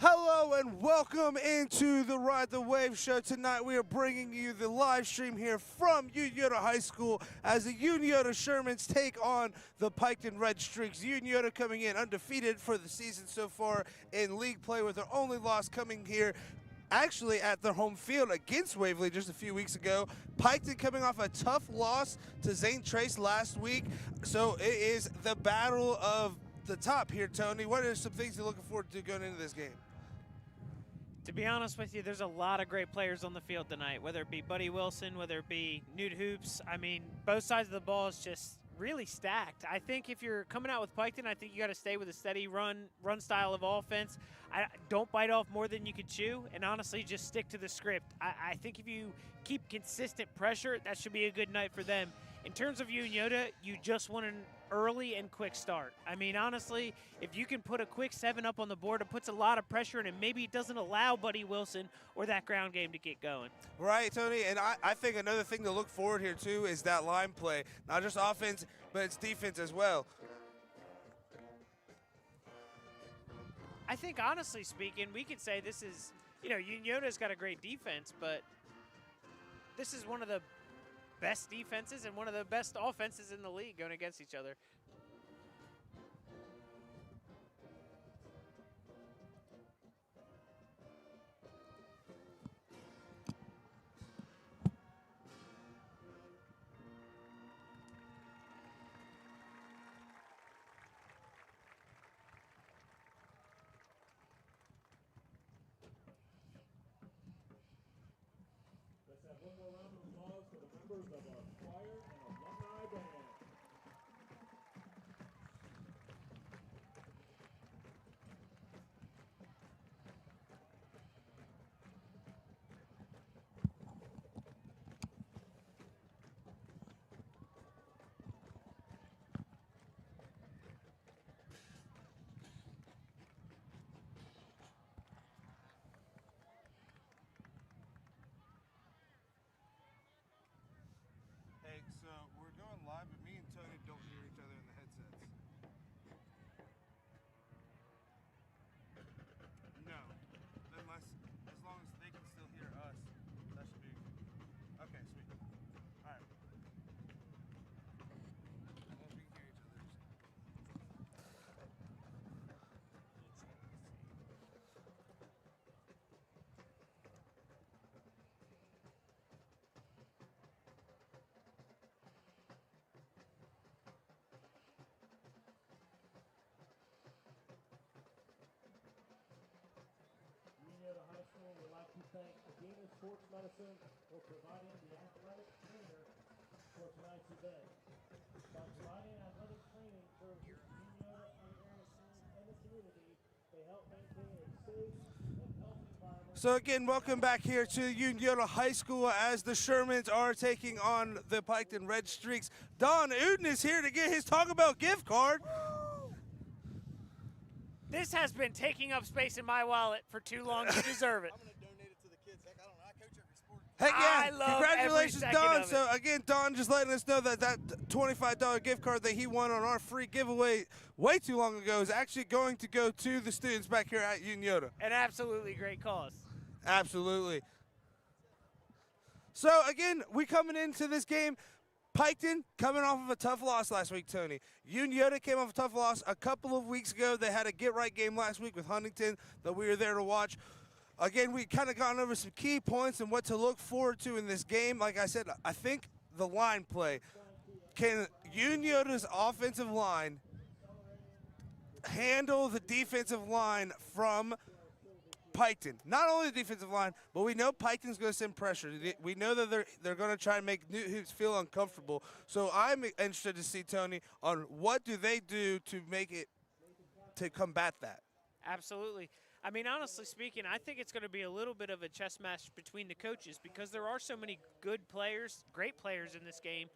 Hello and welcome into the Ride the Wave show. Tonight we are bringing you the live stream here from Unioto High School as the Unioto Shermans take on the Piketon Red Streaks. Unioto coming in undefeated for the season so far in league play, with their only loss coming here actually at their home field against Waverly just a few weeks ago. Piketon coming off a tough loss to Zane Trace last week. So it is the battle of the top here, Tony. What are some things you're looking forward to going into this game? To be honest with you, there's a lot of great players on the field tonight, whether it be Buddy Wilson, whether it be Newt Hoops. I mean, both sides of the ball is just really stacked. I think if you're coming out with Piketon, I think you got to stay with a steady run style of offense. Don't bite off more than you can chew, and honestly, just stick to the script. I think if you keep consistent pressure, that should be a good night for them. In terms of Unioto, you just want an early and quick start. I mean, honestly, if you can put a quick 7 up on the board, it puts a lot of pressure in, and maybe it doesn't allow Buddy Wilson or that ground game to get going. Right, Tony, and I think another thing to look forward here, too, is that line play. Not just offense, but it's defense as well. I think, honestly speaking, we could say this is, Unioto's got a great defense, but this is one of the best defenses and one of the best offenses in the league going against each other. Let's have one more round of applause for the members of our choir and alumni band. Hey, so we're going live, but me and Tony don't hear each other in the headsets. No, unless, as long as they can still hear us, that should be, okay, sweet. All right. As long as we can hear each other. Unioto High School would like to thank Adina Sports Medicine for providing the athletic trainer for tonight's event. By providing athletic training for Unioto and the community, they help maintain a safe and healthy environment. So again, welcome back here to Unioto High School as the Shermans are taking on the Piketon Red Streaks. Don Uden is here to get his Talk About gift card. This has been taking up space in my wallet for too long. You deserve it. I'm going to donate it to the kids. Heck, I don't know. I coach every sport. Heck I yeah, love congratulations, every second Don. of So again, Don just letting us know that that $25 gift card that he won on our free giveaway way too long ago is actually going to go to the students back here at Unioto. An absolutely great cause. Absolutely. So again, we coming into this game, Piketon coming off of a tough loss last week, Tony. Unioto came off a tough loss a couple of weeks ago. They had a get-right game last week with Huntington that we were there to watch. Again, we kind of gone over some key points and what to look forward to in this game. Like I said, I think the line play. Can Unioto's offensive line handle the defensive line from Piketon? Not only the defensive line, but we know Piketon's going to send pressure. We know that they're going to try and make Newt Hoops feel uncomfortable. So I'm interested to see, Tony, on what do they do to make it, to combat that. Absolutely. I mean, honestly speaking, I think it's going to be a little bit of a chess match between the coaches because there are so many good players, great players in this game.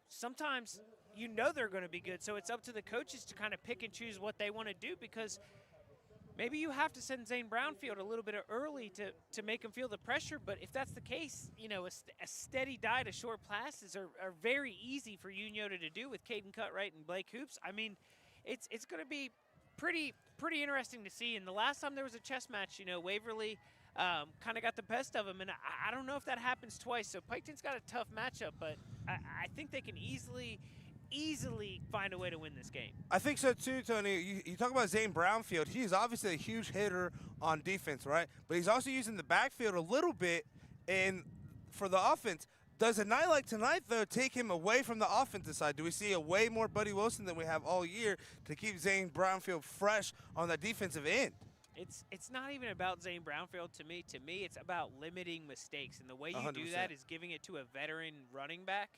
Sometimes they're going to be good, so it's up to the coaches to kind of pick and choose what they want to do because maybe you have to send Zane Brownfield a little bit early to make him feel the pressure, but if that's the case, a steady diet of short passes are very easy for Unioto to do with Caden Cutright and Blake Hoops. I mean, it's going to be pretty interesting to see. And the last time there was a chess match, you know, Waverly kind of got the best of him, and I don't know if that happens twice. So Piketon's got a tough matchup, but I think they can easily find a way to win this game. I think so too, Tony. You talk about Zane Brownfield. He's obviously a huge hitter on defense, right? But he's also using the backfield a little bit for the offense. Does a night like tonight, though, take him away from the offensive side? Do we see a way more Buddy Wilson than we have all year to keep Zane Brownfield fresh on the defensive end? It's not even about Zane Brownfield to me. To me, it's about limiting mistakes. And the way you do 100%. that is giving it to a veteran running back.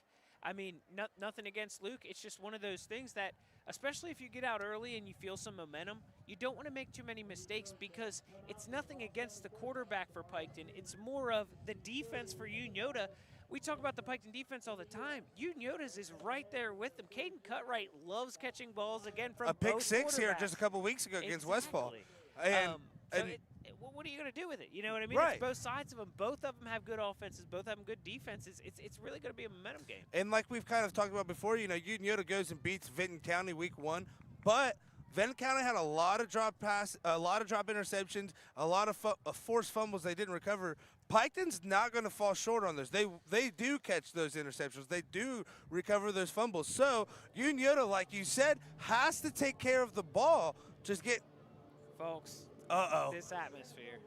I mean, nothing against Luke. It's just one of those things that, especially if you get out early and you feel some momentum, you don't want to make too many mistakes because it's nothing against the quarterback for Piketon. It's more of the defense for Unioto. We talk about the Piketon defense all the time. Unioto's is right there with them. Caden Cutright loves catching balls again from a pick both six here quarterbacks. just a couple weeks ago against Westfall. Exactly. And What are you going to do with it? You know what I mean? Right. It's both sides of them. Both of them have good offenses. Both have them good defenses. It's really going to be a momentum game. And like we've kind of talked about before, you know, Unioto goes and beats Vinton County week 1, but Vinton County had a lot of drop interceptions, a lot of forced fumbles they didn't recover. Piketon's not going to fall short on those. They do catch those interceptions. They do recover those fumbles. So Unioto, like you said, has to take care of the ball. Just get Folks, this atmosphere.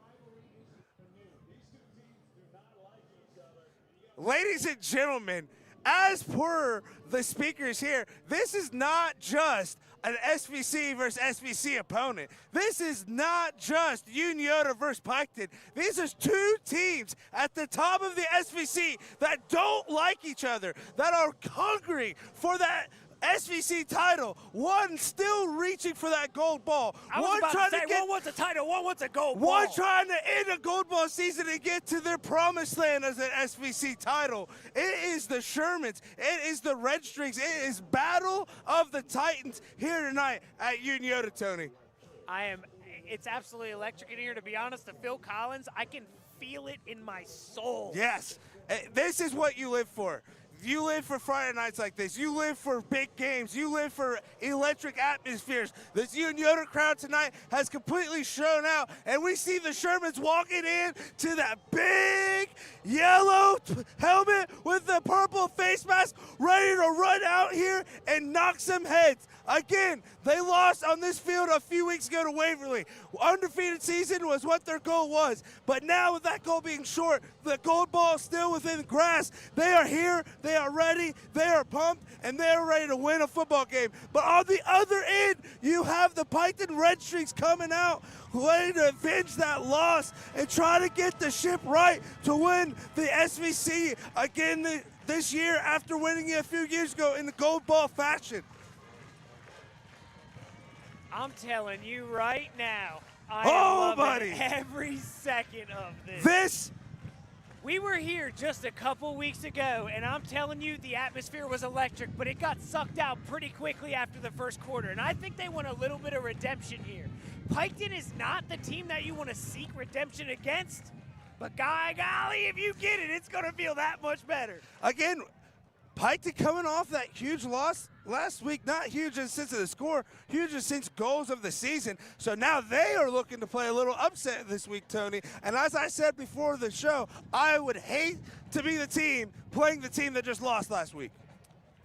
Ladies and gentlemen, as per the speakers here, this is not just an SVC versus SVC opponent. This is not just Unioto versus Piketon. These are two teams at the top of the SVC that don't like each other, that are hungry for that SVC title. One still reaching for that gold ball. One wants a title, one wants a gold ball. One trying to end a gold ball season and get to their promised land as an SVC title. It is the Shermans. It is the Red Streaks. It is Battle of the Titans here tonight at Unioto, Tony. It's absolutely electric in here. To be honest, to Phil Collins, I can feel it in my soul. Yes. This is what you live for. You live for Friday nights like this. You live for big games. You live for electric atmospheres. This Unioto crowd tonight has completely shown out, and we see the Shermans walking in to that big yellow helmet with the purple face mask, ready to run out here and knock some heads. Again, they lost on this field a few weeks ago to Waverly. Undefeated season was what their goal was. But now with that goal being short, the gold ball is still within grasp. They are here, they are ready, they are pumped, and they are ready to win a football game. But on the other end, you have the Piketon Red Streaks coming out, ready to avenge that loss and try to get the ship right to win the SVC again this year after winning it a few years ago in the gold ball fashion. I'm telling you right now, I am buddy. loving every second of this. We were here just a couple weeks ago, and I'm telling you, the atmosphere was electric, but it got sucked out pretty quickly after the first quarter, and I think they want a little bit of redemption here. Piketon is not the team that you want to seek redemption against, but golly, if you get it, it's going to feel that much better. Again, Piketon coming off that huge loss last week, not huge in the sense of the score, huge in the sense goals of the season. So now they are looking to play a little upset this week, Tony. And as I said before the show, I would hate to be the team playing the team that just lost last week.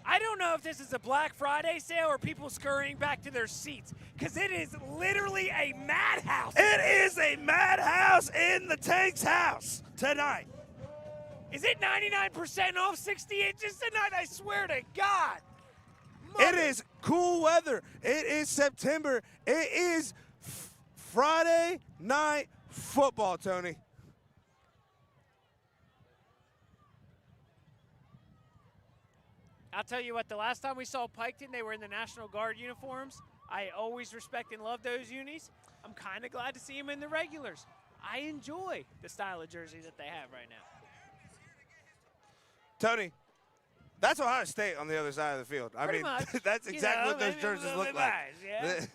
I don't know if this is a Black Friday sale or people scurrying back to their seats, because it is literally a madhouse. It is a madhouse in the Tank's house tonight. Is it 99% off 60 inches tonight? I swear to God. It is cool weather. It is September. It is Friday night football, Tony. I'll tell you what, the last time we saw Piketon, they were in the National Guard uniforms. I always respect and love those unis. I'm kind of glad to see them in the regulars. I enjoy the style of jersey that they have right now. Tony, that's Ohio State on the other side of the field. I Pretty mean, much. that's exactly what those jerseys look like. Nice, yeah.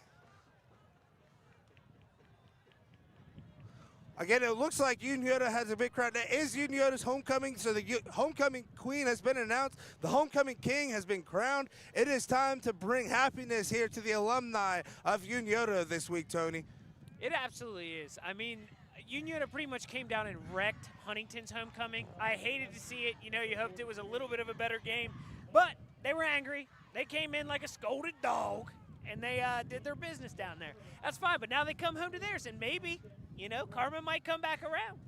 Again, it looks like Unioto has a big crowd. That is Unioto's homecoming, so the homecoming queen has been announced. The homecoming king has been crowned. It is time to bring happiness here to the alumni of Unioto this week, Tony. It absolutely is. I mean, Unioto pretty much came down and wrecked Huntington's homecoming. I hated to see it. You know, you hoped it was a little bit of a better game, but they were angry. They came in like a scolded dog, and they did their business down there. That's fine, but now they come home to theirs, and maybe, you know, karma might come back around.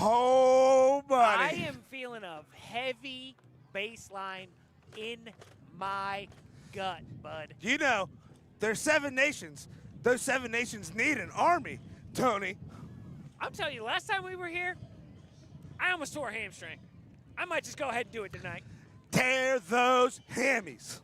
Oh, buddy. I am feeling a heavy baseline in my gut, bud. You know, there's 7 nations. Those 7 nations need an army, Tony. I'm telling you, last time we were here, I almost tore a hamstring. I might just go ahead and do it tonight. Tear those hammies.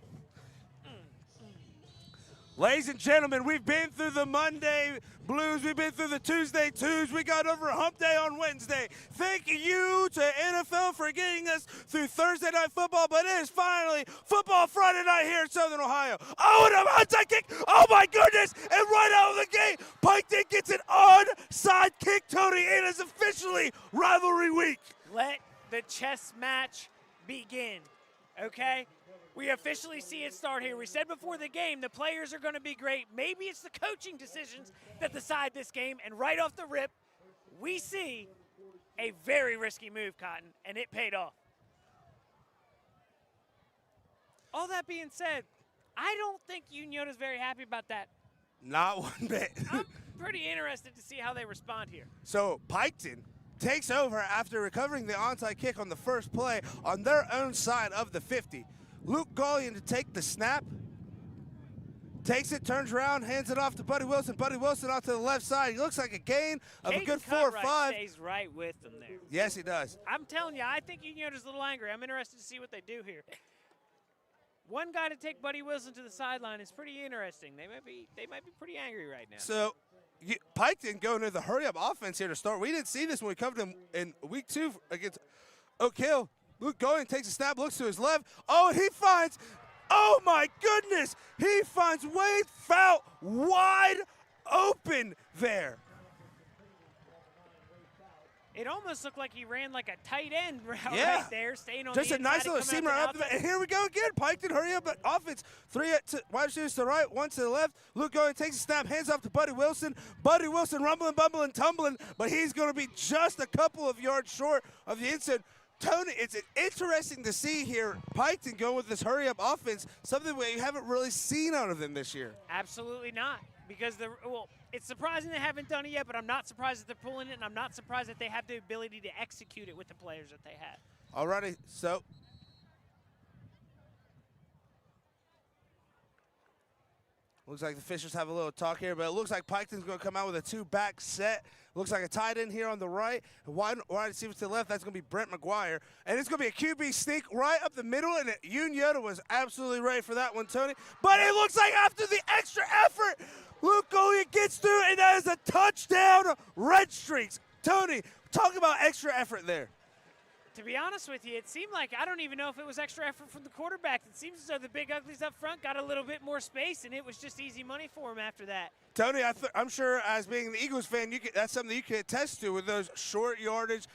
Ladies and gentlemen, we've been through the Monday Blues. We've been through the Tuesday Twos. We got over Hump Day on Wednesday. Thank you to NFL for getting us through Thursday Night Football, but it is finally Football Friday night here in Southern Ohio. Oh, and an onside kick. Oh, my goodness. And right out of the gate, Piketon gets an onside kick, Tony. It is officially Rivalry Week. Let the chess match begin, okay? We officially see it start here. We said before the game the players are going to be great. Maybe it's the coaching decisions that decide this game. And right off the rip, we see a very risky move, Cotton, and it paid off. All that being said, I don't think Unioto's very happy about that. Not one bit. I'm pretty interested to see how they respond here. So Piketon takes over after recovering the onside kick on the first play on their own side of the 50. Luke Gallion to take the snap, takes it, turns around, hands it off to Buddy Wilson. Buddy Wilson off to the left side. He looks like a gain of a good 4 or 5. Stays right with them there. Yes, he does. I'm telling you, I think Unioto's a little angry. I'm interested to see what they do here. One guy to take Buddy Wilson to the sideline is pretty interesting. They might be pretty angry right now. So Piketon going to the hurry-up offense here to start. We didn't see this when we covered him in week 2 against Oak Hill. Luke Gallion takes a snap, looks to his left. Oh, and he finds, oh my goodness, he finds Wade Fout wide open there. It almost looked like he ran like a tight end route right there, staying on just the a nice inside little seam right up. And here we go again. Piketon hurry up offense. 3 wide receivers to the right, 1 to the left. Luke Gallion takes a snap, hands off to Buddy Wilson. Buddy Wilson rumbling, bumbling, tumbling, but he's going to be just a couple of yards short of the inside. Tony, it's interesting to see here Piketon go with this hurry-up offense, something we haven't really seen out of them this year. Absolutely not, because it's surprising they haven't done it yet, but I'm not surprised that they're pulling it, and I'm not surprised that they have the ability to execute it with the players that they have. Alrighty, so looks like the Fishers have a little talk here, but it looks like Piketon's going to come out with a 2-back set. Looks like a tight end here on the right. Wide receiver to the left, that's going to be Brent McGuire. And it's going to be a QB sneak right up the middle, and Unioto was absolutely ready for that one, Tony. But it looks like after the extra effort, Luke Gallion gets through, and that is a touchdown, Red Streaks. Tony, talk about extra effort there. To be honest with you, it seemed like, I don't even know if it was extra effort from the quarterback. It seems as though the big uglies up front got a little bit more space, and it was just easy money for him after that. Tony, I'm sure as being the Eagles fan, that's something you can attest to with those short yardage,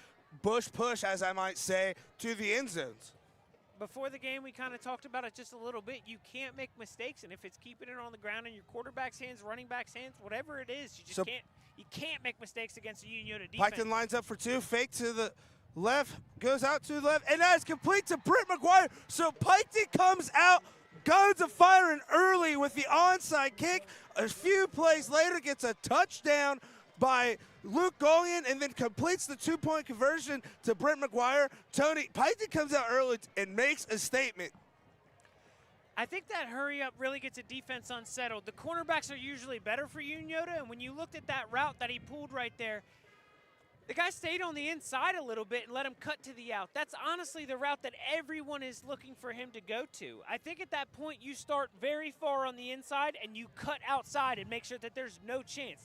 bush push, as I might say, to the end zones. Before the game, we kind of talked about it just a little bit. You can't make mistakes, and if it's keeping it on the ground in your quarterback's hands, running back's hands, whatever it is, you can't make mistakes against the Unioto defense. Piketon lines up for 2, fake to the left, goes out to the left, and that is complete to Brent McGuire. So Piketon comes out, guns a firing early with the onside kick. A few plays later, gets a touchdown by Luke Gallion and then completes the 2-point conversion to Brent McGuire. Tony, Piketon comes out early and makes a statement. I think that hurry up really gets a defense unsettled. The cornerbacks are usually better for Unioto, and when you looked at that route that he pulled right there, the guy stayed on the inside a little bit and let him cut to the out. That's honestly the route that everyone is looking for him to go to. I think at that point you start very far on the inside and you cut outside and make sure that there's no chance.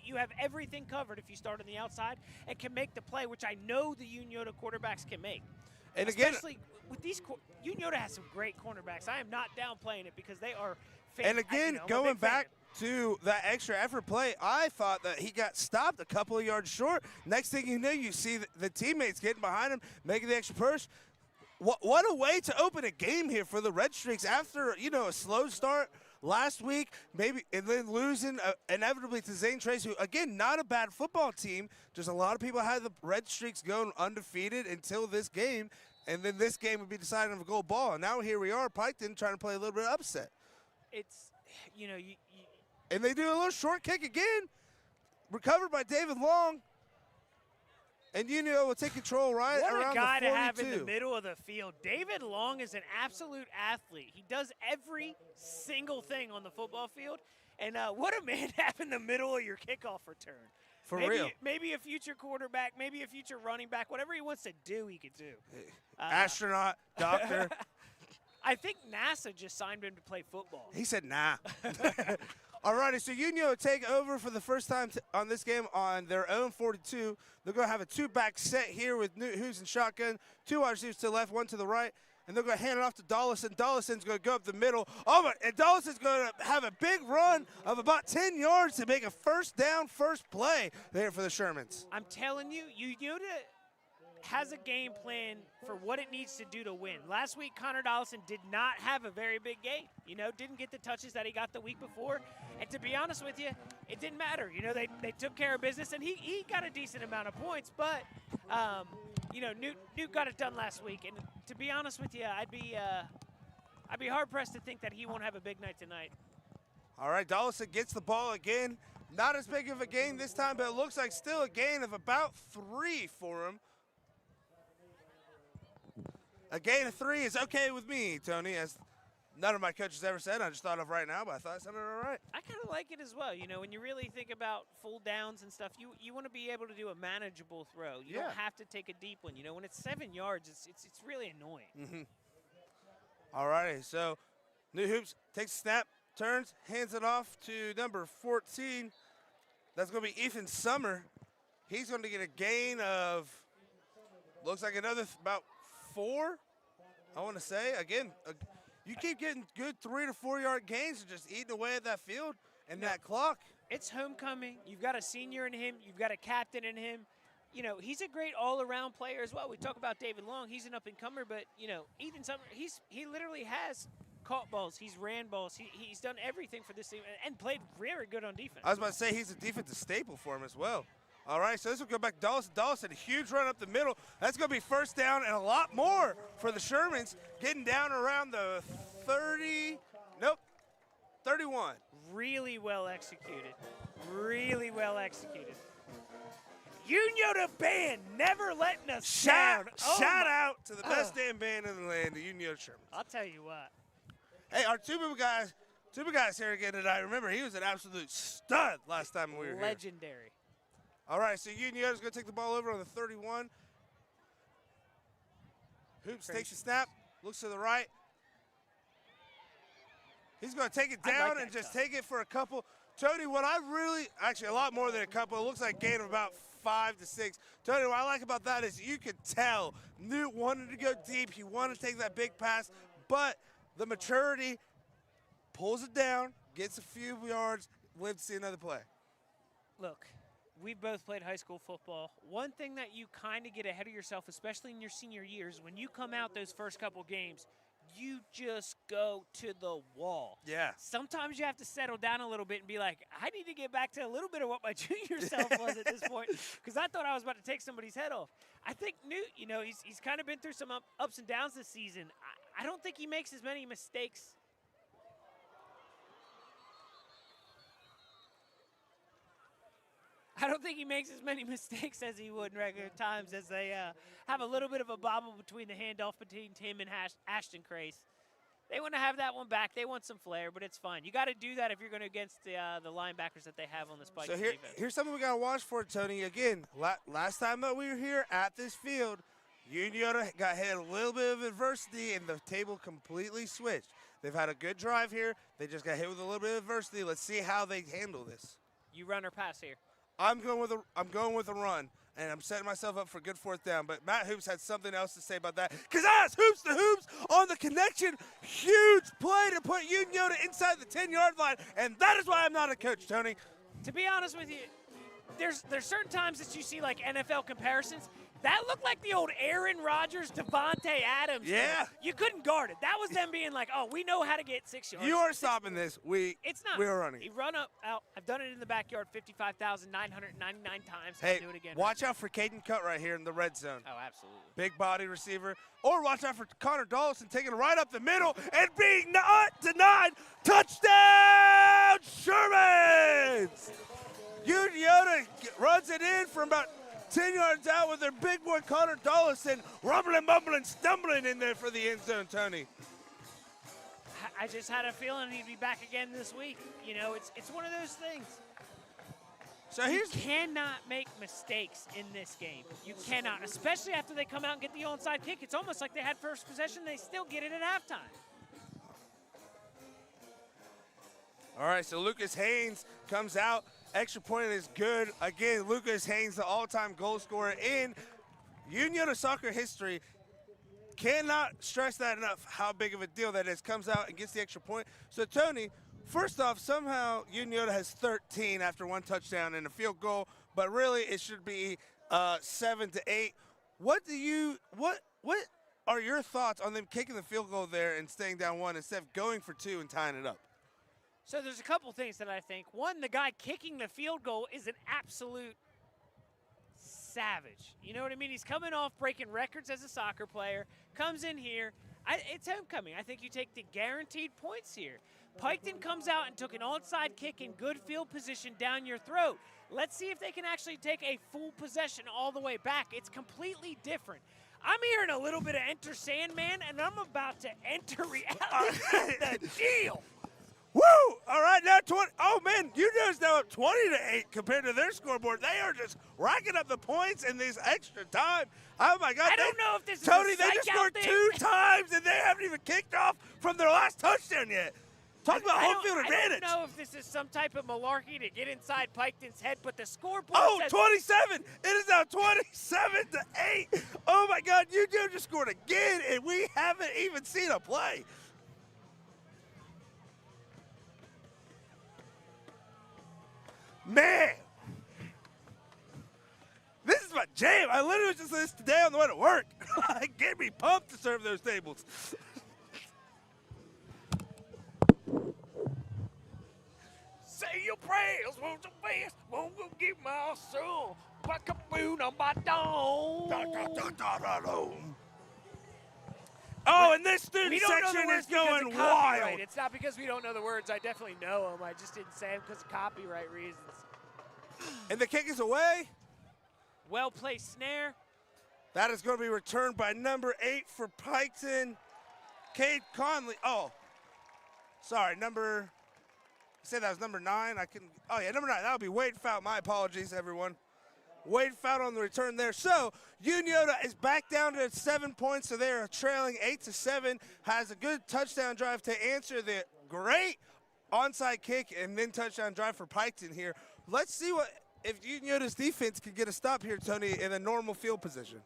You have everything covered if you start on the outside and can make the play, which I know the Unioto quarterbacks can make. And especially with these, Unioto has some great cornerbacks. I am not downplaying it because they are fantastic. And again, going back to that extra effort play. I thought that he got stopped a couple of yards short. Next thing you know, you see the teammates getting behind him, making the extra push. What a way to open a game here for the Red Streaks after, a slow start last week, maybe, and then losing inevitably to Zane Trace, who, again, not a bad football team. Just a lot of people had the Red Streaks going undefeated until this game, and then this game would be decided on a goal ball. And now here we are, Piketon trying to play a little bit of upset. It's, and they do a little short kick again, recovered by David Long. And Unioto will take control right around the 42. What a guy to have in the middle of the field. David Long is an absolute athlete. He does every single thing on the football field. And what a man to have in the middle of your kickoff return. For real. Maybe a future quarterback, maybe a future running back, whatever he wants to do, he could do. Astronaut, doctor. I think NASA just signed him to play football. He said nah. All righty, so Unioto take over for the first time on this game on their own 42. They're going to have a two-back set here with Who's in shotgun, two wide receivers to the left, one to the right, and they're going to hand it off to Dollison. Dollison's going to go up the middle. And Dollison's going to have a big run of about 10 yards to make a first down, first play there for the Shermans. I'm telling you, Unioto has a game plan for what it needs to do to win. Last week, Connor Dollison did not have a very big game. Didn't get the touches that he got the week before. And to be honest with you, it didn't matter. They took care of business, and he got a decent amount of points. But, Newt got it done last week. And to be honest with you, I'd be hard-pressed to think that he won't have a big night tonight. All right, Dollison gets the ball again. Not as big of a gain this time, but it looks like still a gain of about 3 for him. A gain of 3 is okay with me, Tony, as none of my coaches ever said. I just thought of right now, but I thought it sounded all right. I kind of like it as well. When you really think about full downs and stuff, you want to be able to do a manageable throw. You don't have to take a deep one. When it's 7 yards, it's really annoying. Mm-hmm. All righty, so New Hoops takes a snap, turns, hands it off to number 14. That's going to be Ethan Summer. He's going to get a gain of, looks like another about 4, I want to say. Again, you keep getting good 3 to 4 yard gains and just eating away at that field and that clock. It's homecoming. You've got a senior in him. You've got a captain in him. He's a great all-around player as well. We talk about David Long. He's an up-and-comer, but, Ethan Summer, he literally has caught balls. He's ran balls. He's done everything for this team and played very good on defense. I was about to say he's a defensive staple for him as well. All right, so this will go back to Dawson. Dawson, a huge run up the middle. That's going to be first down and a lot more for the Shermans, getting down around the 31. Really well executed. Really well executed. Unioto band never letting us down. Shout out to the best damn band in the land, the Unioto Shermans. I'll tell you what. Hey, our tuba guys here again tonight. Remember, he was an absolute stud last time we were here. Legendary. All right, so Unioto's going to take the ball over on the 31. Hoops takes a snap, looks to the right. He's going to take it down and just take it for a couple. Tony, actually a lot more than a couple. It looks like gain of about 5 to 6. Tony, what I like about that is you could tell Newt wanted to go deep. He wanted to take that big pass, but the maturity pulls it down, gets a few yards, live to see another play. Look, we've both played high school football. One thing that you kind of get ahead of yourself, especially in your senior years, when you come out those first couple games, you just go to the wall. Yeah. Sometimes you have to settle down a little bit and be like, I need to get back to a little bit of what my junior self was at this point, because I thought I was about to take somebody's head off. I think Newt, he's kind of been through some ups and downs this season. I don't think he makes as many mistakes. I don't think he makes as many mistakes as he would in regular times, as they have a little bit of a bobble between the handoff between him and Ashton Crace. They want to have that one back. They want some flair, but it's fine. You got to do that if you're going to against the linebackers that they have on this Piketon defense. Here's something we got to watch for, Tony. Again, last time that we were here at this field, Unioto got hit a little bit of adversity, and the table completely switched. They've had a good drive here. They just got hit with a little bit of adversity. Let's see how they handle this. You run or pass here? I'm going with a run, and I'm setting myself up for a good fourth down. But Matt Hoops had something else to say about that. Because that's Hoops to Hoops on the connection. Huge play to put Unioto inside the 10-yard line, and that is why I'm not a coach, Tony. To be honest with you, there's certain times that you see like NFL comparisons. That looked like the old Aaron Rodgers, Devontae Adams. Yeah. You couldn't guard it. That was them being like, oh, we know how to get 6 yards. You are stopping this. It's not. We are running. You run up, out. I've done it in the backyard 55,999 times. Hey, I'll do it again. watch out for Caden Cut right here in the red zone. Oh, absolutely. Big body receiver. Or watch out for Connor Dawson taking it right up the middle and being not denied. Touchdown, Shermans! Unioto runs it in from about 10 yards out with their big boy Connor Dawson rumbling, mumbling, stumbling in there for the end zone, Tony. I just had a feeling he'd be back again this week. You know, it's one of those things. So You cannot make mistakes in this game. You cannot, especially after they come out and get the onside kick. It's almost like they had first possession. They still get it at halftime. All right, so Lucas Haynes comes out. Extra point is good. Again, Lucas Haynes, the all-time goal scorer in Unioto soccer history. Cannot stress that enough, how big of a deal that is. Comes out and gets the extra point. So, Tony, first off, somehow Unioto has 13 after one touchdown and a field goal, but really it should be 7 to 8. What are your thoughts on them kicking the field goal there and staying down one instead of going for two and tying it up? So there's a couple things that I think. One, the guy kicking the field goal is an absolute savage. You know what I mean? He's coming off breaking records as a soccer player, comes in here. It's homecoming. I think you take the guaranteed points here. Piketon comes out and took an onside kick in good field position down your throat. Let's see if they can actually take a full possession all the way back. It's completely different. I'm hearing a little bit of Enter Sandman, and I'm about to enter reality. The deal. Woo! All right, now 20. Oh, man, Unioto's now up 20 to 8 compared to their scoreboard. They are just racking up the points in this extra time. Oh, my God. I don't know if this is Tony, a they just psych scored out 2 times, and they haven't even kicked off from their last touchdown yet. Talk about home field advantage. I don't know if this is some type of malarkey to get inside Piketon's head, but the scoreboard says 27. It is now 27 to 8. Oh, my God. Unioto just scored again, and we haven't even seen a play. Man, this is my jam. I literally just did this today on the way to work. Get me pumped to serve those tables. say your prayers, won't you fast, won't go give my soul, like a boon on my dome. Oh, and this student We don't know the section words is because going of copyright. wild. It's not because we don't know the words. I definitely know them. I just didn't say them because of copyright reasons. And the kick is away. Well-placed snare. That is going to be returned by number 8 for Piketon, Cade Conley. Oh, sorry, number. I said that was number 9. Oh yeah, number 9. That would be Wade Fout. My apologies, everyone. Wade Fout on the return there. So Unioto is back down to 7 points. So they are trailing 8-7. Has a good touchdown drive to answer the great onside kick and then touchdown drive for Piketon here. Let's see if Unioto's defense can get a stop here, Tony, in a normal field position.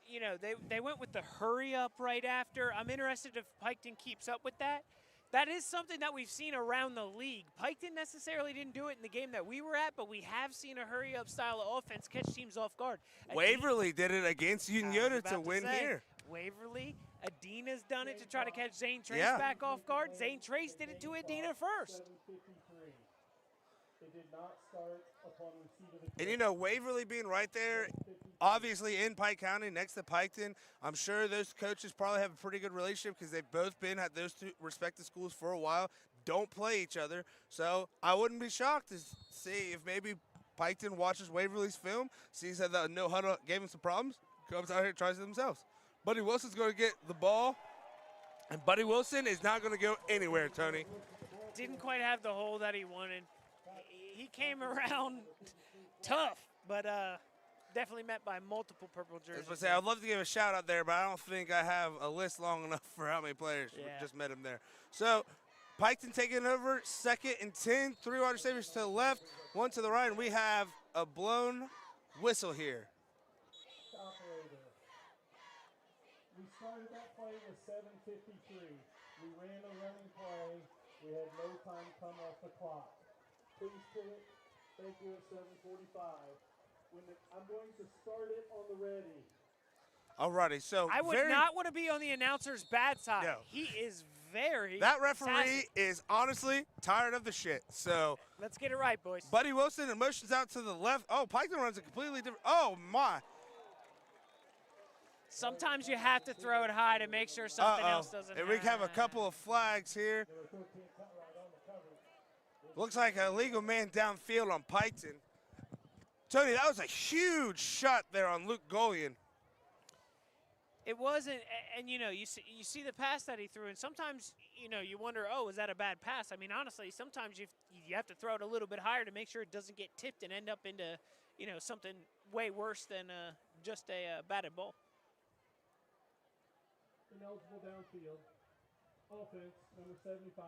You know, they went with the hurry up right after. I'm interested if Piketon keeps up with that. That is something that we've seen around the league. Piketon necessarily didn't do it in the game that we were at, but we have seen a hurry up style of offense catch teams off guard. Waverly did it against Unioto to win here. Waverly, Adina's done it to try to catch Zane Trace Yeah. back off guard. Zane Trace did it to Adina first. They did not start upon receipt of the And you know, Waverly being right there, obviously in Pike County next to Piketon, I'm sure those coaches probably have a pretty good relationship because they've both been at those two respective schools for a while, don't play each other. So I wouldn't be shocked to see if maybe Piketon watches Waverly's film, sees that the no huddle gave him some problems, comes out here and tries it themselves. Buddy Wilson's going to get the ball, and Buddy Wilson is not going to go anywhere, Tony. Didn't quite have the hole that he wanted. He came around tough, but definitely met by multiple purple jerseys. I was gonna say, I'd love to give a shout out there, but I don't think I have a list long enough for how many players Yeah. just met him there. So Piketon taking over, 2nd and 10. 3 wide receivers to the left, 1 to the right, and we have a blown whistle here. Operator. We started that play with 7:53. We ran a running play. We had no time come off the clock. Please put it. Thank you at 7:45. I'm going to start it on the ready. Alrighty, so I would not want to be on the announcer's bad side. No. He is very that referee sassy. is honestly tired of the shit. So Let's get it right, boys. Buddy Wilson and motions out to the left. Oh, Piketon runs a completely different. Oh my. Sometimes you have to throw it high to make sure something else doesn't And we have a couple of flags here. Looks like a legal man downfield on Piketon. Tony, that was a huge shot there on Luke Golian. It wasn't, and you know, you see the pass that he threw, and sometimes, you know, you wonder, oh, is that a bad pass? I mean, honestly, sometimes you have to throw it a little bit higher to make sure it doesn't get tipped and end up into, you know, something way worse than just a batted ball. Ineligible downfield. Offense, number 75.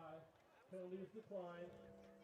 Penalty is declined.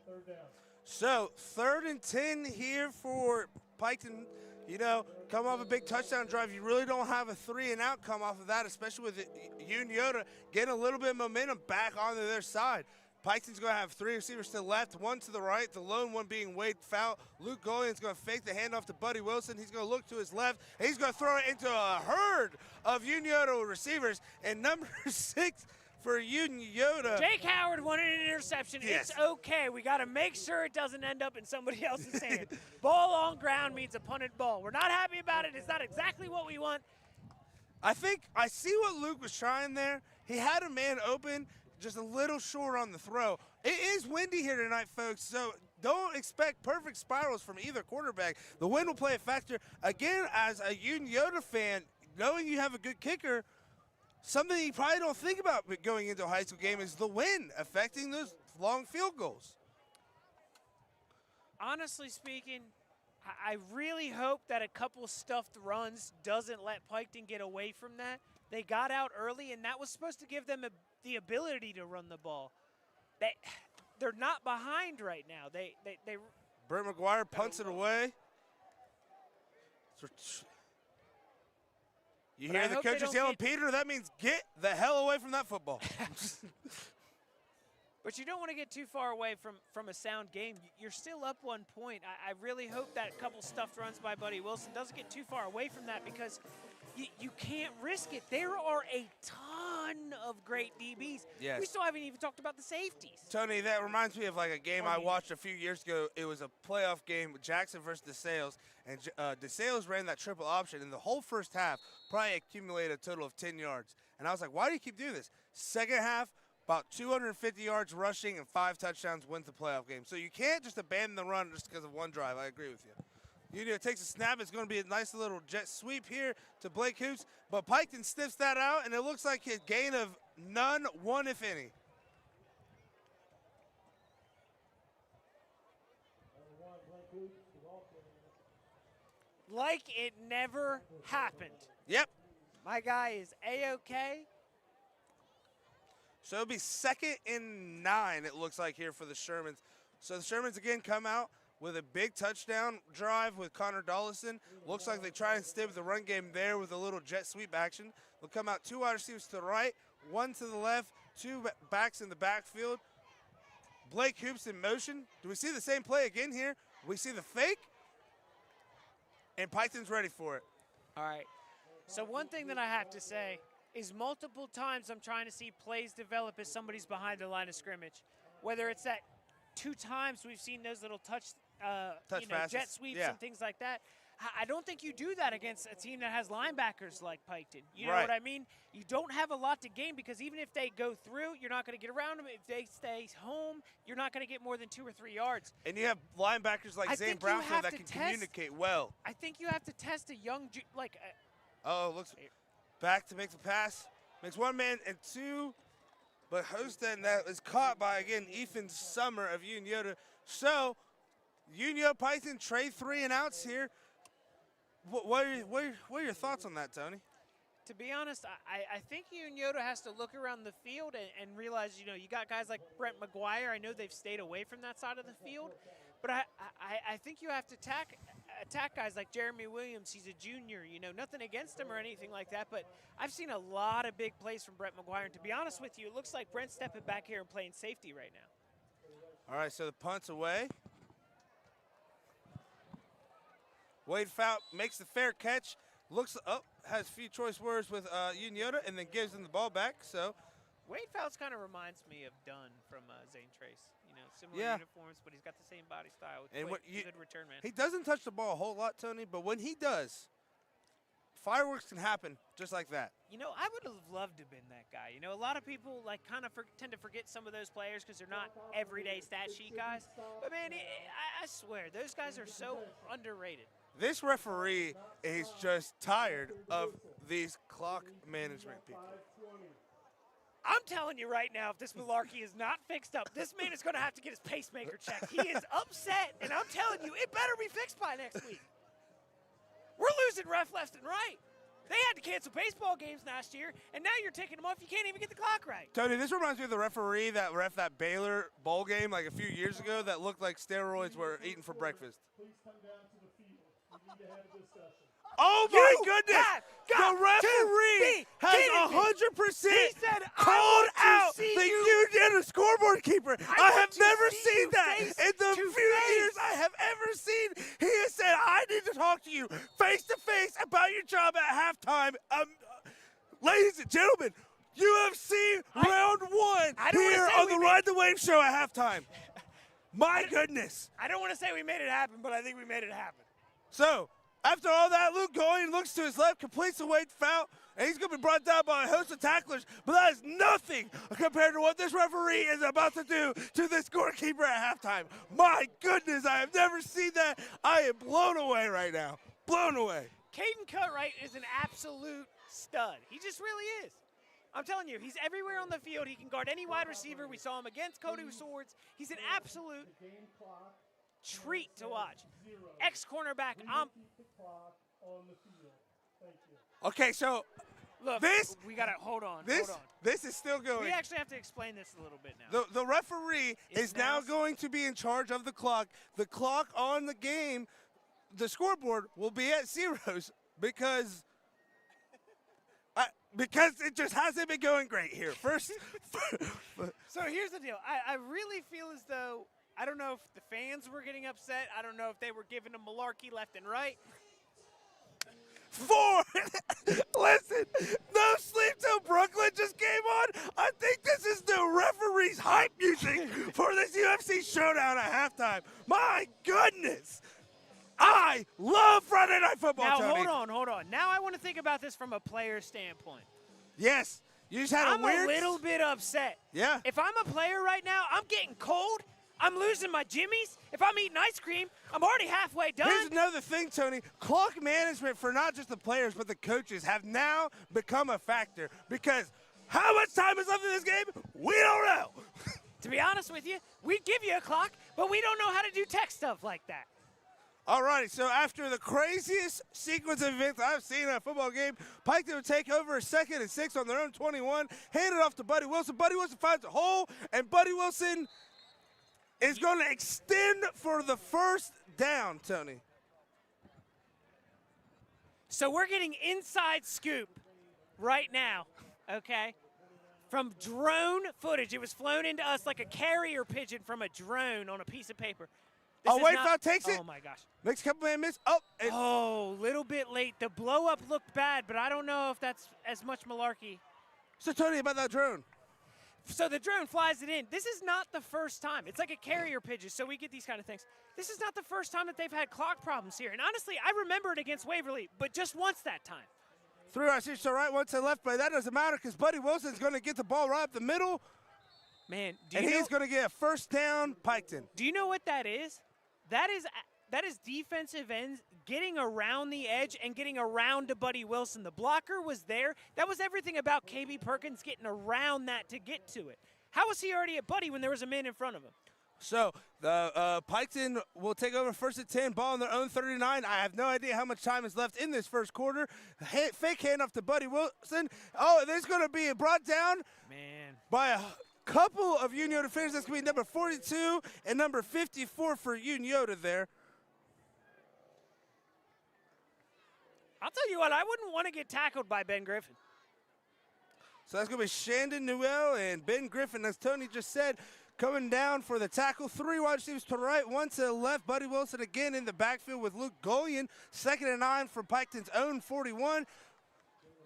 3rd down. So 3rd and 10 here for Piketon. You know, come off a big touchdown drive. You really don't have a 3 and out come off of that, especially with Unioto getting a little bit of momentum back onto their side. Piketon's going to have 3 receivers to the left, 1 to the right, the lone one being Wade Fowl. Luke Golian's going to fake the handoff to Buddy Wilson. He's going to look to his left, and he's going to throw it into a herd of Unioto receivers. And number 6 for Unioto. Jake Howard wanted an interception. Yes. It's okay. We got to make sure it doesn't end up in somebody else's hand. Ball on ground means a punted ball. We're not happy about it. It's not exactly what we want. I think I see what Luke was trying there. He had a man open, just a little short on the throw. It is windy here tonight, folks, so don't expect perfect spirals from either quarterback. The wind will play a factor. Again, as a Unioto fan, knowing you have a good kicker, something you probably don't think about going into a high school game is the wind affecting those long field goals. Honestly speaking, I really hope that a couple stuffed runs doesn't let Piketon get away from that. They got out early, and that was supposed to give them the ability to run the ball. They're not behind right now. They Brent McGuire punts it away. You hear the coaches yelling, Peter, that means get the hell away from that football. But you don't want to get too far away from a sound game. You're still up 1 point. I really hope that couple stuffed runs by Buddy Wilson doesn't get too far away from that, because you can't risk it. There are a ton of great DBs. Yes. We still haven't even talked about the safeties. Tony, that reminds me of like a game I watched a few years ago. It was a playoff game with Jackson versus DeSales, and DeSales ran that triple option, and the whole first half probably accumulated a total of 10 yards. And I was like, why do you keep doing this? Second half, about 250 yards rushing and 5 touchdowns wins the playoff game. So you can't just abandon the run just because of one drive. I agree with you. Unioto takes a snap. It's going to be a nice little jet sweep here to Blake Hoops. But Piketon sniffs that out, and it looks like a gain of none, 1 if any. Like it never happened. Yep. My guy is A-OK. So it'll be 2nd and 9, it looks like, here for the Shermans. So the Shermans again come out with a big touchdown drive with Connor Dollison. Looks like they try and stay with the run game there with a little jet sweep action. They'll come out 2 wide receivers to the right, 1 to the left, 2 backs in the backfield. Blake Hoops in motion. Do we see the same play again here? We see the fake, and Piketon's ready for it. All right. So one thing that I have to say is multiple times I'm trying to see plays develop as somebody's behind the line of scrimmage. Whether it's that 2 times we've seen those little jet sweeps and things like that. I don't think you do that against a team that has linebackers like Piketon. You know what I mean? You don't have a lot to gain, because even if they go through, you're not going to get around them. If they stay home, you're not going to get more than 2 or 3 yards. And you have linebackers like Zane Brownfield that can communicate well. I think you have to test a young, looks back to make the pass. Makes 1 man and 2. But Hosted, that is caught by, again, Ethan Summer of Unioto. So, Unioto Piketon trade 3 and outs here. What are your thoughts on that, Tony? To be honest, I think Unioto has to look around the field and realize, you know, you got guys like Brent McGuire. I know they've stayed away from that side of the field, but I think you have to attack guys like Jeremy Williams. He's a junior, you know, nothing against him or anything like that, but I've seen a lot of big plays from Brent McGuire. And to be honest with you, it looks like Brent's stepping back here and playing safety right now. All right, so the punt's away. Wade Fout makes the fair catch. Looks up, has a few choice words with Unioto, and then gives him the ball back. So Wade Fouts kind of reminds me of Dunn from Zane Trace. You know, similar uniforms, but he's got the same body style. And good return man. He doesn't touch the ball a whole lot, Tony, but when he does, fireworks can happen just like that. You know, I would have loved to have been that guy. You know, a lot of people like kind of tend to forget some of those players because they're not everyday stat sheet guys. But man, I swear, those guys are so underrated. This referee is just tired of these clock management people. I'm telling you right now, if this malarkey is not fixed up, this man is going to have to get his pacemaker checked. He is upset, and I'm telling you, it better be fixed by next week. We're losing ref left and right. They had to cancel baseball games last year, and now you're taking them off. You can't even get the clock right. Tony, this reminds me of the referee that ref that Baylor bowl game like a few years ago that looked like steroids were eaten for breakfast. Please come down to the field. We need to have a discussion. Oh my goodness! The referee has 100% called out the Union scoreboard keeper. I have never seen that in the few years I have ever seen. He has said, "I need to talk to you face to face about your job at halftime." Ladies and gentlemen, you have seen round one here on the Ride the Wave show at halftime. My goodness! I don't want to say we made it happen, but I think we made it happen. So, after all that, Luke Goyen looks to his left, completes the Wade foul, and he's going to be brought down by a host of tacklers. But that is nothing compared to what this referee is about to do to this scorekeeper at halftime. My goodness, I have never seen that. I am blown away right now. Blown away. Caden Cutright is an absolute stud. He just really is. I'm telling you, he's everywhere on the field. He can guard any wide receiver. We saw him against Cody Swords. He's an absolute treat to watch. Ex-cornerback. Okay, so look, this we gotta hold on. This is still going. We actually have to explain this a little bit now. The referee is now going to be in charge of the clock. The clock on the game, the scoreboard will be at zeros because it just hasn't been going great here. First, so here's the deal. I really feel as though, I don't know if the fans were getting upset. I don't know if they were giving them malarkey left and right. Listen, No Sleep Till Brooklyn just came on. I think this is the referee's hype music for this UFC showdown at halftime. My goodness. I love Friday Night Football, Now, Tony. hold on. Now I want to think about this from a player standpoint. Yes. You just had I'm a little bit upset. Yeah. If I'm a player right now, I'm getting cold. I'm losing my jimmies. If I'm eating ice cream, I'm already halfway done. Here's another thing, Tony. Clock management for not just the players but the coaches have now become a factor because how much time is left in this game? We don't know. To be honest with you, we give you a clock, but we don't know how to do tech stuff like that. All righty, so after the craziest sequence of events I've seen in a football game, Piketon would take over a 2nd and 6 on their own 21, hand it off to Buddy Wilson. Buddy Wilson finds a hole, and Buddy Wilson is going to extend for the first down, Tony. So we're getting inside scoop right now, okay, from drone footage. It was flown into us like a carrier pigeon from a drone on a piece of paper. Wade Fout takes it. Oh, my gosh. Makes a couple man miss. Little bit late. The blow-up looked bad, but I don't know if that's as much malarkey. So, Tony, about that drone. So the drone flies it in. This is not the first time. It's like a carrier pigeon, so we get these kind of things. This is not the first time that they've had clock problems here. And honestly, I remember it against Waverly, but just once that time. 3 right, 6 to right, 1 to left, but that doesn't matter because Buddy Wilson's going to get the ball right up the middle. Man, he's going to get a first down, Piketon. Do you know what that is? That is defensive ends getting around the edge and getting around to Buddy Wilson. The blocker was there. That was everything about KB Perkins getting around that to get to it. How was he already at Buddy when there was a man in front of him? So the Piketon will take over first and 10, ball on their own 39. I have no idea how much time is left in this first quarter. Fake handoff to Buddy Wilson. Oh, there's going to be brought down by a couple of Unioto defenders. That's going to be number 42 and number 54 for Unioto there. I'll tell you what, I wouldn't want to get tackled by Ben Griffin. So that's going to be Shandon Newell and Ben Griffin, as Tony just said, coming down for the tackle. 3 wide receivers to the right, 1 to the left. Buddy Wilson again in the backfield with Luke Golian. 2nd and 9 from Piketon's own 41.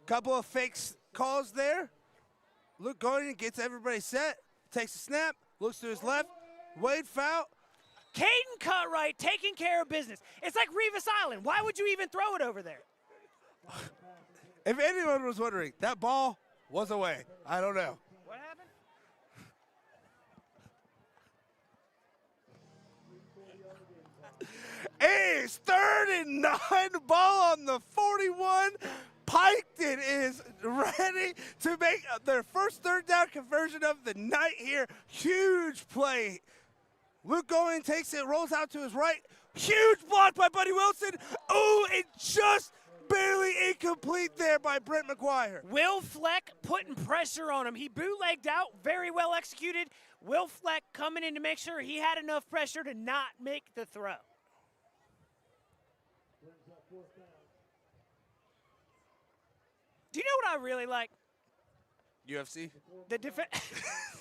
Couple of fakes calls there. Luke Golian gets everybody set, takes a snap, looks to his left. Wade foul. Caden Cutright taking care of business. It's like Revis Island. Why would you even throw it over there? If anyone was wondering, that ball was away. I don't know. What happened? It's 3rd and 9, ball on the 41. Piketon is ready to make their first 3rd down conversion of the night here. Huge play. Luke Goen takes it, rolls out to his right. Huge block by Buddy Wilson. Oh, it just barely incomplete there by Brent McGuire. Will Fleck putting pressure on him. He bootlegged out, very well executed. Will Fleck coming in to make sure he had enough pressure to not make the throw. Do you know what I really like? UFC? The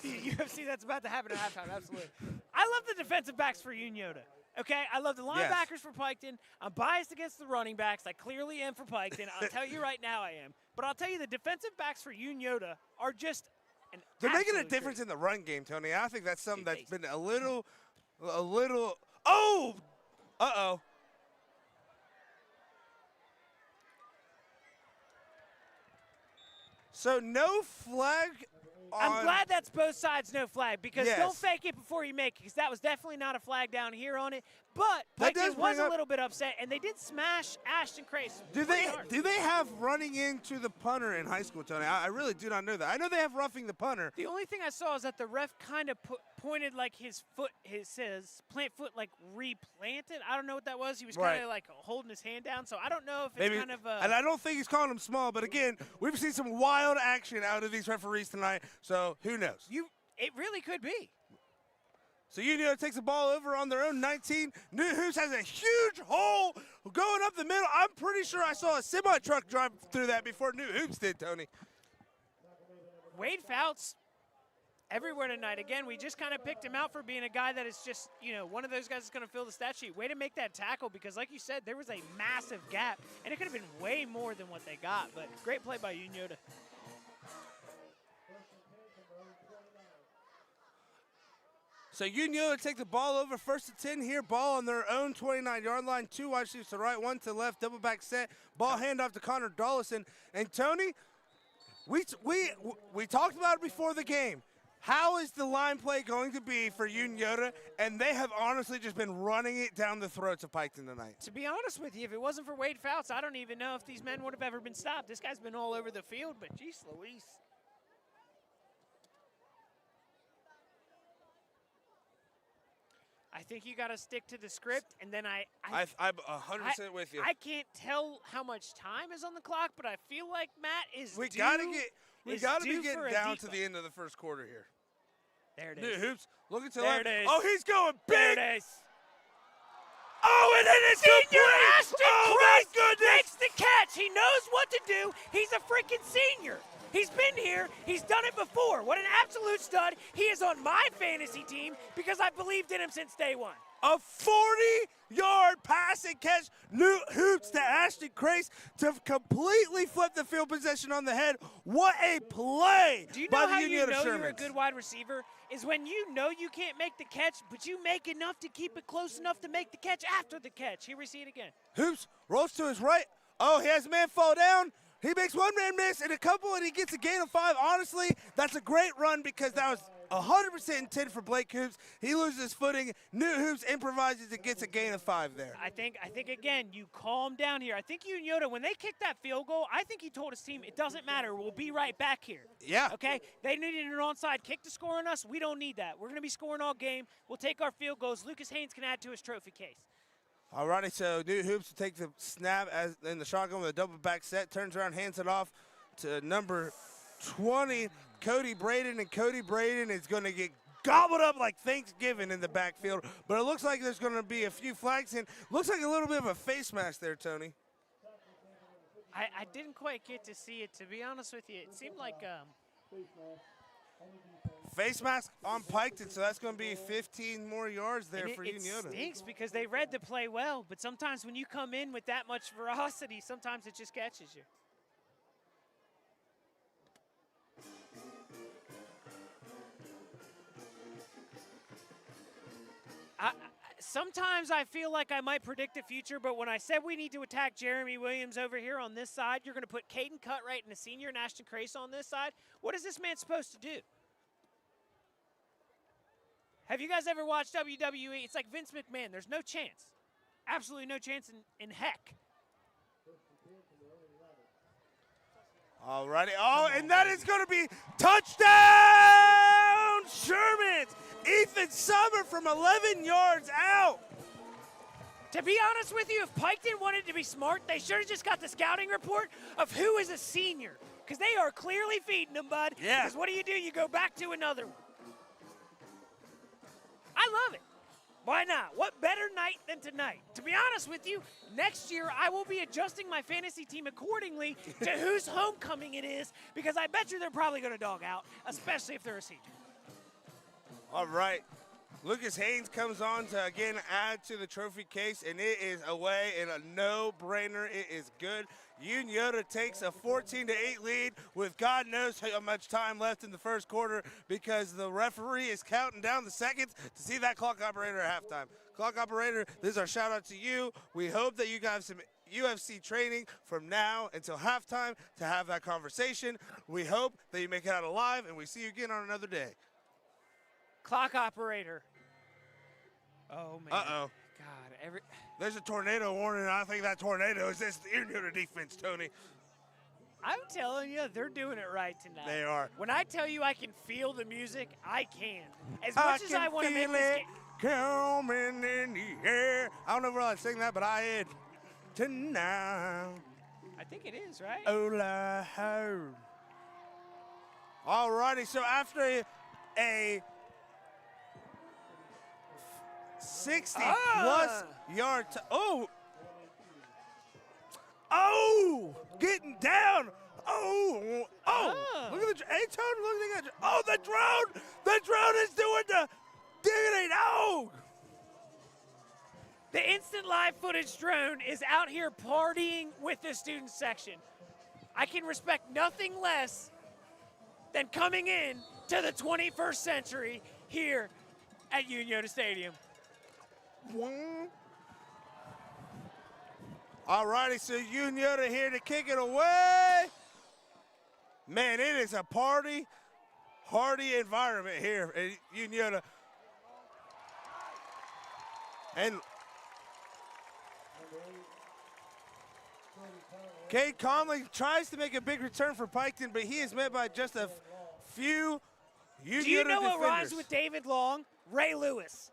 UFC that's about to happen at halftime, absolutely. I love the defensive backs for Unioto. Okay, I love the linebackers for Piketon. I'm biased against the running backs. I clearly am for Piketon. I'll tell you right now I am. But I'll tell you the defensive backs for Unioto are just an They're making a absolute difference treat. in the run game, Tony. I think that's something that's Dude, been a little, oh, uh-oh. So no flag on. I'm glad that's both sides no flag because Yes. don't fake it before you make it because that was definitely not a flag down here on it. But That does Piketon was bring a up- little bit upset, and they did smash Ashton Crace. Do pretty hard. they have running into the punter in high school, Tony? I really do not know that. I know they have roughing the punter. The only thing I saw is that the ref kind of pointed like his foot, his plant foot like replanted. I don't know what that was. He was kind Right. of like holding his hand down. So I don't know if it's Maybe, kind of and I don't think he's calling him small, but again, we've seen some wild action out of these referees tonight, so who knows? it really could be. So Unioto takes the ball over on their own 19. New Hoops has a huge hole going up the middle. I'm pretty sure I saw a semi-truck drive through that before New Hoops did, Tony. Wade Fouts everywhere tonight. Again, we just kind of picked him out for being a guy that is just, one of those guys that's going to fill the stat sheet. Way to make that tackle because, like you said, there was a massive gap, and it could have been way more than what they got. But great play by Unioto. So Unioto take the ball over, 1st and 10 here. Ball on their own 29-yard line. 2 wide receivers to the right, 1 to the left. Double back set. Ball handoff to Connor Dollison. And Tony, we talked about it before the game. How is the line play going to be for Unioto? And they have honestly just been running it down the throats of Piketon tonight. To be honest with you, if it wasn't for Wade Fouts, I don't even know if these men would have ever been stopped. This guy's been all over the field, but geez Louise. I think you got to stick to the script, and then I'm 100% with you. I can't tell how much time is on the clock, but I feel like Matt is We due- gotta is be due getting for a down to debuff. the end of the first quarter here. There it New is. Hoops looking to the There left. it is. Oh, he's going There big. it is. Oh, and then it's Senior complete. Ashton Oh my Crace goodness. makes the catch. He knows what to do. He's a freaking senior. He's been here. He's done it before. What an absolute stud. He is on my fantasy team because I believed in him since day one. A 40-yard passing catch. New Hoops to Ashton Crace to completely flip the field possession on the head. What a play Do you by know the how you Unioto know you're a Shermans. good wide receiver? Is when you know you can't make the catch, but you make enough to keep it close enough to make the catch after the catch. Here we see it again. Hoops rolls to his right. Oh, he has a man fall down. He makes one man miss and a couple, and he gets a gain of 5. Honestly, that's a great run because that was 100% intended for Blake Hoops. He loses footing. New Hoops improvises and gets a gain of 5 there. I think again, you calm down here. I think Unioto, when they kicked that field goal, I think he told his team, it doesn't matter. We'll be right back here. Yeah. Okay? They needed an onside kick to score on us. We don't need that. We're going to be scoring all game. We'll take our field goals. Lucas Haynes can add to his trophy case. Alrighty, so New Hoops will take the snap as in the shotgun with a double back set, turns around, hands it off to number 20, Cody Braden, and Cody Braden is going to get gobbled up like Thanksgiving in the backfield, but it looks like there's going to be a few flags, and looks like a little bit of a face mask there, Tony. I didn't quite get to see it, to be honest with you. It seemed like face mask on Piketon, so that's going to be 15 more yards there for Unioto. It stinks because they read the play well, but sometimes when you come in with that much ferocity, sometimes it just catches you. Sometimes I feel like I might predict the future, but when I said we need to attack Jeremy Williams over here on this side, you're going to put Caden Cutright and a senior and Ashton Crace on this side. What is this man supposed to do? Have you guys ever watched WWE? It's like Vince McMahon. There's no chance. Absolutely no chance in heck. Alrighty. Oh, and that is going to be touchdown Shermans. Ethan Summer from 11 yards out. To be honest with you, if Piketon wanted to be smart, they should have just got the scouting report of who is a senior. Because they are clearly feeding them, bud. Yeah. Because what do? You go back to another one. I love it. Why not? What better night than tonight? To be honest with you, next year I will be adjusting my fantasy team accordingly to whose homecoming it is, because I bet you they're probably going to dog out, especially if they're a senior. All right. Lucas Haynes comes on to, again, add to the trophy case, and it is away in a no-brainer. It is good. Unioto takes a 14-8 lead with God knows how much time left in the first quarter because the referee is counting down the seconds to see that clock operator at halftime. Clock operator, this is our shout-out to you. We hope that you guys have some UFC training from now until halftime to have that conversation. We hope that you make it out alive, and we see you again on another day. Clock operator. Oh, man. Uh-oh. God, There's a tornado warning, and I think that tornado is this Unioto defense, Tony. I'm telling you, they're doing it right tonight. They are. When I tell you I can feel the music, I can. As much as I want to make this game. Coming in the air. I don't know if we're allowed to sing that, but I had tonight. I think it is, right? Oh, I heard. All righty, so after a 60-plus yard. Getting down. Look at the A-Tone. Look at that. The drone. The drone is doing the diggity dog. The instant live footage drone is out here partying with the student section. I can respect nothing less than coming in to the 21st century here at Unioto Stadium. All righty, so Unioto here to kick it away. Man, it is a party, hardy environment here at Unioto. And Cade Conley tries to make a big return for Piketon, but he is met by just a few Unioto Do you know defenders. what rhymes with David Long? Ray Lewis.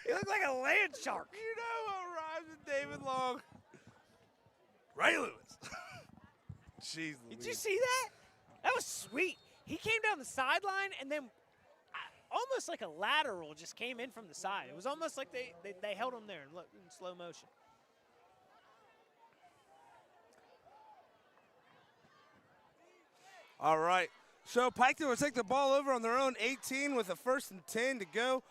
He looked like a land shark. You know what rhymes with David Long? Ray Lewis. Jeez Louise. Did you see that? That was sweet. He came down the sideline and then almost like a lateral just came in from the side. It was almost like they held him there and look in slow motion. All right. So Piketon will take the ball over on their own 18 with a 1st and 10 to go.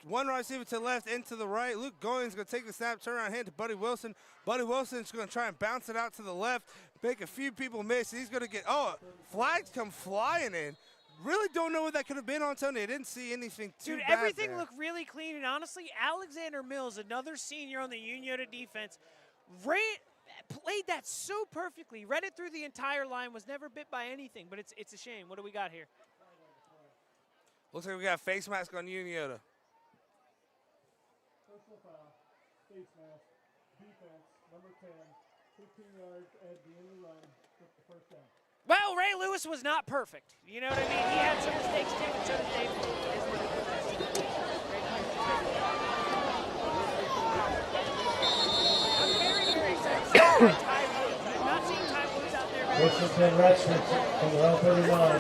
One receiver to the left and to the right. Luke Goins going to take the snap, turn around, hand to Buddy Wilson. Buddy Wilson's going to try and bounce it out to the left, make a few people miss. He's going to get, flags come flying in. Really don't know what that could have been on Tony. I didn't see anything too bad everything there. looked really clean, and honestly, Alexander Mills, another senior on the Unioto defense, played that so perfectly. Read it through the entire line, was never bit by anything, but it's a shame. What do we got here? Looks like we got face mask on Unioto. Personal foul, face mask, defense, number 10, 15 yards at the end of the run, gets the first down. Well, Ray Lewis was not perfect. You know what I mean? He had some mistakes too, and so did Dave. I'm very, very excited to see Ty Woods. I've not seen Ty Woods out there. Washington Redskins from the 39.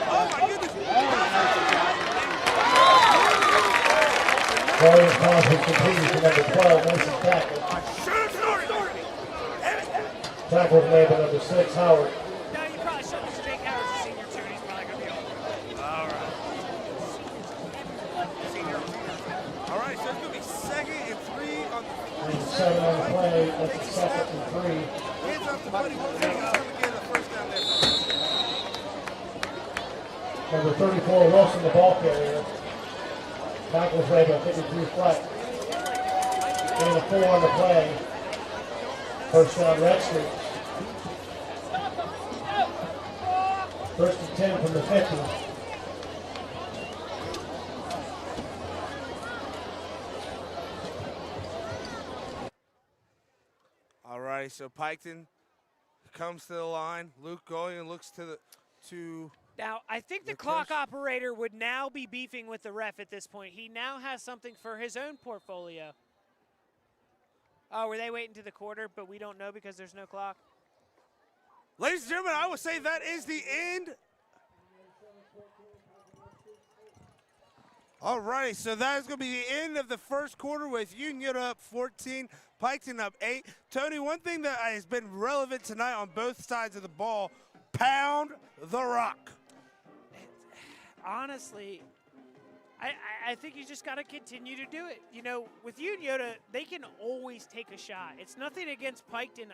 Oh, my goodness. Warriors Conference continues to number 12, Mason Tackle. Tackle made by number 6, Howard. No, you probably showed this Jake Howard's a senior too, and he's probably going to be over. All right, so it's going to be 2nd and 3 on the 7 on the play, that's the 2nd and 3. Hands off to Buddy Wilson. He's going to get the first down there. Number 34, Wilson, the ball carrier. Tackle was made by 53 flat. And a 4 on the play. First down, Redskins. First and 10 from the 50. All right, so Piketon comes to the line. Luke going and looks to Now, I think the The clock coach- operator would now be beefing with the ref at this point. He now has something for his own portfolio. Oh, were they waiting to the quarter, but we don't know because there's no clock? Ladies and gentlemen, I will say that is the end. All right, so that is going to be the end of the first quarter with Unioto up 14, Piketon up 8. Tony, one thing that has been relevant tonight on both sides of the ball, pound the rock. Honestly, I think you just got to continue to do it. You know, with Unioto, they can always take a shot. It's nothing against Piketon.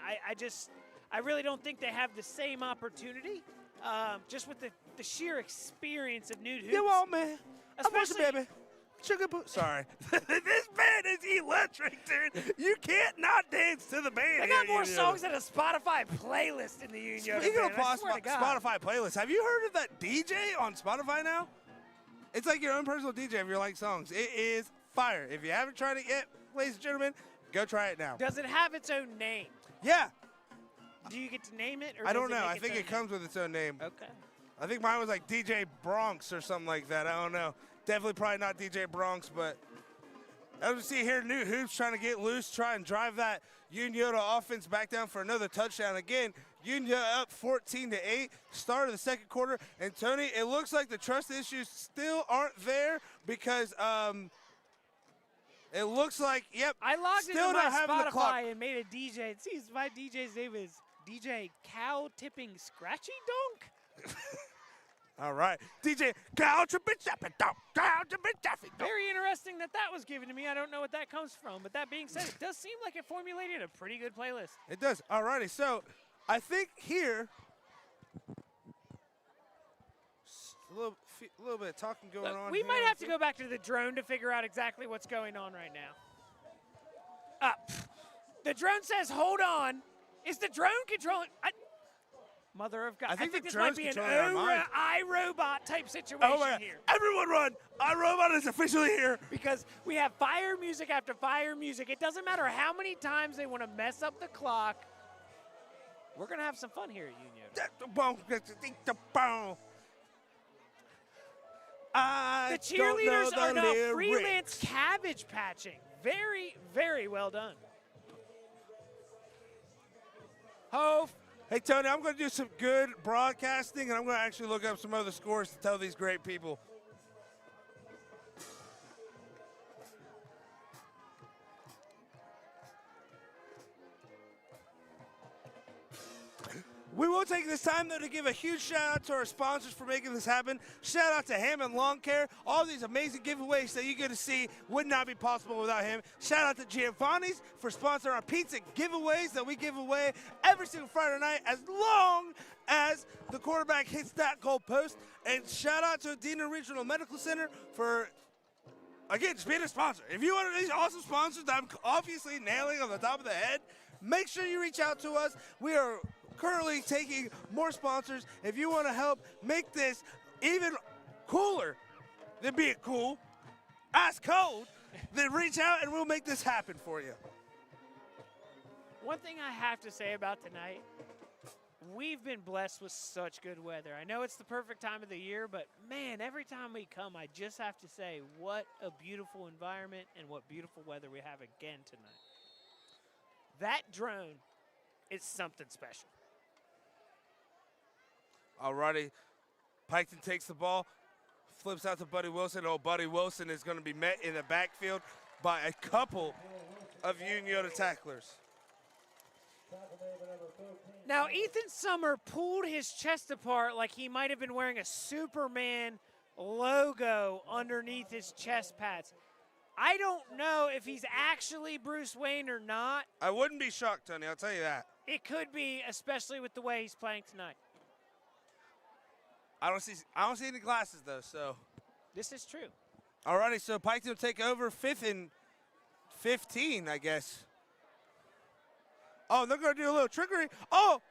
I really don't think they have the same opportunity, just with the sheer experience of Nude Hoops. You want me? Especially- baby. Sugar boo. Sorry. This band is electric, dude. You can't not dance to the band. They got here, more Unioto. songs than a Spotify playlist in the Unioto. Speaking band, of I swear to God. Spotify playlists, have you heard of that DJ on Spotify now? It's like your own personal DJ if you like songs. It is fire. If you haven't tried it yet, ladies and gentlemen, go try it now. Does it have its own name? Yeah. Do you get to name it? Or I don't does know. make I its think own it comes with its own name. name? Okay. I think mine was like DJ Bronx or something like that. I don't know. Definitely probably not DJ Bronx, but as we see here, New Hoops trying to get loose, try and drive that Unioto offense back down for another touchdown. Again, Unioto up 14-8, start of the second quarter. And Tony, it looks like the trust issues still aren't there because it looks like, yep, I logged still into not my having the clock. Spotify and made a DJ. It seems my DJ's name is DJ Cow Tipping Scratchy Donk. All right, DJ, Very interesting that was given to me. I don't know what that comes from, but that being said, it does seem like it formulated a pretty good playlist. It does. All righty, so I think here, a little bit of talking going on. We here. might have to go back to the drone to figure out exactly what's going on right now. The drone says, hold on. Is the drone controlling? Mother of God. I think the this might drone's be an controlling our mind. iRobot type situation Oh my God. here. Everyone run! iRobot is officially here. Because we have fire music after fire music. It doesn't matter how many times they want to mess up the clock. We're going to have some fun here at Unioto. The cheerleaders are now freelance cabbage patching. Very, very well done. Hove. Hey, Tony, I'm going to do some good broadcasting, and I'm going to actually look up some other scores to tell these great people. We will take this time, though, to give a huge shout-out to our sponsors for making this happen. Shout-out to Hammond Lawn Care. All these amazing giveaways that you get to see would not be possible without him. Shout-out to Giovanni's for sponsoring our pizza giveaways that we give away every single Friday night as long as the quarterback hits that goal post. And shout-out to Adena Regional Medical Center for again, just being a sponsor. If you want these awesome sponsors that I'm obviously nailing on the top of the head, make sure you reach out to us. We are currently taking more sponsors. If you want to help make this even cooler than being cool, ice cold, then reach out and we'll make this happen for you. One thing I have to say about tonight, we've been blessed with such good weather. I know it's the perfect time of the year, but man, every time we come, I just have to say what a beautiful environment and what beautiful weather we have again tonight. That drone is something special. Alrighty, Piketon takes the ball, flips out to Buddy Wilson. Oh, Buddy Wilson is going to be met in the backfield by a couple of Unioto tacklers. Now, Ethan Summer pulled his chest apart like he might have been wearing a Superman logo underneath his chest pads. I don't know if he's actually Bruce Wayne or not. I wouldn't be shocked, Tony, I'll tell you that. It could be, especially with the way he's playing tonight. I don't see any glasses, though, so. This is true. Alrighty, so Piketon will take over 5th and 15, I guess. Oh, they're going to do a little trickery. Oh,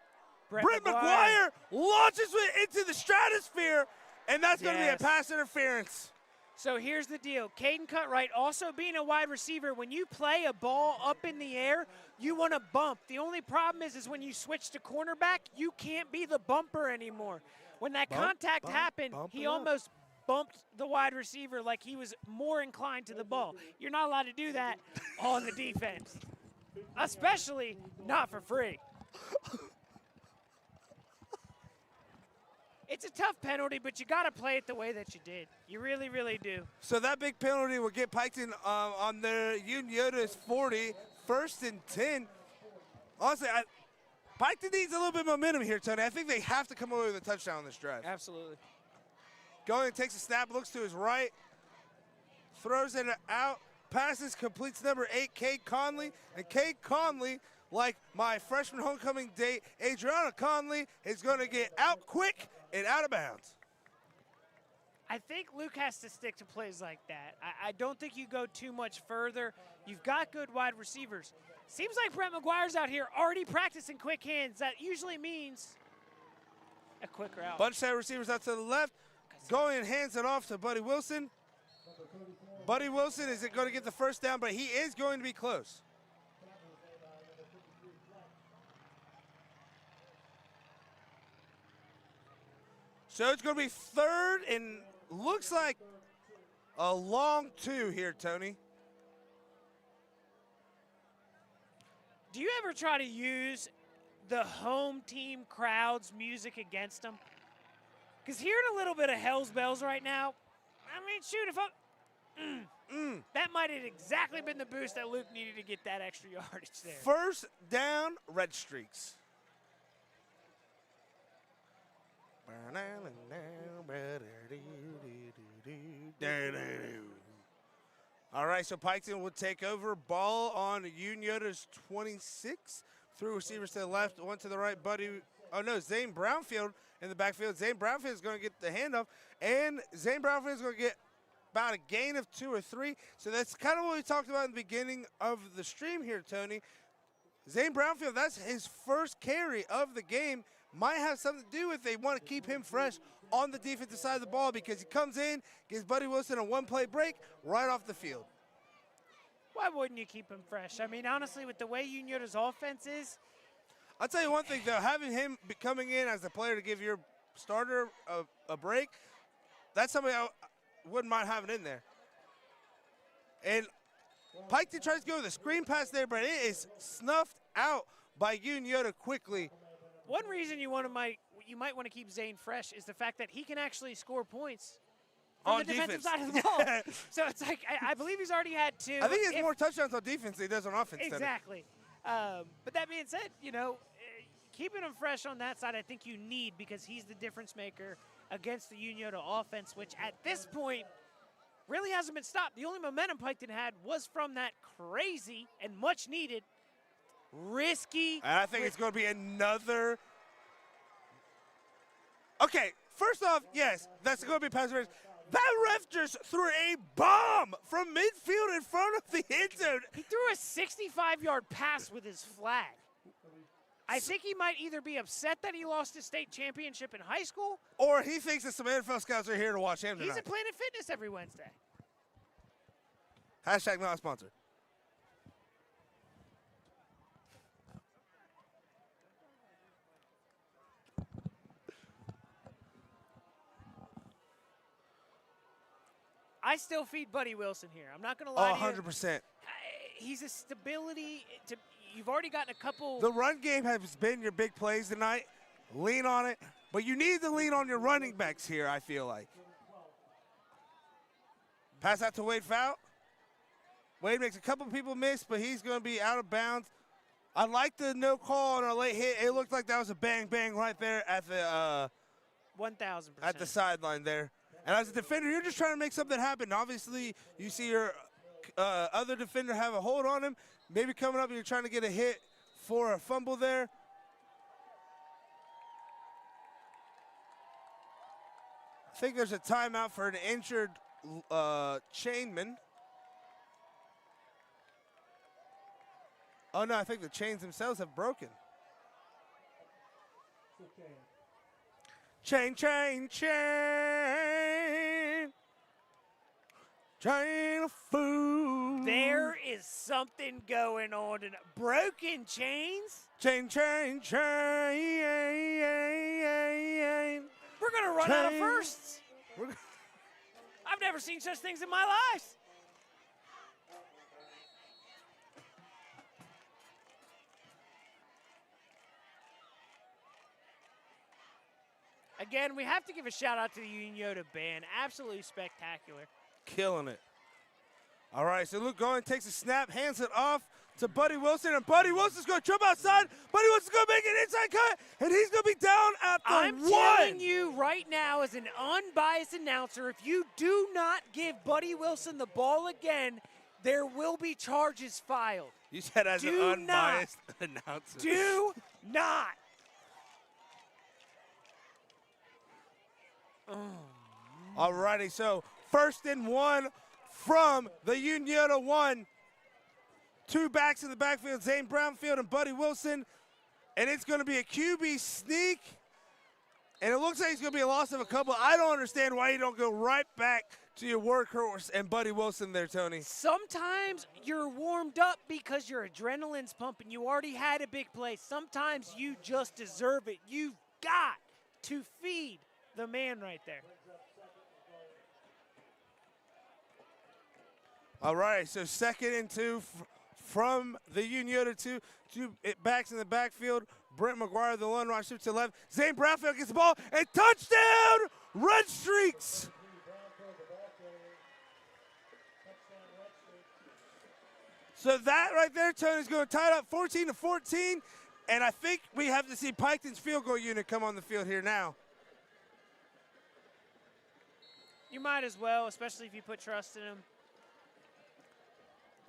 Brett McGuire launches it into the stratosphere, and that's going to be a pass interference. So here's the deal. Caden Cutright, also being a wide receiver, when you play a ball up in the air, you want to bump. The only problem is when you switch to cornerback, you can't be the bumper anymore. When that contact happened, he almost bumped the wide receiver like he was more inclined to the ball. You're not allowed to do that on the defense, especially not for free. It's a tough penalty, but you got to play it the way that you did. You really, really do. So that big penalty will get Piketon on their Unioto's 40, 1st and 10. Honestly, Piketon needs a little bit of momentum here, Tony. I think they have to come away with a touchdown on this drive. Absolutely. Going, takes a snap, looks to his right, throws it out, passes, completes number 8, Cade Conley. And Cade Conley, like my freshman homecoming date, Adriana Conley, is going to get out quick and out of bounds. I think Luke has to stick to plays like that. I don't think you go too much further. You've got good wide receivers. Seems like Brett McGuire's out here already practicing quick hands. That usually means a quick route. Bunch of receivers out to the left. Going and hands it off to Buddy Wilson. Buddy Wilson isn't going to get the first down, but he is going to be close. So it's going to be 3rd and looks like a long 2 here, Tony. Do you ever try to use the home team crowd's music against them? Because hearing a little bit of Hell's Bells right now, I mean, shoot, if that might have exactly been the boost that Luke needed to get that extra yardage there. 1st down, Red Streaks. All right, so Piketon will take over. Ball on Unioto's 26. Through receivers to the left, one to the right. Zane Brownfield in the backfield. Zane Brownfield is going to get the handoff, and Zane Brownfield is going to get about a gain of 2 or 3. So that's kind of what we talked about in the beginning of the stream here, Tony. Zane Brownfield, that's his first carry of the game. Might have something to do with they want to keep him fresh on the defensive side of the ball because he comes in, gives Buddy Wilson a one-play break right off the field. Why wouldn't you keep him fresh? I mean, honestly, with the way Unioto's offense is. I'll tell you one thing, though. Having him coming in as a player to give your starter a break, that's something I wouldn't mind having in there. And Piketon tries to go with a screen pass there, but it is snuffed out by Unioto quickly. One reason you might want to keep Zane fresh is the fact that he can actually score points on the defensive side of the ball. So it's like, I believe he's already had 2. I think he has more touchdowns on defense than he does on offense. Exactly. But that being said, keeping him fresh on that side, I think you need because he's the difference maker against the Unioto offense, which at this point really hasn't been stopped. The only momentum Piketon had was from that crazy and much needed risky. And I think it's going to be another. Okay, first off, yes, that's going to be pass interference. That ref just threw a bomb from midfield in front of the end zone. He threw a 65-yard pass with his flag. I think he might either be upset that he lost his state championship in high school, Or he thinks that some NFL scouts are here to watch him tonight. he's at Planet Fitness every Wednesday. Hashtag not sponsored. I still feed Buddy Wilson here. I'm not going to lie Oh, to you. 100%. He's a stability. You've already gotten a couple. The run game has been your big plays tonight. Lean on it. But you need to lean on your running backs here, I feel like. Pass out to Wade Fout. Wade makes a couple people miss, but he's going to be out of bounds. I like the no call on a late hit. It looked like that was a bang right there at the 1,000%. at the sideline there. And as a defender, you're just trying to make something happen. Obviously, you see your other defender have a hold on him. Maybe coming up, you're trying to get a hit for a fumble there. I think there's a timeout for an injured chainman. Oh, no, I think the chains themselves have broken. Chain. Chain of food. There is something going on tonight. Broken chains? Chain. We're going to run out of firsts. I've never seen such things in my life. Again, we have to give a shout out to the Unioto band. Absolutely spectacular. Killing it. All right, so Luke Goen takes a snap, hands it off to Buddy Wilson, and Buddy Wilson's going to jump outside. Buddy Wilson's going to make an inside cut, and he's going to be down at the I'm one. telling you right now as an unbiased announcer, if you do not give Buddy Wilson the ball again, there will be charges filed. You said as an Do unbiased announcer. Do not. All righty, so 1st and 1 from the Unioto 1. Two backs in the backfield, Zane Brownfield and Buddy Wilson. And it's going to be a QB sneak. And it looks like it's going to be a loss of a couple. I don't understand why you don't go right back to your workhorse and Buddy Wilson there, Tony. Sometimes you're warmed up because your adrenaline's pumping. You already had a big play. Sometimes you just deserve it. You've got to feed the man right there. All right, so 2nd and 2 from the Unioto 2. Two backs in the backfield. Brent McGuire, the lone rusher to the left. Zane Brownfield gets the ball, and touchdown, Red Streaks. So that right there, Tony's going to tie it up 14-14, and I think we have to see Piketon's field goal unit come on the field here now. You might as well, especially if you put trust in him.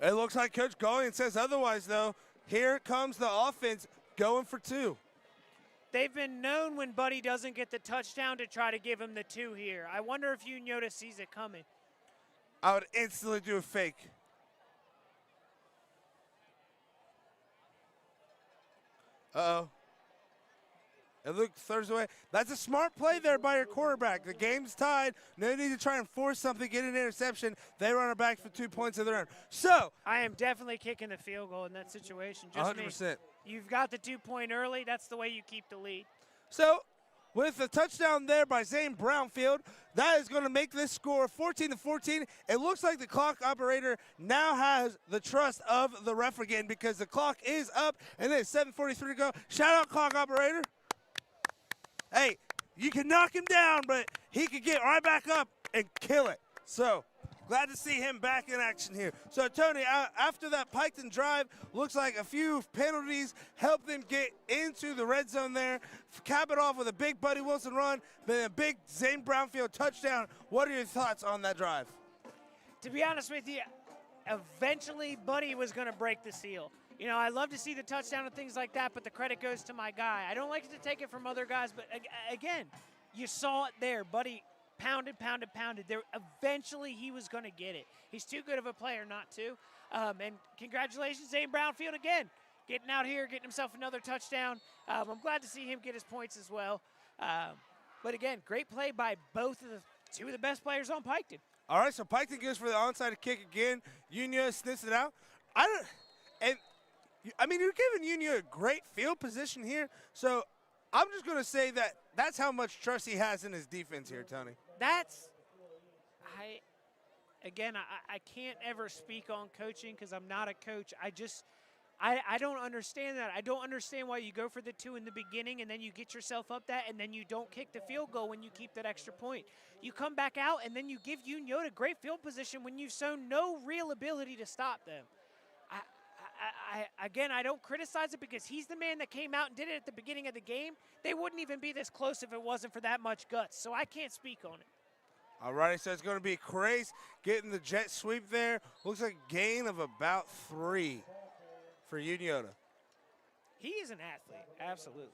It looks like Coach Gullion says otherwise, though. Here comes the offense going for 2. They've been known when Buddy doesn't get the touchdown to try to give him the 2 here. I wonder if Unioto sees it coming. I would instantly do a fake. Uh-oh. And Luke throws away. That's a smart play there by your quarterback. The game's tied. No need to try and force something, get an interception. They run it back for 2 points of their own. So, I am definitely kicking the field goal in that situation. Just 100%. Me. You've got the 2-point early. That's the way you keep the lead. So, with the touchdown there by Zane Brownfield, that is going to make this score 14-14. It looks like the clock operator now has the trust of the ref again because the clock is up, and it's 7:43 to go. Shout out, clock operator. Hey, you can knock him down, but he could get right back up and kill it. So, glad to see him back in action here. So, Tony, after that Piketon drive, looks like a few penalties helped them get into the red zone there. Cap it off with a big Buddy Wilson run, then a big Zane Brownfield touchdown. What are your thoughts on that drive? To be honest with you, eventually Buddy was going to break the seal. You know, I love to see the touchdown and things like that, but the credit goes to my guy. I don't like to take it from other guys, but again, you saw it there. Buddy pounded. There, eventually, he was going to get it. He's too good of a player not to. And congratulations, Zane Brownfield again, getting out here, getting himself another touchdown. I'm glad to see him get his points as well. But again, great play by two of the best players on Piketon. All right, so Piketon goes for the onside kick again. Unio sniffs it out. I mean, you're giving Unio a great field position here, so I'm just going to say that that's how much trust he has in his defense here, Tony. I can't ever speak on coaching because I'm not a coach. I don't understand that. I don't understand why you go for the 2 in the beginning and then you get yourself up that and then you don't kick the field goal when you keep that extra point. You come back out and then you give Unioto great field position when you've shown no real ability to stop them. I don't criticize it because he's the man that came out and did it at the beginning of the game. They wouldn't even be this close if it wasn't for that much guts, so I can't speak on it. All righty, so it's going to be Craze getting the jet sweep there. Looks like a gain of about 3 for Unioto. He is an athlete, absolutely.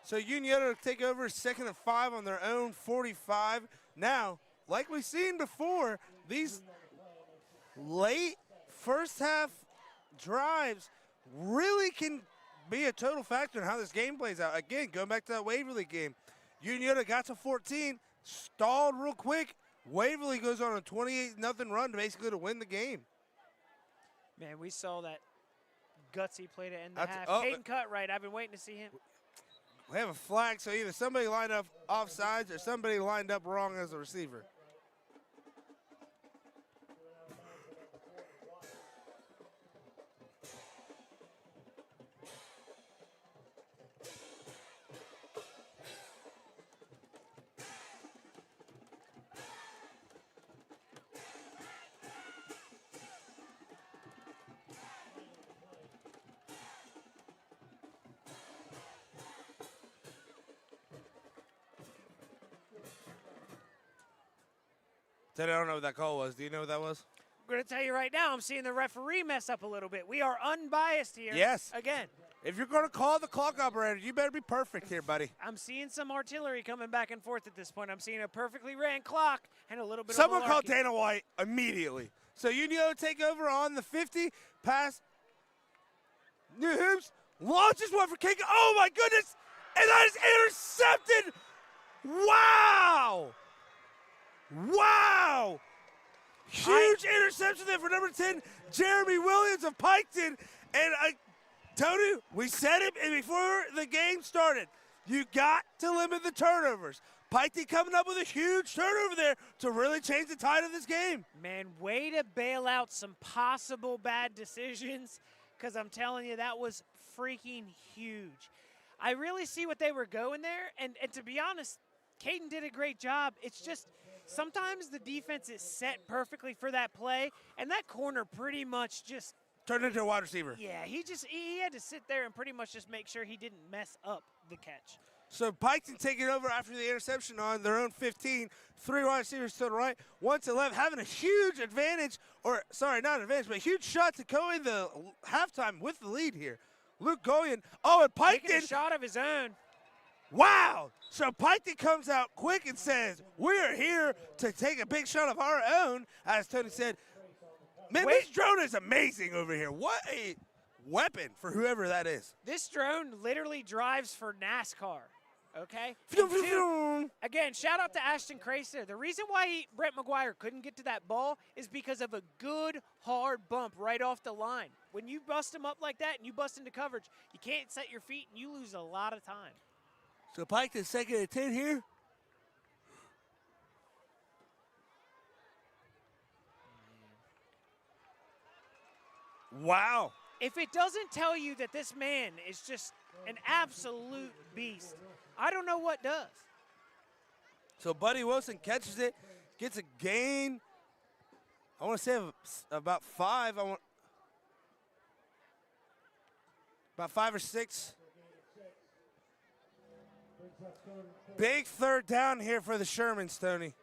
So Unioto take over 2nd and 5 on their own 45. Now, like we've seen before, these late first half drives really can be a total factor in how this game plays out. Again, going back to that Waverly game, Unioto got to 14, stalled real quick. Waverly goes on a 28-0 run basically to win the game. Man, we saw that gutsy play to end the half. Peyton Cutright, I've been waiting to see him. We have a flag, so either somebody lined up offsides or somebody lined up wrong as a receiver. Ted, I don't know what that call was. Do you know what that was? I'm going to tell you right now, I'm seeing the referee mess up a little bit. We are unbiased here. Yes. Again. If you're going to call the clock operator, you better be perfect here, buddy. I'm seeing some artillery coming back and forth at this point. I'm seeing a perfectly ran clock and a little bit Someone of called Dana White immediately. So Unioto take over on the 50, pass. New Hoops launches one for kick. Oh, my goodness. And that is intercepted. Wow. Wow! Huge interception there for number 10, Jeremy Williams of Piketon. And Tony, we said it before the game started. You got to limit the turnovers. Piketon coming up with a huge turnover there to really change the tide of this game. Man, way to bail out some possible bad decisions, because I'm telling you, that was freaking huge. I really see what they were going there, and to be honest, Caden did a great job. It's just sometimes the defense is set perfectly for that play, and that corner pretty much just turned into a wide receiver. Yeah, he had to sit there and pretty much just make sure he didn't mess up the catch. So Piketon taking over after the interception on their own 15. 3 wide receivers to the right, 1 to the left, having a huge advantage, or sorry, not advantage, but a huge shot to go in the halftime with the lead here. Luke Goyen. Oh, and Piketon. Taking a shot of his own. Wow! So Piketon comes out quick and says, we are here to take a big shot of our own, as Tony said. Man, this drone is amazing over here. What a weapon for whoever that is. This drone literally drives for NASCAR, okay? Again, shout out to Ashton Cracer. The reason why Brett McGuire couldn't get to that ball is because of a good, hard bump right off the line. When you bust him up like that and you bust into coverage, you can't set your feet and you lose a lot of time. So Piketon 2nd and 10 here. Wow. If it doesn't tell you that this man is just an absolute beast, I don't know what does. So Buddy Wilson catches it, gets a gain. I want to say about 5. About 5 or 6. Big 3rd down here for the Shermans, Tony.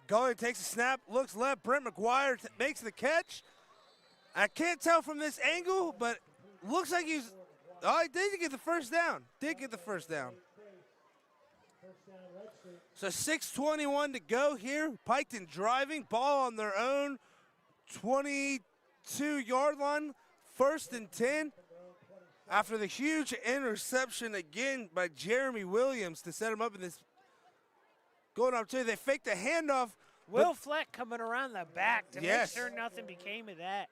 Goalie takes a snap, looks left. Brent McGuire makes the catch. I can't tell from this angle, but looks like he's Oh, he did get the first down. Did get the first down. So 6:21 to go here. Piketon driving. Ball on their own 22-yard line. 1st and 10. After the huge interception again by Jeremy Williams to set him up in this going up to, they faked a handoff. Will Fleck coming around the back to Yes. make sure nothing became of that.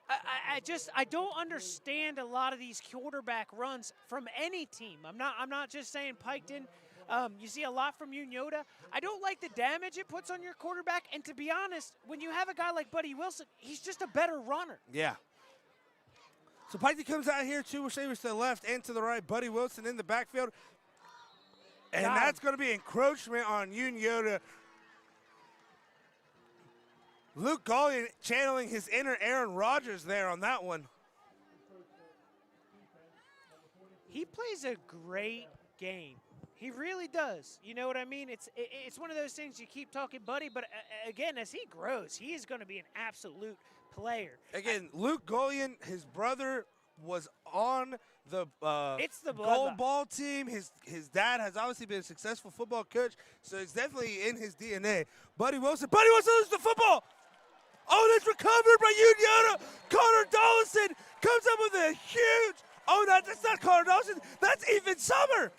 I don't understand a lot of these quarterback runs from any team. I'm not just saying Piketon. You see a lot from Unioto. I don't like the damage it puts on your quarterback. And to be honest, when you have a guy like Buddy Wilson, he's just a better runner. Yeah. So Piketon comes out here, two receivers to the left and to the right. Buddy Wilson in the backfield. And that's going to be encroachment on Unioto. Luke Gullion channeling his inner Aaron Rodgers there on that one. He plays a great game. He really does. You know what I mean? It's one of those things you keep talking, Buddy, but again, as he grows, he is going to be an absolute player. Again, Luke Gullion, his brother, was on the It's the goal bloodline. ball team. His dad has obviously been a successful football coach, so it's definitely in his DNA. Buddy Wilson loses the football. Oh, that's recovered by Unioto. Connor Dollison comes up with a huge. Oh, that's not Connor Dollison. That's Ethan Summer.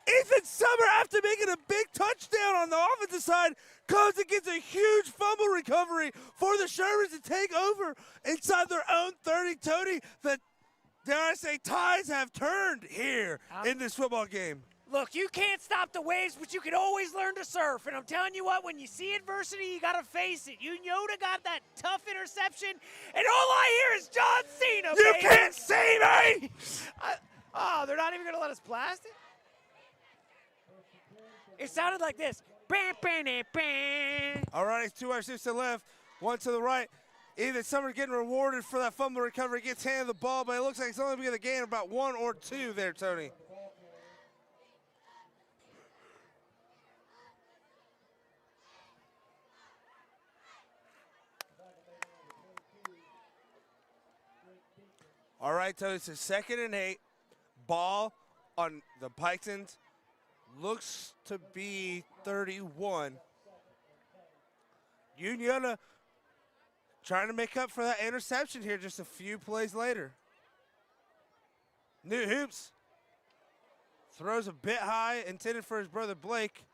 Ethan Summer, after making a big touchdown on the offensive side, comes and gets a huge fumble recovery for the Shermans to take over inside their own 30. Tony, the, dare I say, tides have turned here in this football game. Look, you can't stop the waves, but you can always learn to surf. And I'm telling you what, when you see adversity, you got to face it. Unioto got that tough interception, and all I hear is John Cena, You baby. can't see me! They're not even going to let us blast it? It sounded like this. Bam, bam, bam, bam. All right, two wide receivers to the left, one to the right. Ethan Summer getting rewarded for that fumble recovery, gets handed the ball, but it looks like it's only going to gain about 1 or 2 there, Tony. All right, Tony, it's a 2nd and 8. Ball on the Piketons. Looks to be 31. Unioto trying to make up for that interception here just a few plays later. New Hoops throws a bit high, intended for his brother Blake.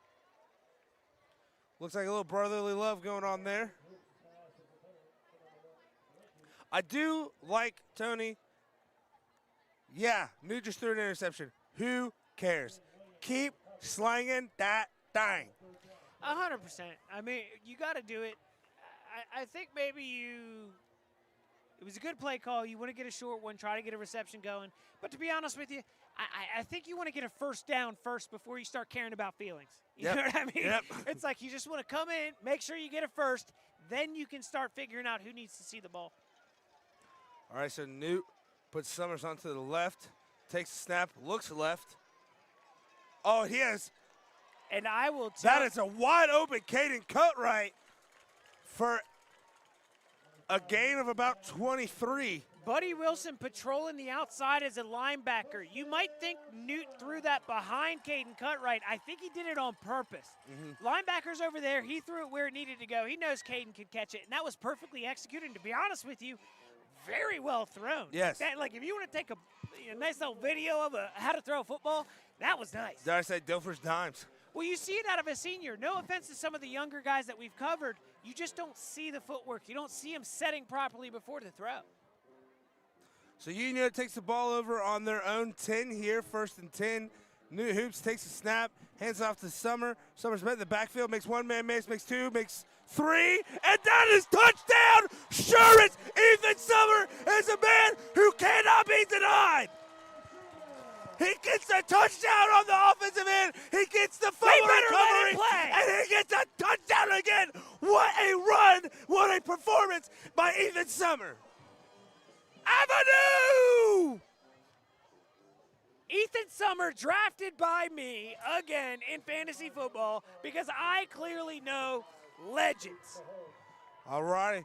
Looks like a little brotherly love going on there. I do like, Tony, yeah, New just threw an interception. Who cares? Keep slanging that thing. 100%. I mean, you got to do it. I think maybe it was a good play call. You want to get a short one, try to get a reception going. But to be honest with you, I think you want to get a first down first before you start caring about feelings. You know what I mean? Yep. It's like you just want to come in, make sure you get it first, then you can start figuring out who needs to see the ball. All right, so Newt puts Summers onto the left, takes a snap, looks left. Oh, he has. And I will tell That is a wide open Caden Cutright for a gain of about 23. Buddy Wilson patrolling the outside as a linebacker. You might think Newt threw that behind Caden Cutright. I think he did it on purpose. Linebacker's over there. He threw it where it needed to go. He knows Caden could catch it, and that was perfectly executed. And to be honest with you, very well thrown. Yes. That, like, if you want to take a nice little video of how to throw a football, that was nice. Did I say Dilfer's dimes? Well, you see it out of a senior. No offense to some of the younger guys that we've covered. You just don't see the footwork. You don't see him setting properly before the throw. So Unioto takes the ball over on their own 10 here, 1st and 10. New Hoops takes a snap, hands off to Summer. Summer's met in the backfield, makes one man miss, makes 2, makes 3, and that is touchdown! Sure, it's Ethan Summer is a man who cannot be denied. He gets a touchdown on the offensive end. He gets the fumble recovery, and he gets a touchdown again. What a run! What a performance by Ethan Summer. Avenue! Ethan Summer drafted by me again in fantasy football because I clearly know legends. All righty.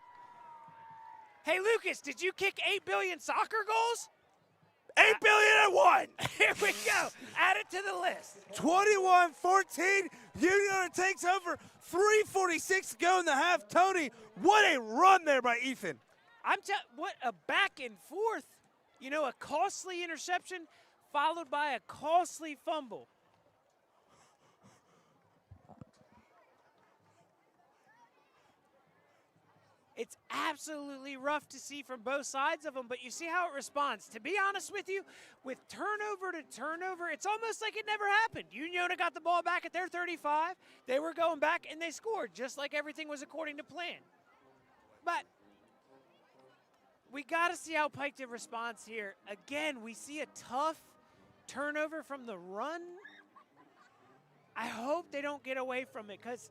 Hey, Lucas, did you kick 8 billion soccer goals? 8,000,001. Here we go. Add it to the list. 21-14. Unioto takes over. 3:46 to go in the half. Tony, what a run there by Ethan. What a back and forth. You know, a costly interception followed by a costly fumble. It's absolutely rough to see from both sides of them, but you see how it responds. To be honest with you, with turnover to turnover, it's almost like it never happened. Unioto got the ball back at their 35. They were going back, and they scored, just like everything was according to plan. But we got to see how Piketon responds here. Again, we see a tough turnover from the run. I hope they don't get away from it, because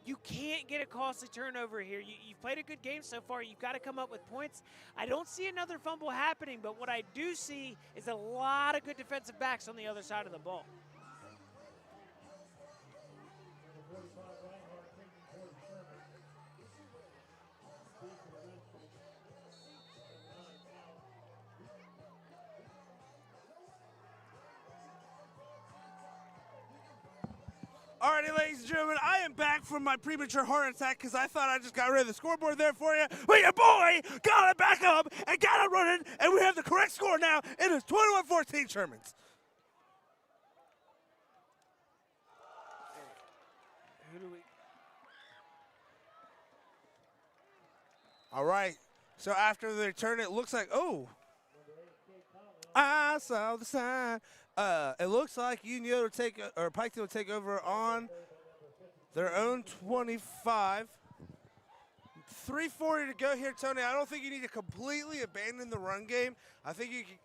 you can't get a costly turnover here. You've played a good game so far. You've got to come up with points. I don't see another fumble happening, but what I do see is a lot of good defensive backs on the other side of the ball. Alrighty, ladies and gentlemen, I am back from my premature heart attack because I thought I just got rid of the scoreboard there for you. But your boy got it back up and got it running, and we have the correct score now. It is 21-14 Shermans. Who do we? All right, so after the return, it looks like, oh, I saw the sign. It looks like Piketon will take over on their own 25. 3:40 to go here, Tony. I don't think you need to completely abandon the run game. I think you can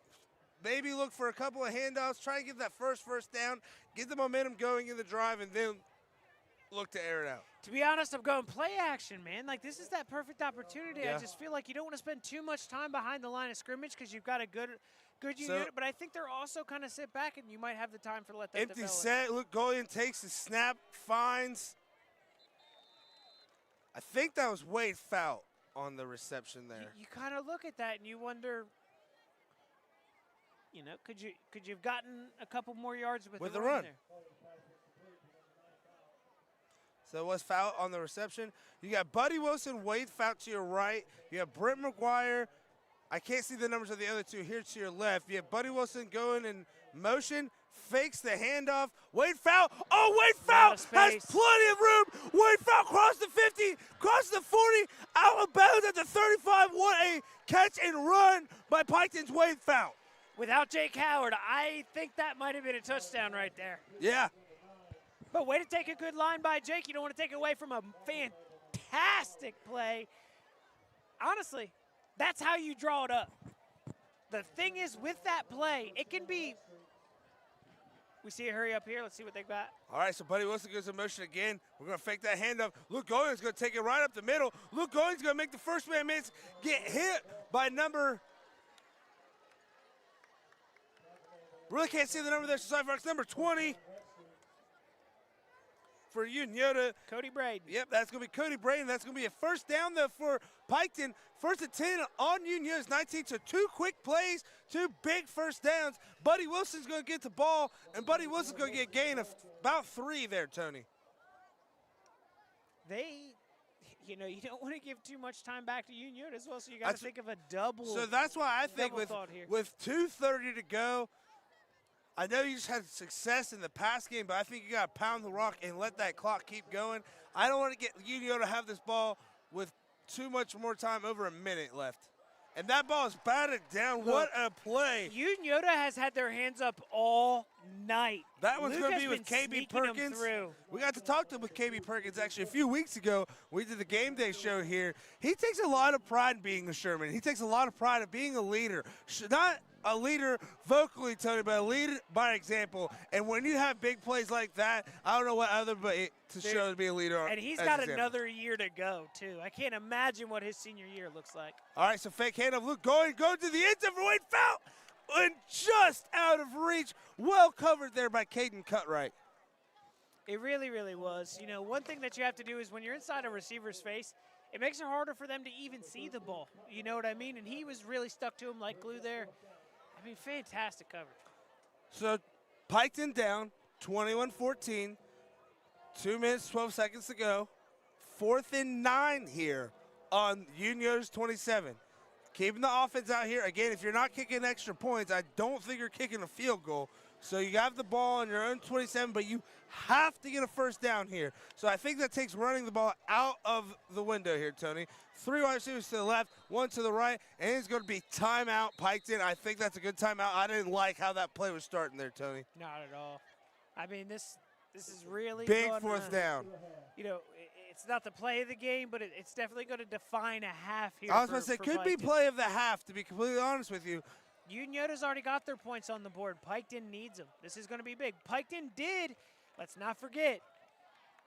maybe look for a couple of handoffs, try and get that first down, get the momentum going in the drive, and then look to air it out. To be honest, I'm going play action, man. Like, this is that perfect opportunity. Yeah. I just feel like you don't want to spend too much time behind the line of scrimmage because you've got a good unit, but I think they're also kind of sit back and you might have the time to let that Empty develop. set. Look, Golian takes the snap, finds. I think that was Wade foul on the reception there. You kind of look at that and you wonder, you know, could you have gotten a couple more yards with the run there? So it was foul on the reception. You got Buddy Wilson, Wade foul to your right. You have Brent McGuire. I can't see the numbers of the other two here to your left. You have Buddy Wilson going in motion, fakes the handoff. Wade foul. Oh, Wade foul has plenty of room. Wade foul across the 50, across the 40, out of bounds at the 35. What a catch and run by Piketon's Wade foul. Without Jake Howard, I think that might have been a touchdown right there. Yeah. But way to take a good line by Jake. You don't want to take it away from a fantastic play. Honestly, that's how you draw it up. The thing is, with that play, it can be. We see a hurry up here. Let's see what they got. All right, so Buddy Wilson goes in motion again. We're going to fake that handoff. Luke Goins going to take it right up the middle. Luke Goins going to make the first man miss, get hit by number. Really can't see the number there, so Cypherx, number 20. For Unioto. Cody Braden. Yep, that's going to be Cody Braden. That's going to be a first down, though, for Piketon. First and 10 on Unioto's 19. So 2 quick plays, 2 big first downs. Buddy Wilson's going to get the ball, and Buddy Wilson's going to get a gain of about 3 there, Tony. You don't want to give too much time back to Unioto as well, so you got to think of a double. So that's why I think with 2:30 to go, I know you just had success in the pass game, but I think you got to pound the rock and let that clock keep going. I don't want to get Unioto to have this ball with too much more time, over a minute left. And that ball is batted down. Look, what a play. Unioto has had their hands up all night. That one's going to be with KB KB Perkins. We got to talk to him with KB Perkins actually a few weeks ago. We did the game day show here. He takes a lot of pride in being a Sherman. He takes a lot of pride in being a leader. Not a leader vocally, Tony, but a leader by example. And when you have big plays like that, I don't know what other but to show to be a leader. And he's got another year to go, too. I can't imagine what his senior year looks like. All right, so fake handoff. Luke going to the end zone for Wade foul. And just out of reach. Well covered there by Caden Cutright. It really, really was. You know, one thing that you have to do is when you're inside a receiver's face, it makes it harder for them to even see the ball. You know what I mean? And he was really stuck to him like glue there. I mean, fantastic coverage. So Piketon down, 21-14. 2 minutes, 12 seconds to go. 4th and 9 here on Union's 27. Keeping the offense out here. Again, if you're not kicking extra points, I don't think you're kicking a field goal. So you have the ball on your own 27, but you have to get a first down here. So I think that takes running the ball out of the window here, Tony. 3 wide receivers to the left, 1 to the right, and it's going to be timeout Piketon. I think that's a good timeout. I didn't like how that play was starting there, Tony. Not at all. I mean, this is really Big gonna, 4th down. You know, it's not the play of the game, but it's definitely going to define a half here. I was going to say, could be play of the half, to be completely honest with you. Unioto's already got their points on the board. Piketon needs them. This is going to be big. Piketon did, let's not forget,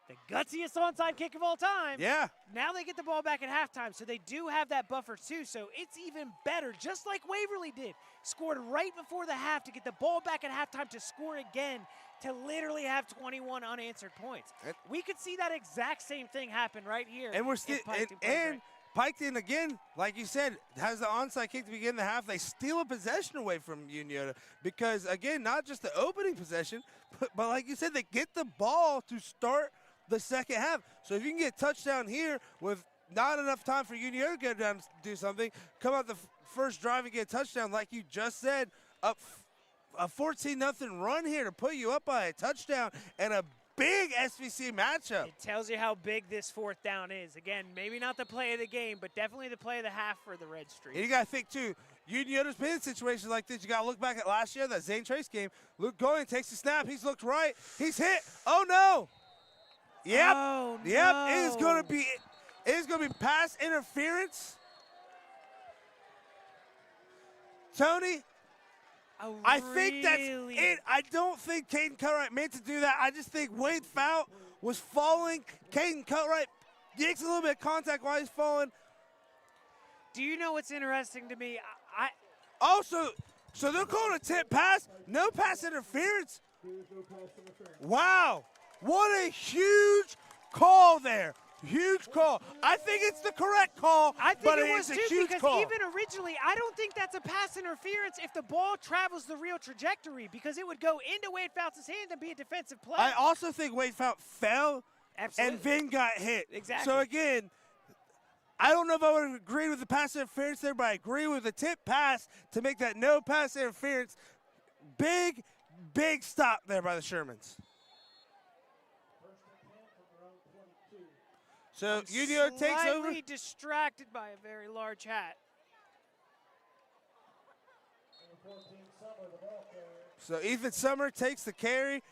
the gutsiest onside kick of all time. Yeah. Now they get the ball back at halftime, so they do have that buffer too, so it's even better, just like Waverly did. Scored right before the half to get the ball back at halftime to score again, to literally have 21 unanswered points. We could see that exact same thing happen right here. And we're still, and Piketon, again, like you said, has the onside kick to begin the half. They steal a possession away from Unioto because, again, not just the opening possession, but like you said, they get the ball to start the second half. So if you can get a touchdown here with not enough time for Unioto to go down and do something, come out the first drive and get a touchdown, like you just said, up a 14-0 run here to put you up by a touchdown and a big SVC matchup. It tells you how big this 4th down is. Again, maybe not the play of the game, but definitely the play of the half for the Red Streak. And you got to think, too, Unioto's been in situations like this. You got to look back at last year, that Zane Trace game. Luke Goyen takes the snap. He's looked right. He's hit. Oh, no. Yep. Oh, yep. no. It is going to be pass interference. Tony, I think that's it. I don't think Caden Cutright meant to do that. I just think Wade Fout was falling. Caden Cutright makes a little bit of contact while he's falling. Do you know what's interesting to me? Also, so they're calling a tip pass, no pass interference. Wow, what a huge call there. Huge call. I think it's the correct call, but it was a huge because call. even originally, I don't think that's a pass interference if the ball travels the real trajectory, because it would go into Wade Fout's hand and be a defensive play. I also think Wade Fout fell Absolutely. and then got hit. Exactly. So again, I don't know if I would agree with the pass interference there, but I agree with the tip pass to make that no pass interference. Big, big stop there by the Shermans. So Unioto takes over. Slightly distracted by a very large hat. So Ethan Summer takes the carry.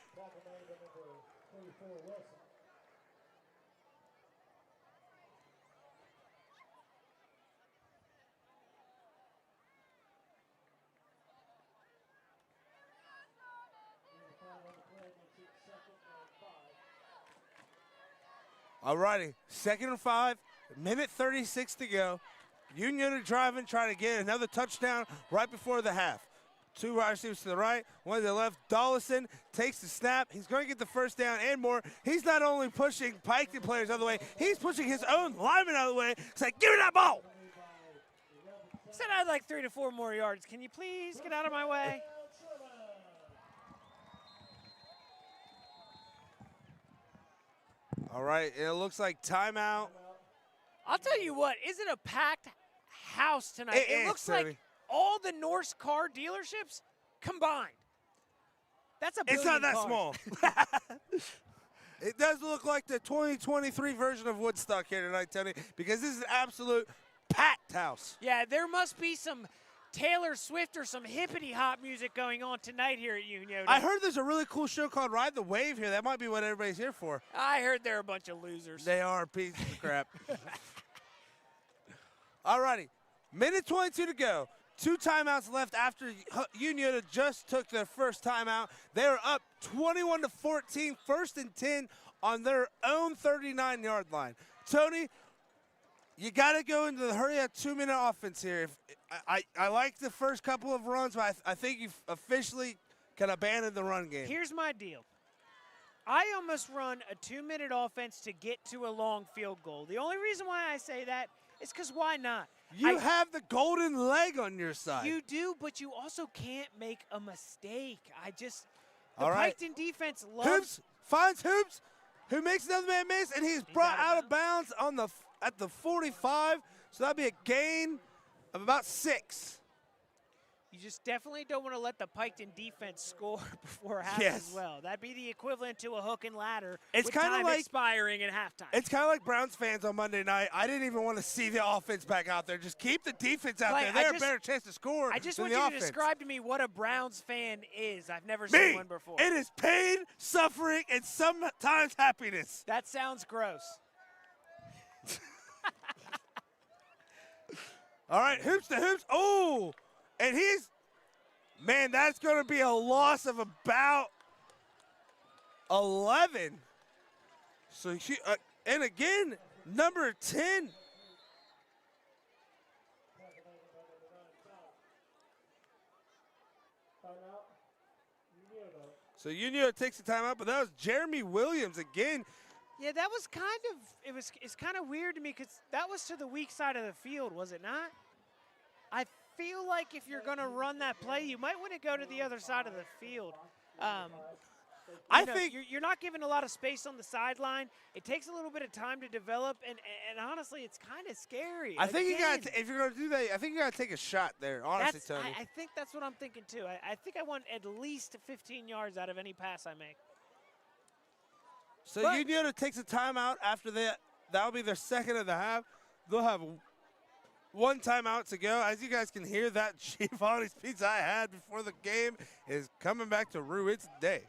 All righty, 2nd and 5, minute 36 to go. Unioto driving, trying to get another touchdown right before the half. 2 wide receivers to the right, 1 to the left. Dollison takes the snap. He's going to get the first down and more. He's not only pushing Piketon players out of the way, he's pushing his own linemen out of the way. He's like, give me that ball. Said I had like 3 to 4 more yards. Can you please get out of my way? All right, it looks like timeout. I'll tell you what, is it a packed house tonight? It looks like all the Norse car dealerships combined. That's a billion It's not that cars. small. It does look like the 2023 version of Woodstock here tonight, Tony, because this is an absolute packed house. Yeah, there must be some Taylor Swift or some hippity-hop music going on tonight here at Unioto. I heard there's a really cool show called Ride the Wave here. That might be what everybody's here for. I heard they're a bunch of losers. They are pieces of crap. All righty, minute 22 to go. 2 timeouts left after Unioto just took their first timeout. They are up 21-14, 1st and 10 on their own 39-yard line. Tony, you got to go into the hurry-up 2-minute offense here. I like the first couple of runs, but I think you officially can abandon the run game. Here's my deal. I almost run a 2-minute offense to get to a long field goal. The only reason why I say that is because why not? You have the golden leg on your side. You do, but you also can't make a mistake. The All right. Piketon defense loves. Hoops finds Hoops, who makes another man miss, and he's brought out of bounds on at the 45. So that'd be a gain of about 6. You just definitely don't want to let the Piketon defense score before half Yes. as well. That'd be the equivalent to a hook and ladder It's with kinda time like- expiring at halftime. It's kind of like Browns fans on Monday night. I didn't even want to see the offense back out there. Just keep the defense out Clay, there. I They're a just- better chance to score I just than want the you offense. to describe to me what a Browns fan is. I've never seen Me, one before. it is pain, suffering, and sometimes happiness. That sounds gross. All right, Hoops to Hoops. Oh, and man, that's going to be a loss of about 11. So, and again, number 10. So Unioto takes the timeout, but that was Jeremy Williams again. Yeah, that was it's kind of weird to me because that was to the weak side of the field, was it not? I feel like if you're going to run that play, you might want to go to the other side of the field. I think you're not given a lot of space on the sideline. It takes a little bit of time to develop, and honestly, it's kind of scary. I think you Again, got if you're going to do that, I think you got to take a shot there. Honestly, Tony. I think that's what I'm thinking too. I think I want at least 15 yards out of any pass I make. So Unioto takes a timeout after that. That'll be their second of the half. They'll have one timeout to go. As you guys can hear, that Giovanni's pizza I had before the game is coming back to rue its day.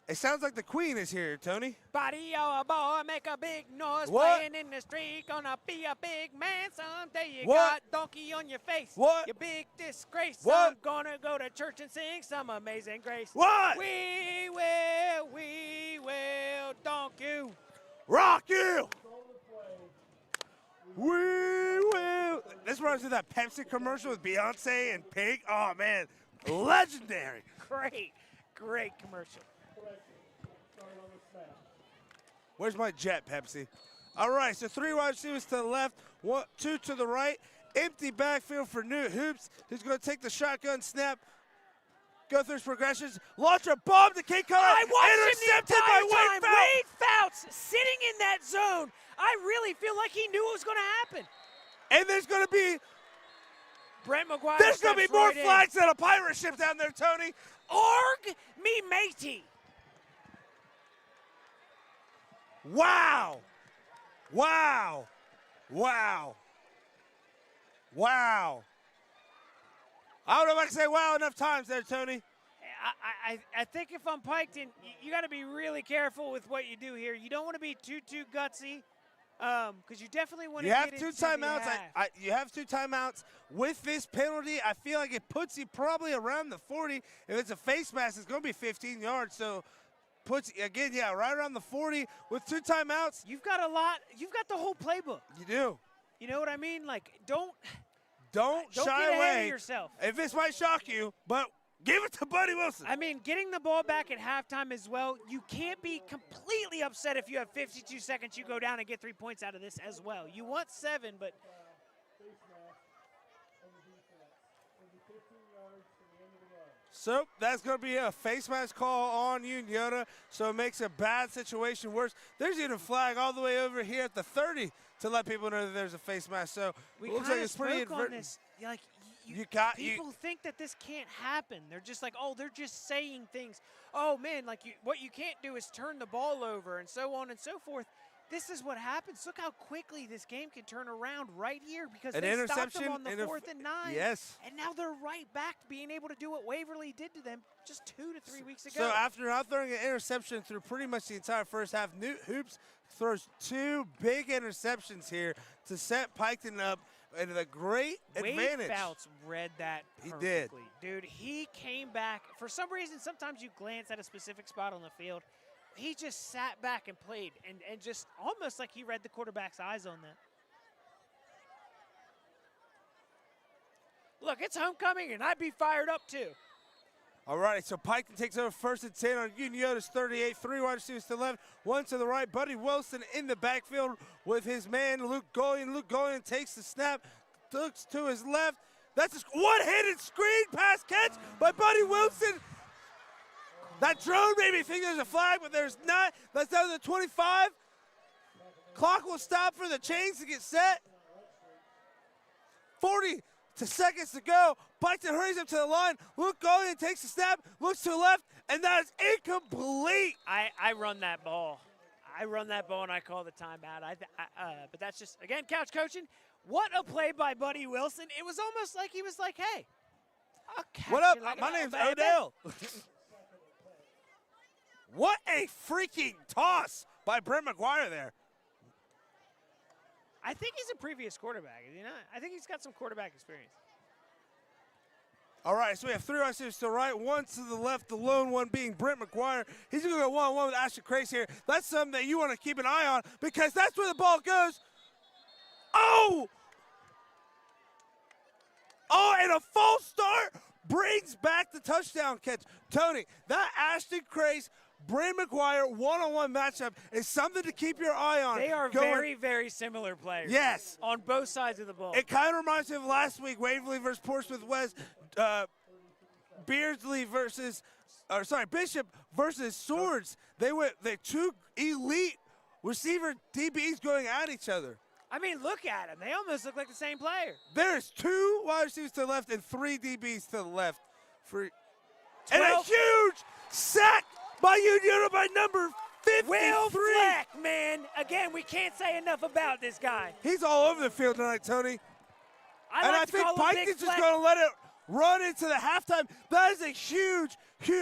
It sounds like the Queen is here, Tony. Body of a boy, make a big noise. What? Playing in the street, gonna be a big man someday. You What? got donkey on your face. What? You big disgrace. What? I'm gonna go to church and sing some amazing grace. What? We will donk you. Rock you! We will. This runs to that Pepsi commercial with Beyonce and Pink. Oh, man. Legendary. Great commercial. Where's my jet, Pepsi? All right, so 3 wide receivers to the left, 2 to the right. Empty backfield for Newt Hoops, who's going to take the shotgun snap, go through his progressions, launch a bomb to kickoff. I watched intercepted him the by entire Wade time. Fout. Wade Fout's sitting in that zone. I really feel like he knew it was going to happen. And there's going to be Brent McGuire. there's going to be steps more right in. flags than a pirate ship down there, Tony. Arg me matey. Wow. Wow. Wow. Wow. I don't know if I can say wow enough times there, Tony. I think if I'm Piketon, you got to be really careful with what you do here. You don't want to be too gutsy, because you definitely want to You get have 2 into the timeouts. half. You have 2 timeouts. With this penalty, I feel like it puts you probably around the 40. If it's a face mask, it's going to be 15 yards. So puts again, yeah, right around the 40 with 2 timeouts. You've got a lot. You've got the whole playbook. You do. You know what I mean? Like, don't Don't get shy ahead away. of yourself. If this might shock you, but give it to Buddy Wilson. I mean, getting the ball back at halftime as well, you can't be completely upset if you have 52 seconds, you go down and get 3 points out of this as well. You want 7, but So that's going to be a face mask call on Unioto, so it makes a bad situation worse. There's even a flag all the way over here at the 30 to let people know that there's a face mask. So we it looks kind like of it's pretty spoke on inadvertent. this. Like, people think that this can't happen. They're just like, oh, they're just saying things. Oh, man, like what you can't do is turn the ball over and so on and so forth. This is what happens. Look how quickly this game can turn around right here because An they stopped interception them on the and a 4th and 9. Yes. And now they're right back to being able to do what Waverly did to them just 2 to 3 weeks ago. So after not throwing an interception through pretty much the entire first half, Newt Hoops throws 2 big interceptions here to set Piketon up in a great advantage. Wade Fouts read that perfectly. He did. Dude, he came back. For some reason, sometimes you glance at a specific spot on the field. He just sat back and played, and just almost like he read the quarterback's eyes on that. Look, it's homecoming, and I'd be fired up too. All right, so Piketon takes over 1st and 10 on Unioto's 38. 3 wide receivers to the left, 1 to the right. Buddy Wilson in the backfield with his man Luke Golian. Luke Golian takes the snap, looks to his left. That's a one-handed screen pass catch by Buddy Wilson. That drone made me think there's a flag, but there's not. That's down to the 25. Clock will stop for the chains to get set. 40 seconds to go. Piketon hurries up to the line. Luke Golian takes the snap, looks to the left, and that is incomplete. I run that ball. I run that ball and I call the timeout. But that's just, again, couch coaching. What a play by Buddy Wilson. It was almost like he was like, hey, I'll catch What up? you like My a name's little baby. Odell. What a freaking toss by Brent McGuire there. I think he's a previous quarterback, is he not? I think he's got some quarterback experience. All right, so we have 3 receivers to the right, 1 to the left, the lone one being Brent McGuire. He's going to go one-on-one with Ashton Crace here. That's something that you want to keep an eye on because that's where the ball goes. Oh! Oh, and a false start brings back the touchdown catch. Tony, that Ashton Crace, Brent McGuire one-on-one matchup is something to keep your eye on. They are very, very similar players. Yes. On both sides of the ball. It kind of reminds me of last week, Waverly versus Portsmouth West, Beardsley versus, Bishop versus Swords. They 2 elite receiver DBs going at each other. I mean, look at them. They almost look like the same player. There's 2 wide receivers to the left and 3 DBs to the left. And a 12. huge sack by Unioto by number 53. Will Fleck, man. Again, we can't say enough about this guy. He's all over the field tonight, Tony. I think Piketon's just going to let it run into the halftime. That is a huge.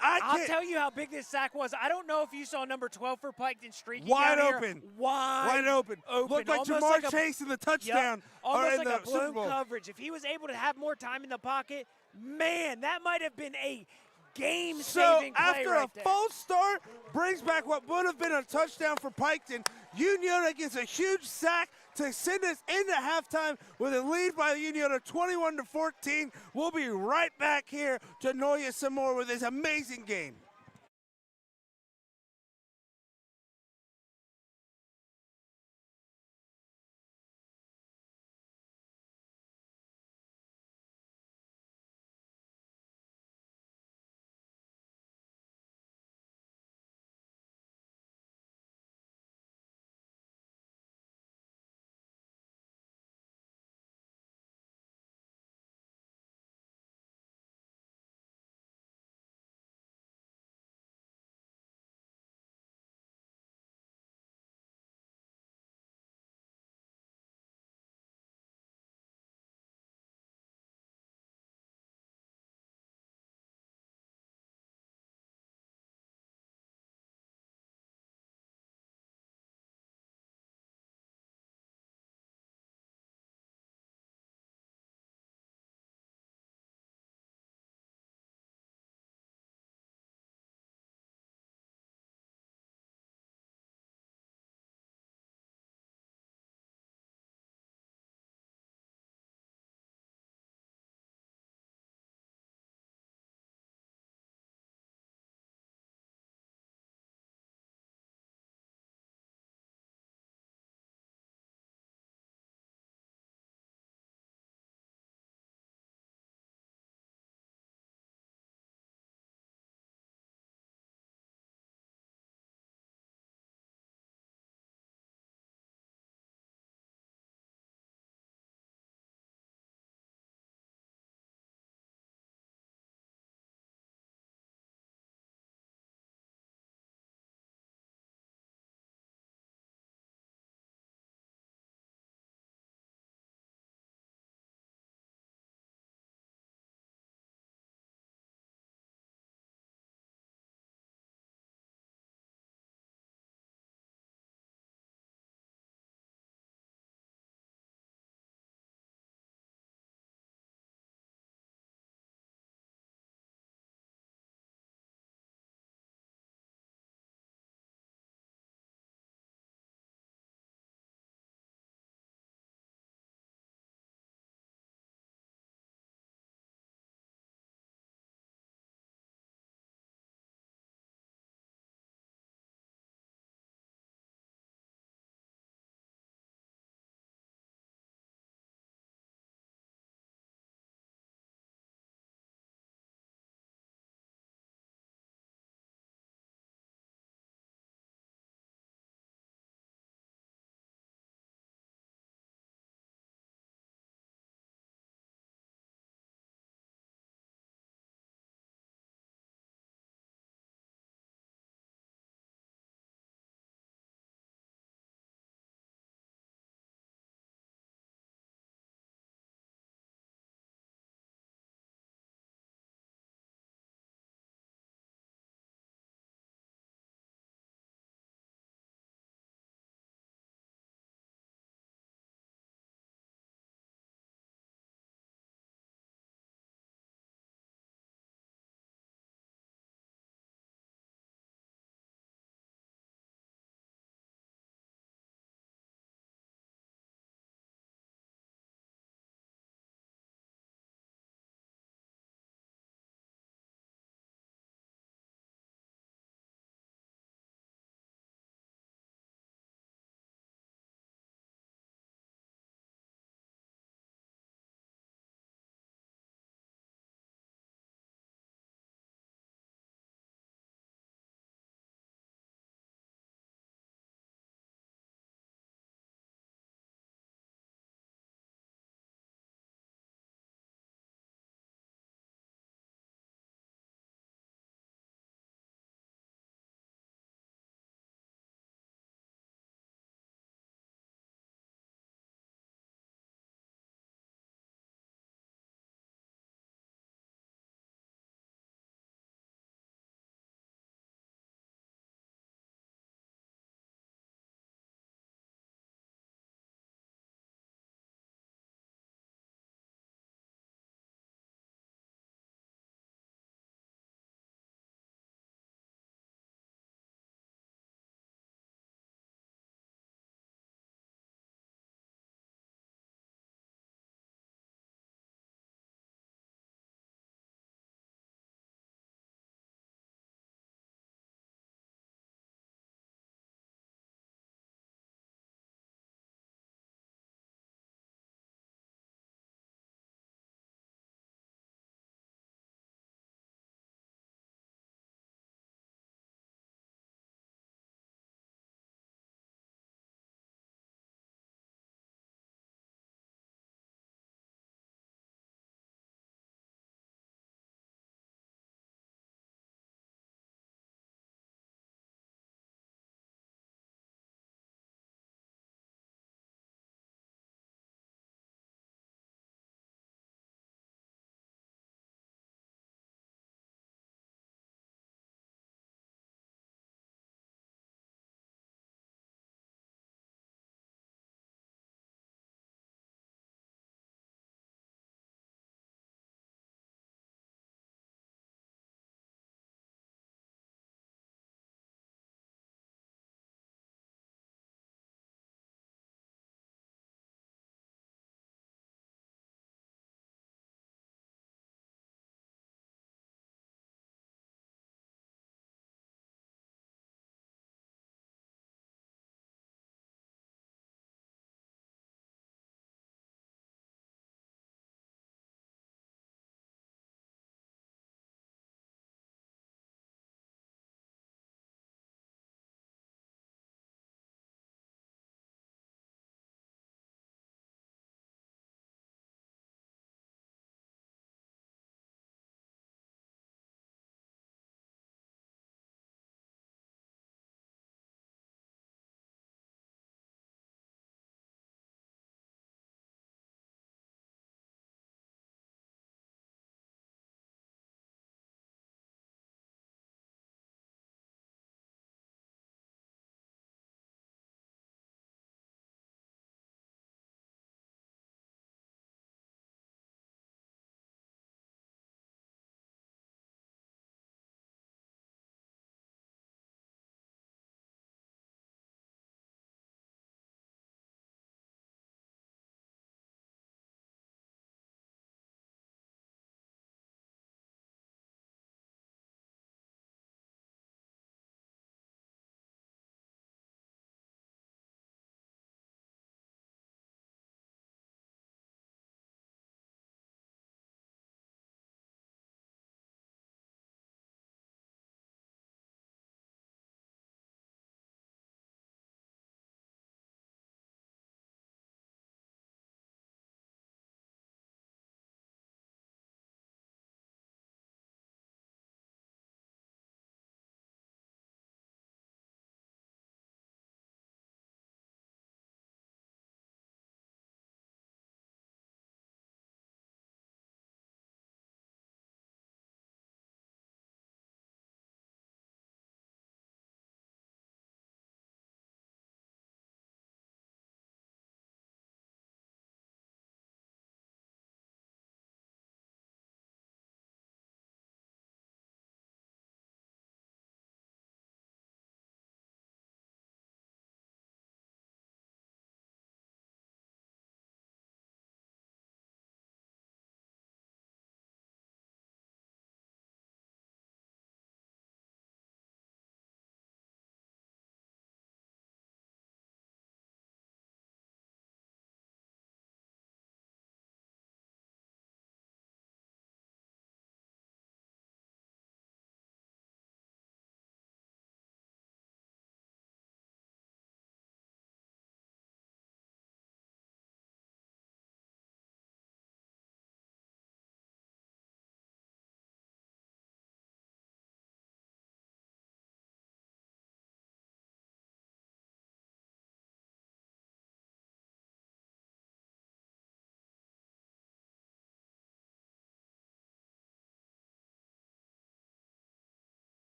I'll tell you how big this sack was. I don't know if you saw number 12 for Piketon streaking Wide down open. Here. Wide open. Looked like Almost Jamar like Chase in the touchdown. Almost in like the a Super blown Bowl. coverage. If he was able to have more time in the pocket, man, that might have been a game-saving play after right a there. false start, brings back what would have been a touchdown for Piketon. Unioto gets a huge sack to send us into halftime with a lead by Unioto 21-14. We'll be right back here to annoy you some more with this amazing game.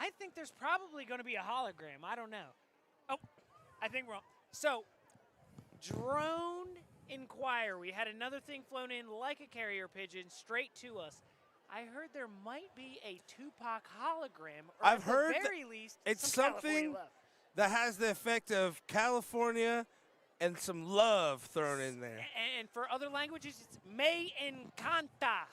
I think there's probably going to be a hologram. I don't know. Oh, I think wrong. So, drone inquiry. We had another thing flown in like a carrier pigeon straight to us. I heard there might be a Tupac hologram. Or I've at heard the very least, it's some California something love. that has the effect of California and some love thrown in there. And for other languages, it's me encanta.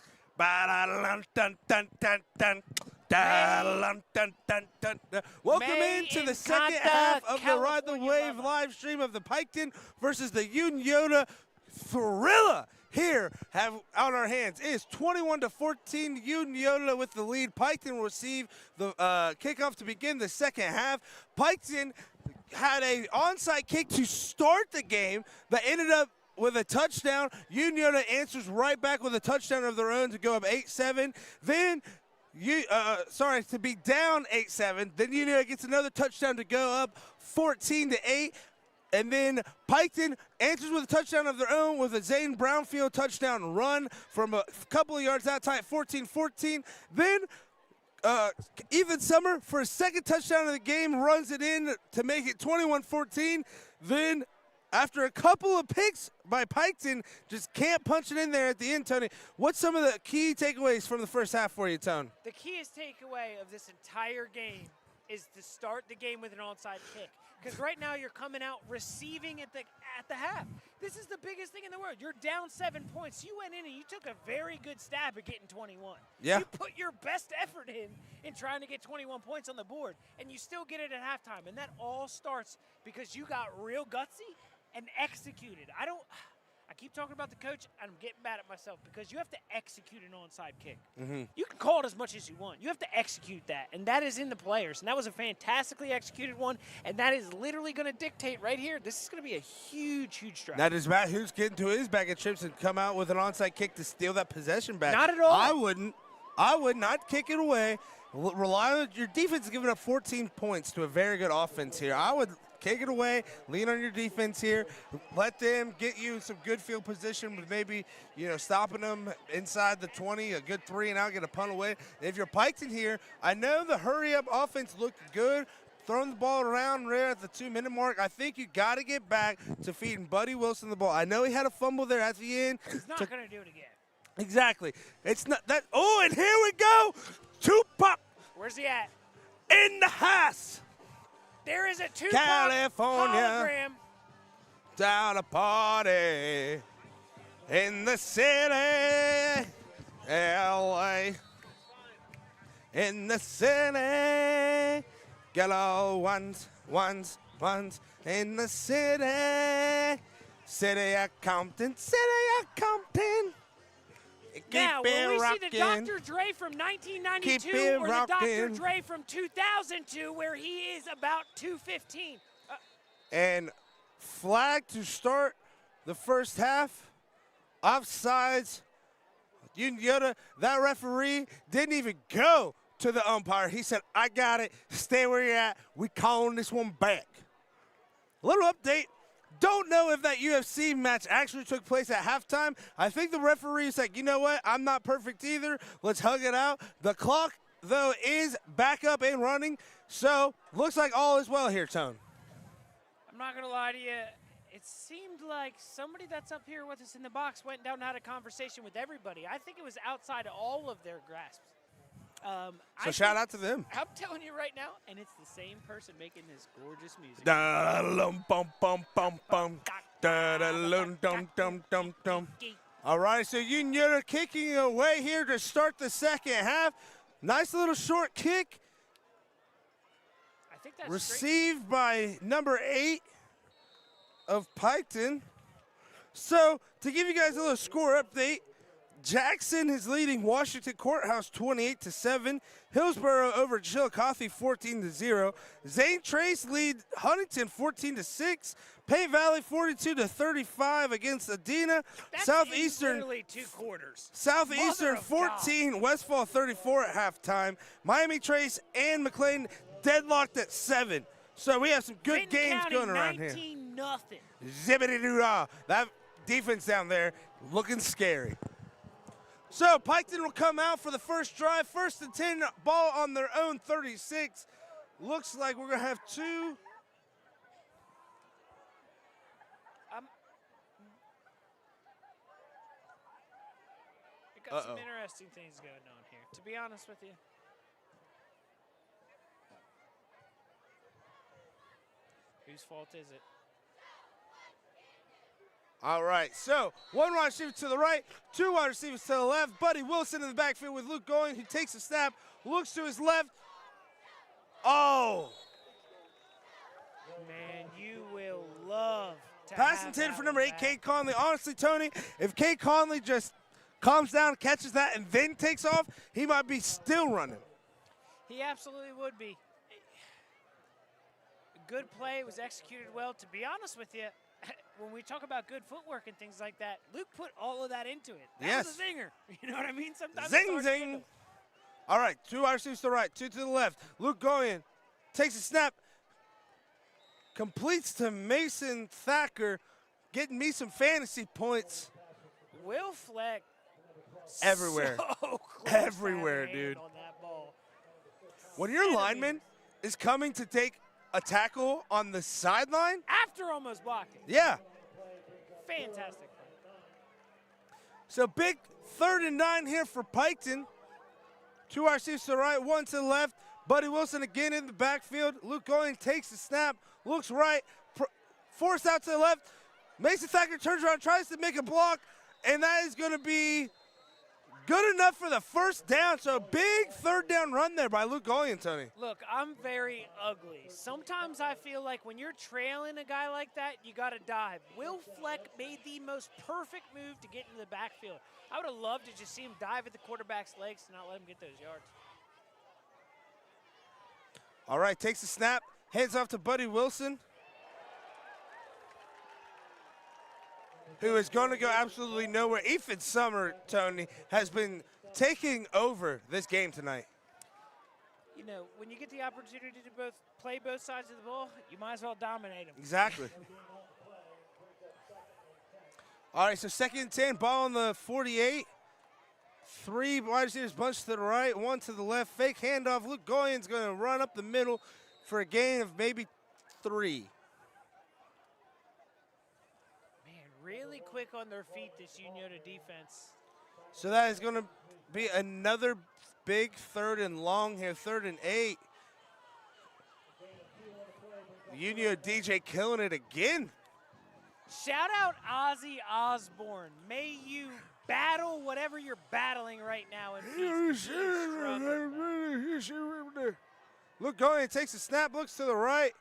Welcome Me into the second encanta half of the Ride the California Wave lover. live stream of the Piketon versus the Unioto Thrilla. Here, have on our hands is 21-14. Unioto with the lead. Piketon will receive the kickoff to begin the second half. Piketon had a onside kick to start the game that ended up with a touchdown. Unioto answers right back with a touchdown of their own to go up 8-7. Then, to be down 8-7. Then Unioto gets another touchdown to go up 14-8. And then Piketon answers with a touchdown of their own with a Zane Brownfield touchdown run from a couple of yards out, tie at 14-14. Then Ethan Summer, for his second touchdown of the game, runs it in to make it 21-14. Then, after a couple of picks by Piketon, just can't punch it in there at the end, Tony. What's some of the key takeaways from the first half for you, Tone? The keyest takeaway of this entire game is to start the game with an onside kick. Because right now you're coming out receiving at the half. This is the biggest thing in the world. You're down 7 points. You went in and you took a very good stab at getting 21. Yeah. You put your best effort in trying to get 21 points on the board, and you still get it at halftime. And that all starts because you got real gutsy and executed. I keep talking about the coach, and I'm getting mad at myself because you have to execute an onside kick. You can call it as much as you want. You have to execute that, and that is in the players. And that was a fantastically executed one, and that is literally going to dictate right here. This is going to be a huge, huge drive. That is Matt Who's getting to his bag of chips and come out with an onside kick to steal that possession back. Not at all. I wouldn't. I would not kick it away. Rely on your defense is giving up 14 points to a very good offense here. I would kick it away, lean on your defense here, let them get you some good field position with maybe, stopping them inside the 20, a good 3 and out, get a punt away. If you're Piketon here, I know the hurry-up offense looked good, throwing the ball around right at the 2-minute mark. I think you got to get back to feeding Buddy Wilson the ball. I know he had a fumble there at the end. He's not going to do it again. Exactly. It's not that. Oh, and here we go. Tupac. Where's he at? In the house. There is a Tupac California. hologram. Down a party in the city, L.A. In the city, yellow ones in the city of Compton, Now, Keep will it we see the rockin'. Dr. Dre from 1992 Keep it or the Dr. rockin'. Dre from 2002 where he is about 215? And flag to start the first half. Offsides. Unioto, that referee didn't even go to the umpire. He said, I got it. Stay where you're at. We calling this one back. Little update. Don't know if that UFC match actually took place at halftime. I think the referee is like, you know what? I'm not perfect either. Let's hug it out. The clock, though, is back up and running. So, looks like all is well here, Tone. I'm not going to lie to you. It seemed like somebody that's up here with us in the box went down and had a conversation with everybody. I think it was outside of all of their grasps. So shout out to them. I'm telling you right now, and it's the same person making this gorgeous music. All right, so Unioto kicking away here to start the second half. Nice little short kick. I think that's Received by number 8 of Piketon. So, to give you guys a little score update, Jackson is leading Washington Courthouse 28-7. Hillsborough over Chillicothe 14-0. Zane Trace lead Huntington 14-6. Pay Valley 42-35 against Adena. That's Southeastern in literally 2 quarters. Southeastern Mother of 14, Westfall 34 at halftime. Miami Trace and McLean deadlocked at 7. So we have some good Benton games County, going around here. 19-0. Zippity-doo-dah. That defense down there looking scary. So Piketon will come out for the first drive. 1st and 10, ball on their own 36. Looks like we're going to have 2. We got some interesting things going on here, to be honest with you. Whose fault is it? All right, so 1 wide receiver to the right, 2 wide receivers to the left. Buddy Wilson in the backfield with Luke going. He takes a snap, looks to his left. Oh. Man, you will love to Pass have intended that for number one 8, back. Cade Conley. Honestly, Tony, if Cade Conley just calms down, catches that, and then takes off, he might be still running. He absolutely would be. Good play, was executed well. To be honest with you, when we talk about good footwork and things like that, Luke put all of that into it. That was a zinger. You know what I mean? Sometimes it's Zing, hard to get zing. them. All right, 2 wide receivers to the right, 2 to the left. Luke going, takes a snap, completes to Mason Thacker, getting me some fantasy points. Will Fleck. Everywhere. So close Everywhere, to have a hand dude. on that ball. When your lineman is coming to take a tackle on the sideline, After almost blocking. yeah. Fantastic. So big 3rd and 9 here for Piketon. 2 wide receivers to the right, 1 to the left. Buddy Wilson again in the backfield. Luke going, takes the snap, looks right, forced out to the left. Mason Thacker turns around, tries to make a block, and that is going to be good enough for the 1st down. So a big 3rd down run there by Luke Golian, Tony. Look, I'm very ugly. Sometimes I feel like when you're trailing a guy like that, you got to dive. Will Fleck made the most perfect move to get into the backfield. I would have loved to just see him dive at the quarterback's legs and not let him get those yards. All right, takes the snap, hands off to Buddy Wilson, who is going to go absolutely nowhere. Ethan Summer, Tony, has been taking over this game tonight. You know, when you get the opportunity to play both sides of the ball, you might as well dominate them. Exactly. All right, so 2nd and 10, ball on the 48. 3 wide receivers bunched to the right, 1 to the left. Fake handoff. Luke Goyen's going to run up the middle for a gain of maybe 3. Man, really quick on their feet, this Unioto defense. So that is going to be another big 3rd and long here, 3rd and 8. Unio DJ killing it again. Shout out Ozzy Osbourne. May you battle whatever you're battling right now in peace. Look, going, takes a snap, looks to the right.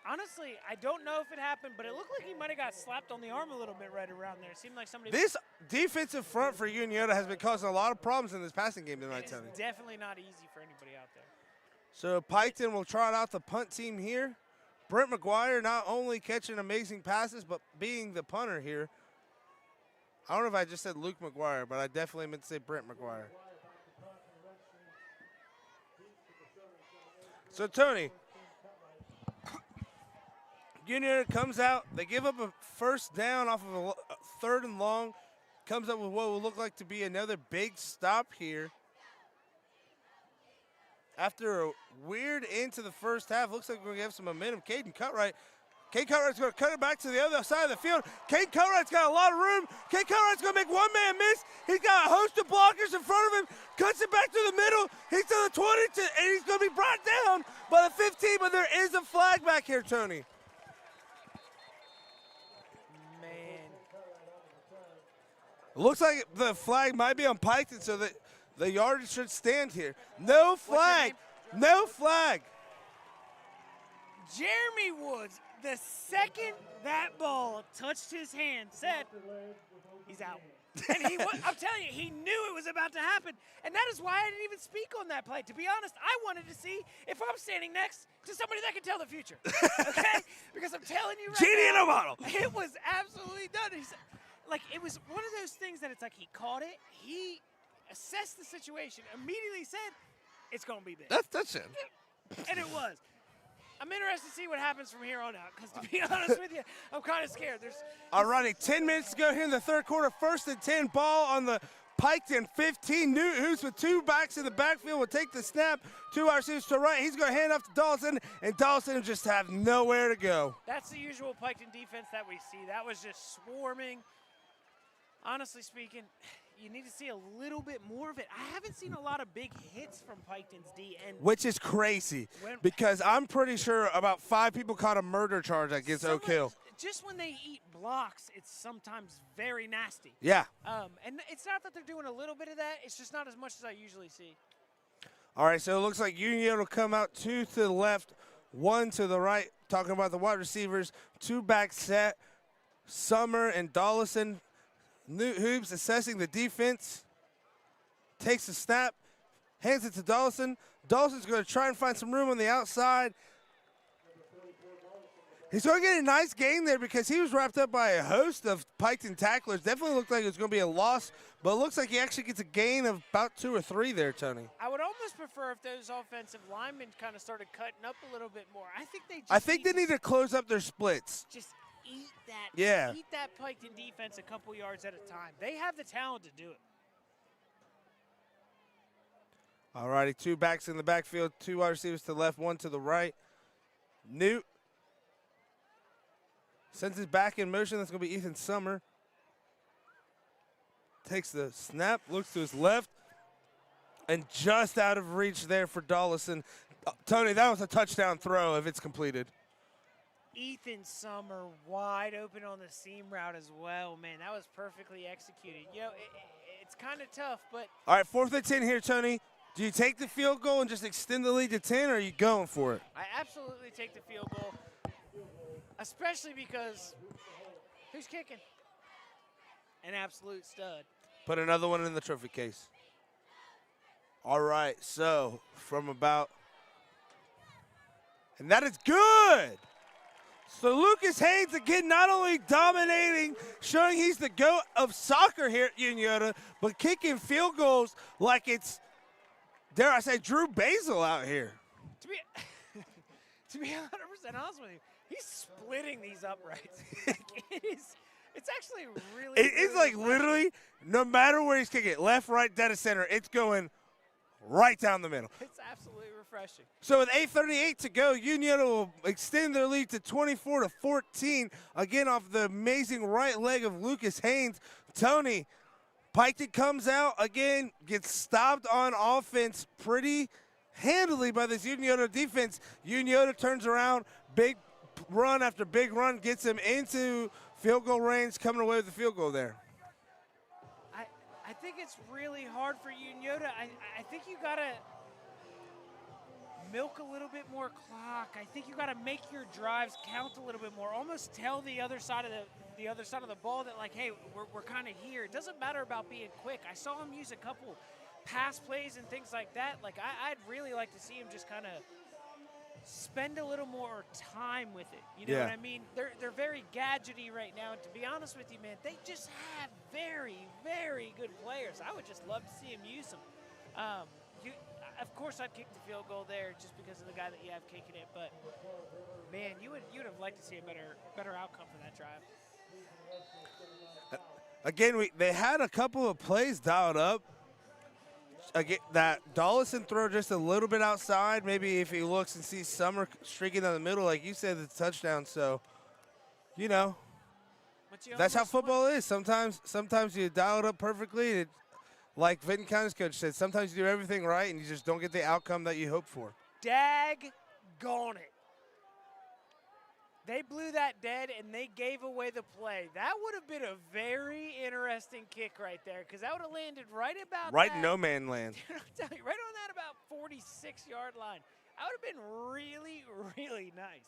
Honestly, I don't know if it happened, but it looked like he might have got slapped on the arm a little bit right around there. It seemed like somebody. This defensive front for Unioto has been causing a lot of problems in this passing game tonight, Tony. It's definitely not easy for anybody out there. So Piketon will trot out the punt team here. Brent McGuire not only catching amazing passes, but being the punter here. I don't know if I just said Luke McGuire, but I definitely meant to say Brent McGuire. So Tony, Unioto comes out. They give up a 1st down off of a 3rd and long. Comes up with what will look like to be another big stop here. After a weird end to the 1st half, looks like we're going to have some momentum. Caden Cutright. Caden Cutright's going to cut it back to the other side of the field. Caden Cutright's got a lot of room. Caden Cutright's going to make one man miss. He's got a host of blockers in front of him. Cuts it back to the middle. He's to the 20, and he's going to be brought down by the 15, but there is a flag back here, Tony. Man. Looks like the flag might be on Piketon, so that the yardage should stand here. No flag. No flag. Jeremy Woods, the second that ball touched his hand, said, he's out. And I'm telling you, he knew it was about to happen. And that is why I didn't even speak on that play. To be honest, I wanted to see if I'm standing next to somebody that can tell the future. Okay? Because I'm telling you right Genie in now, a bottle. it was absolutely done. It was one of those things that it's like he caught it, he assessed the situation, immediately said, it's going to be big. That's it. And it was. I'm interested to see what happens from here on out, because to be honest with you, I'm kind of scared. All righty, 10 minutes to go here in the third quarter. 1st and 10, ball on the Piketon 15. Newt, who's with 2 backs in the backfield, will take the snap. 2 wide receivers to the right. He's going to hand off to Dawson, and Dawson will just have nowhere to go. That's the usual Piketon defense that we see. That was just swarming. Honestly speaking, you need to see a little bit more of it. I haven't seen a lot of big hits from Piketon's D. Which is crazy, because I'm pretty sure about 5 people caught a murder charge against Oak Hill. Just when they eat blocks, it's sometimes very nasty. Yeah. And it's not that they're doing a little bit of that. It's just not as much as I usually see. All right, so it looks like Unioto will come out 2 to the left, 1 to the right. Talking about the wide receivers, 2 back set. Summer and Dollison. Newt Hoops assessing the defense. Takes the snap, hands it to Dollison. Dawson's going to try and find some room on the outside. He's going to get a nice gain there because he was wrapped up by a host of Piketon tacklers. Definitely looked like it was going to be a loss, but it looks like he actually gets a gain of about 2 or 3 there, Tony. I would almost prefer if those offensive linemen kind of started cutting up a little bit more. I think they need to close up their splits. Just eat that. Yeah. Eat that Piketon defense a couple yards at a time. They have the talent to do it. All righty, 2 backs in the backfield, 2 wide receivers to the left, 1 to the right. Newt sends his back in motion. That's going to be Ethan Summer. Takes the snap, looks to his left, and just out of reach there for Dollison. Tony, that was a touchdown throw if it's completed. Ethan Summer wide open on the seam route as well. Man, that was perfectly executed. You know, it's kind of tough, but. All right, 4th and 10 here, Tony. Do you take the field goal and just extend the lead to 10, or are you going for it? I absolutely take the field goal, especially because who's kicking? An absolute stud. Put another one in the trophy case. All right, so from about, and that is good. So Lucas Haynes again not only dominating, showing he's the GOAT of soccer here at Unioto, but kicking field goals like it's, dare I say, Drew Basil out here. To be 100% honest with you, he's splitting these uprights. It's actually really. It is like literally, no matter where he's kicking it, left, right, dead of center, it's going right down the middle. It's absolutely refreshing. So with 8:38 to go, Unioto will extend their lead to 24-14. Again, off the amazing right leg of Lucas Haynes. Tony, Piketon comes out again, gets stopped on offense pretty handily by this Unioto defense. Unioto turns around, big run after big run, gets him into field goal range, coming away with the field goal there. I think it's really hard for Unioto. I think you gotta milk a little bit more clock. I think you gotta make your drives count a little bit more. Almost tell the other side of the ball that, like, hey, we're kind of here. It doesn't matter about being quick. I saw him use a couple pass plays and things like that. Like, I'd really like to see him just kind of spend a little more time with it. You know what I mean? They're very gadgety right now, and to be honest with you, man, they just have very, very good players. I would just love to see him use them. Of course, I'd kick the field goal there just because of the guy that you have kicking it, but man, you would have liked to see a better outcome for that drive. Again, they had a couple of plays dialed up. Again, that Dollison throw just a little bit outside. Maybe if he looks and sees Summer streaking down the middle, like you said, it's a touchdown. So, you know, that's how football is. Sometimes you dial it up perfectly. Like Vinton County's coach said, sometimes you do everything right and you just don't get the outcome that you hope for. Daggone it. They blew that dead, and they gave away the play. That would have been a very interesting kick right there, because that would have landed right about right in no man land. I'm telling you, right on that about 46-yard line. That would have been really, really nice.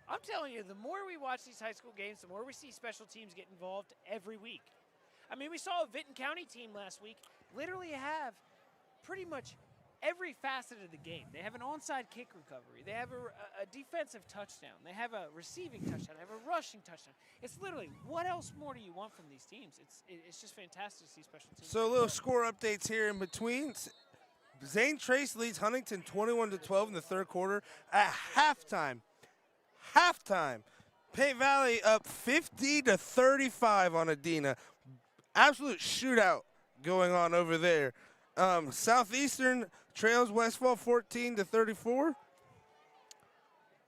I'm telling you, the more we watch these high school games, the more we see special teams get involved every week. I mean, we saw a Vinton County team last week literally have pretty much every facet of the game. They have an onside kick recovery. They have a defensive touchdown. They have a receiving touchdown. They have a rushing touchdown. It's literally, what else more do you want from these teams? It's just fantastic to see special teams. So a little score updates here in between. Zane Trace leads Huntington 21-12 in the third quarter. At halftime, Paint Valley up 50-35 on Adena. Absolute shootout going on over there. Southeastern trails Westfall 14-34.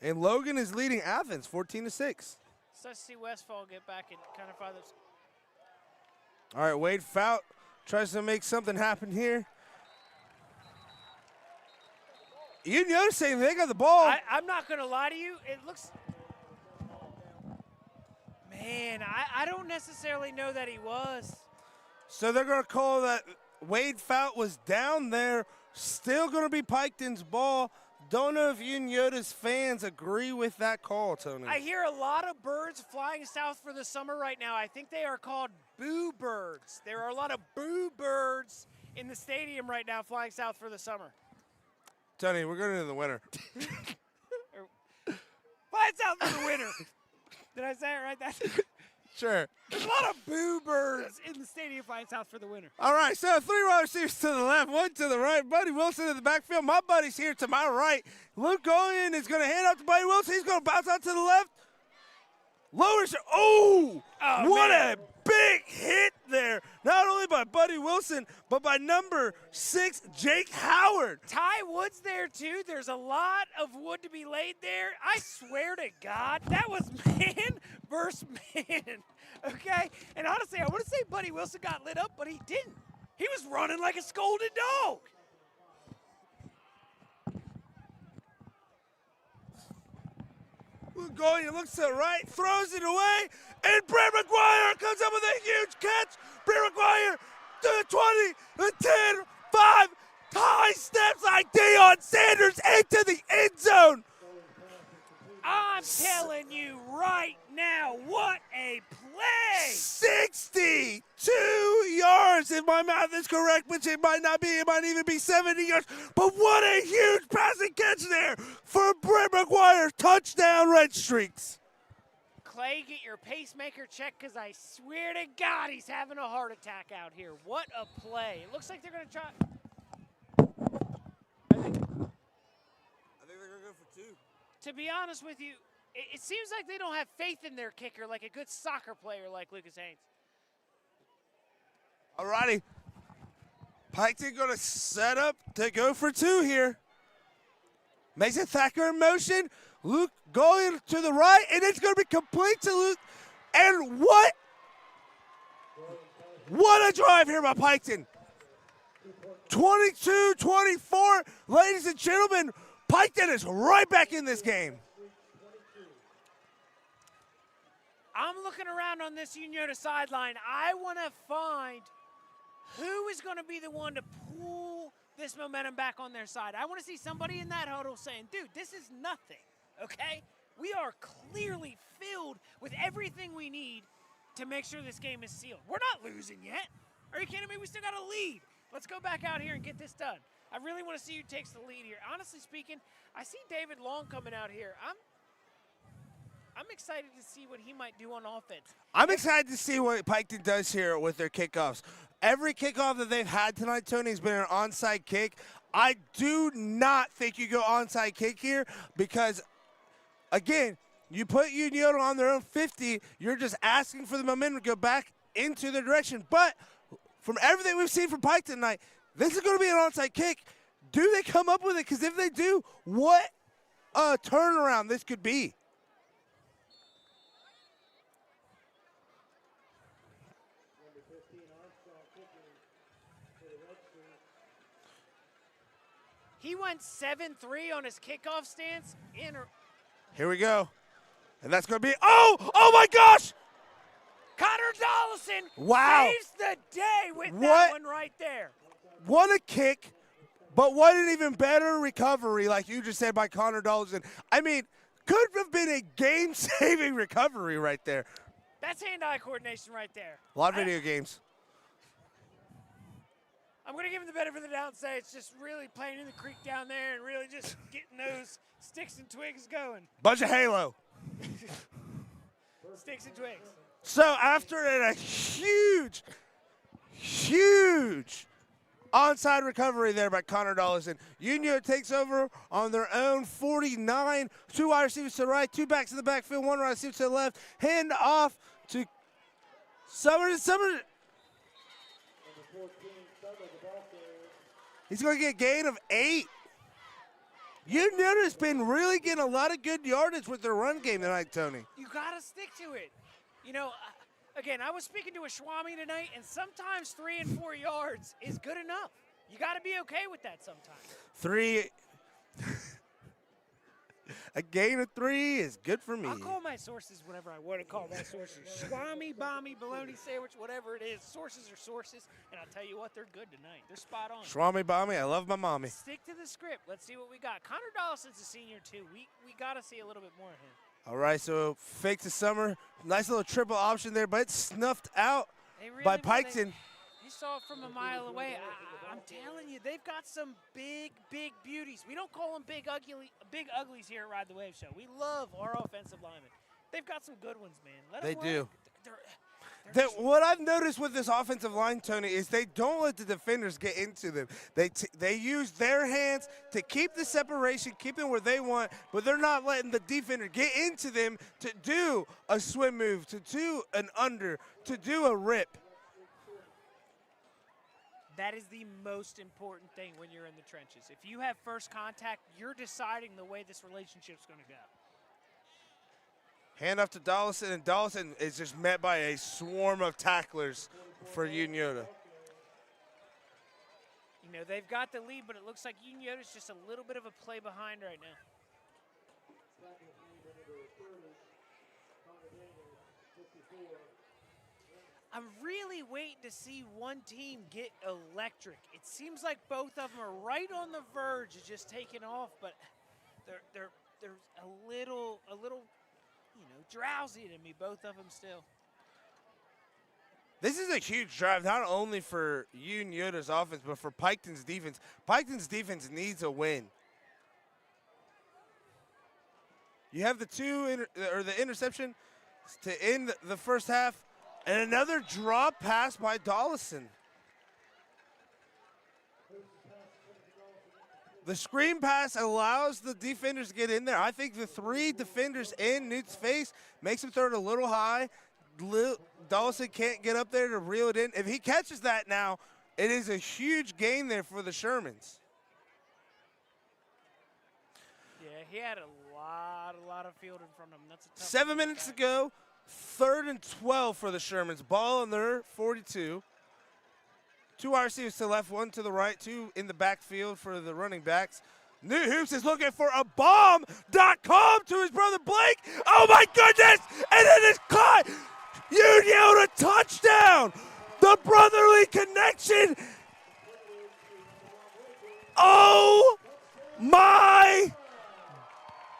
And Logan is leading Athens 14-6. So let's see Westfall get back and kind of find those. All right, Wade Fout tries to make something happen here. Unioto saying they got the ball. I'm not going to lie to you. It looks. Man, I don't necessarily know that he was. So they're going to call that Wade Fout was down there. Still going to be Piketon's ball. Don't know if Unioto's fans agree with that call, Tony. I hear a lot of birds flying south for the summer right now. I think they are called boo birds. There are a lot of boo birds in the stadium right now flying south for the summer. Tony, we're going into the winter. Flying south for the winter. Did I say it right? Sure. There's a lot of boo birds in the stadium flying south for the winter. All right, so 3 wide receivers to the left, 1 to the right. Buddy Wilson in the backfield. My buddy's here to my right. Luke Goyen is going to hand out to Buddy Wilson. He's going to bounce out to the left. Lowers. Oh, what man. a big hit there. Not only by Buddy Wilson, but by number 6, Jake Howard. Ty Wood's there, too. There's a lot of wood to be laid there. I swear to God, that was man versus man, okay? And honestly, I want to say Buddy Wilson got lit up, but he didn't. He was running like a scolded dog. Luke Goyen looks to the right, throws it away, and Brad McGuire comes up with a huge catch. Brad McGuire to the 20, the 10, 5, Ty steps like Deion Sanders into the end zone. I'm telling you right now, what a play! 62 yards, if my math is correct, which it might not be. It might even be 70 yards. But what a huge passing catch there for Brett McGuire. Touchdown, Red Streaks. Clay, get your pacemaker checked, because I swear to God he's having a heart attack out here. What a play. It looks like they're going to try. I think they're going to go for 2. To be honest with you, it seems like they don't have faith in their kicker like a good soccer player like Lucas Haynes. All righty. Piketon going to set up to go for 2 here. Mason Thacker in motion. Luke going to the right, and it's going to be complete to Luke. And what a drive here by Piketon. 22-24. Ladies and gentlemen, Piketon is right back in this game. I'm looking around on this Unioto sideline. I want to find who is going to be the one to pull this momentum back on their side. I want to see somebody in that huddle saying, dude, this is nothing, okay? We are clearly filled with everything we need to make sure this game is sealed. We're not losing yet. Are you kidding me? We still got a lead. Let's go back out here and get this done. I really want to see who takes the lead here. Honestly speaking, I see David Long coming out here. I'm excited to see what he might do on offense. I'm excited to see what Piketon does here with their kickoffs. Every kickoff that they've had tonight, Tony, has been an onside kick. I do not think you go onside kick here because, again, you put Unioto on their own 50, you're just asking for the momentum to go back into their direction. But from everything we've seen from Piketon tonight, this is going to be an onside kick. Do they come up with it? Because if they do, what a turnaround this could be. He went 7-3 on his kickoff stance. Here we go. And that's going to be, oh my gosh! Connor Dollison saves the day with that one right there. What a kick, but what an even better recovery, like you just said, by Connor Dollison. I mean, could have been a game-saving recovery right there. That's hand-eye coordination right there. A lot of video games. I'm going to give him the benefit of the doubt and say it's just really playing in the creek down there and really just getting those sticks and twigs going. Bunch of Halo. Sticks and twigs. So after a huge Onside recovery there by Connor Dollison. Unioto takes over on their own 49. 2 wide receivers to the right, 2 backs in the backfield, 1 wide receiver to the left. Hand off to Summers. He's going to get a gain of 8. Unioto has been really getting a lot of good yardage with their run game tonight, Tony. You got to stick to it. You know, again, I was speaking to a Swami tonight, and sometimes 3 and 4 yards is good enough. You got to be okay with that sometimes. 3. A gain of 3 is good for me. I'll call my sources whatever I want to call my sources. Swami, Bommy, bologna sandwich, whatever it is. Sources are sources, and I'll tell you what, they're good tonight. They're spot on. Swami Bommy, I love my mommy. Stick to the script. Let's see what we got. Connor Dollison's a senior, too. We got to see a little bit more of him. All right, so fake to Summer. Nice little triple option there, but it's snuffed out by Piketon. You saw it from a mile away. I'm telling you, they've got some big, big beauties. We don't call them big uglies here at Ride the Wave Show. We love our offensive linemen. They've got some good ones, man. Let They them do. They're What I've noticed with this offensive line, Tony, is they don't let the defenders get into them. They use their hands to keep the separation, keep them where they want, but they're not letting the defender get into them to do a swim move, to do an under, to do a rip. That is the most important thing when you're in the trenches. If you have first contact, you're deciding the way this relationship's going to go. Hand off to Dollison, and Dollison is just met by a swarm of tacklers for Unioto. You know, they've got the lead, but it looks like Unioto's just a little bit of a play behind right now. I'm really waiting to see one team get electric. It seems like both of them are right on the verge of just taking off, but they're a little, you know, drowsy to me. Both of them still. This is a huge drive, not only for Unioto's offense, but for Piketon's defense. Piketon's defense needs a win. You have the interception to end the first half. And another drop pass by Dollison. The screen pass allows the defenders to get in there. I think the 3 defenders in Newt's face makes him throw it a little high. Dollison can't get up there to reel it in. If he catches that now, it is a huge gain there for the Shermans. Yeah, he had a lot of field in front of him. That's a tough 7 minutes to go. 3rd and 12 for the Shermans. Ball on their 42. 2 wide receivers to the left, 1 to the right, 2 in the backfield for the running backs. New Hoops is looking for a bomb.com to his brother Blake. Oh my goodness! And it is caught! Unioto touchdown! The brotherly connection! Oh my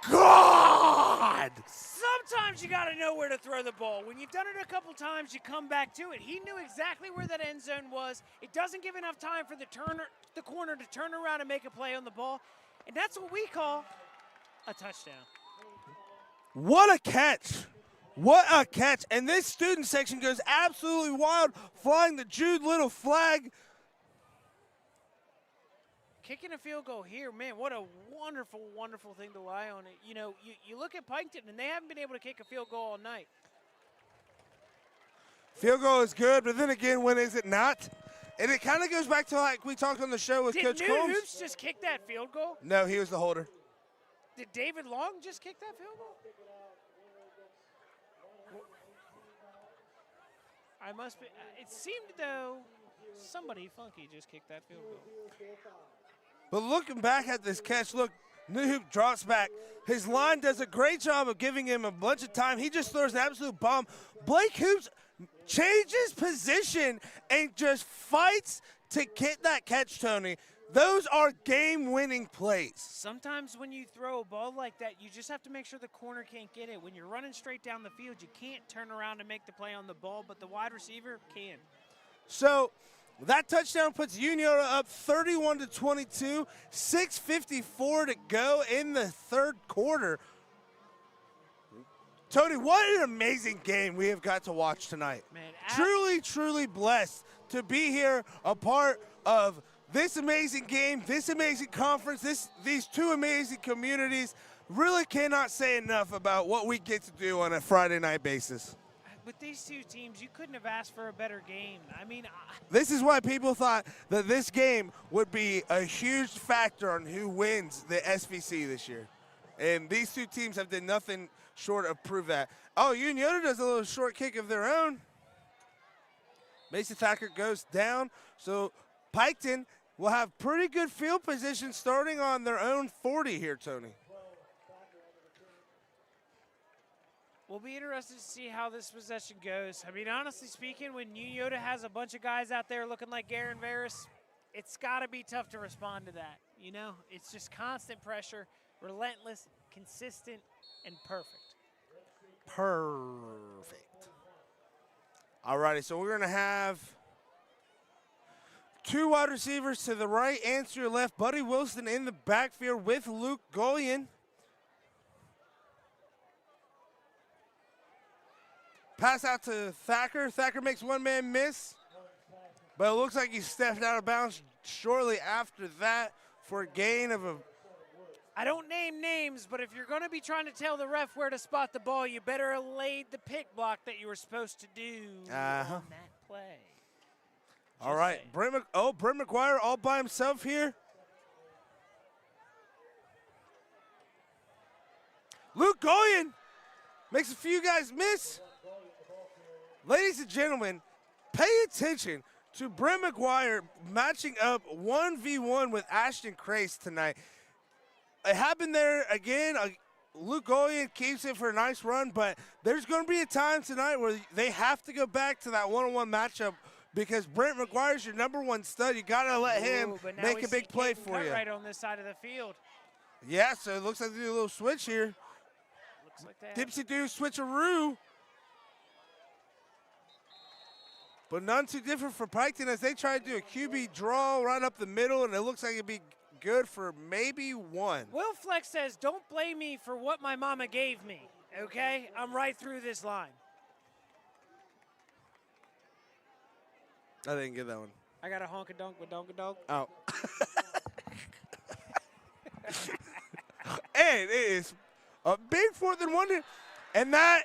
God! Sometimes you got to know where to throw the ball. When you've done it a couple times, you come back to it. He knew exactly where that end zone was. It doesn't give enough time for the corner to turn around and make a play on the ball. And that's what we call a touchdown. What a catch. What a catch. And this student section goes absolutely wild, flying the Jude Little flag. Kicking a field goal here, man, what a wonderful, wonderful thing to lie on it. You know, you look at Piketon, and they haven't been able to kick a field goal all night. Field goal is good, but then again, when is it not? And it kind of goes back to like we talked on the show with Coach Did Combs. New Hoops just kick that field goal? No, he was the holder. Did David Long just kick that field goal? I must be. It seemed, though, somebody funky just kicked that field goal. But looking back at this catch, look, New Hoop drops back. His line does a great job of giving him a bunch of time. He just throws an absolute bomb. Blake Hoops changes position and just fights to get that catch, Tony. Those are game-winning plays. Sometimes when you throw a ball like that, you just have to make sure the corner can't get it. When you're running straight down the field, you can't turn around and make the play on the ball, but the wide receiver can. So that touchdown puts Unioto up 31-22, 6:54 to go in the third quarter. Tony, what an amazing game we have got to watch tonight. Man, truly, truly blessed to be here, a part of this amazing game, this amazing conference, these two amazing communities really cannot say enough about what we get to do on a Friday night basis. With these two teams, you couldn't have asked for a better game. I mean, this is why people thought that this game would be a huge factor on who wins the SVC this year. And these two teams have done nothing short of prove that. Oh, Unioto does a little short kick of their own. Mason Thacker goes down. So Piketon will have pretty good field position starting on their own 40 here, Tony. We'll be interested to see how this possession goes. I mean, honestly speaking, when Unioto has a bunch of guys out there looking like Garen Varus, it's got to be tough to respond to that. You know, it's just constant pressure, relentless, consistent, and perfect. Perfect. All righty, so we're going to have two wide receivers to the right and to your left. Buddy Wilson in the backfield with Luke Goyen. Pass out to Thacker. Thacker makes one man miss, but it looks like he stepped out of bounds shortly after that for a gain of a. I don't name names, but if you're going to be trying to tell the ref where to spot the ball, you better have laid the pick block that you were supposed to do on that play. All right, Brent McGuire all by himself here. Luke Goyen makes a few guys miss. Ladies and gentlemen, pay attention to Brent McGuire matching up 1v1 with Ashton Crace tonight. It happened there again. Luke Goyen keeps it for a nice run, but there's going to be a time tonight where they have to go back to that one-on-one matchup because Brent McGuire's your number one stud. You got to let him make a big play for you. Right on this side of the field. Yeah, so it looks like they do a little switch here. Looks like that. Dipsy do switcheroo. But none too different for Piketon as they try to do a QB draw right up the middle, and it looks like it'd be good for maybe one. Will Flex says, don't blame me for what my mama gave me, okay? I'm right through this line. I didn't get that one. I got a honk-a-donk with donk-a-donk. Oh. And it is a big 4th and 1, and that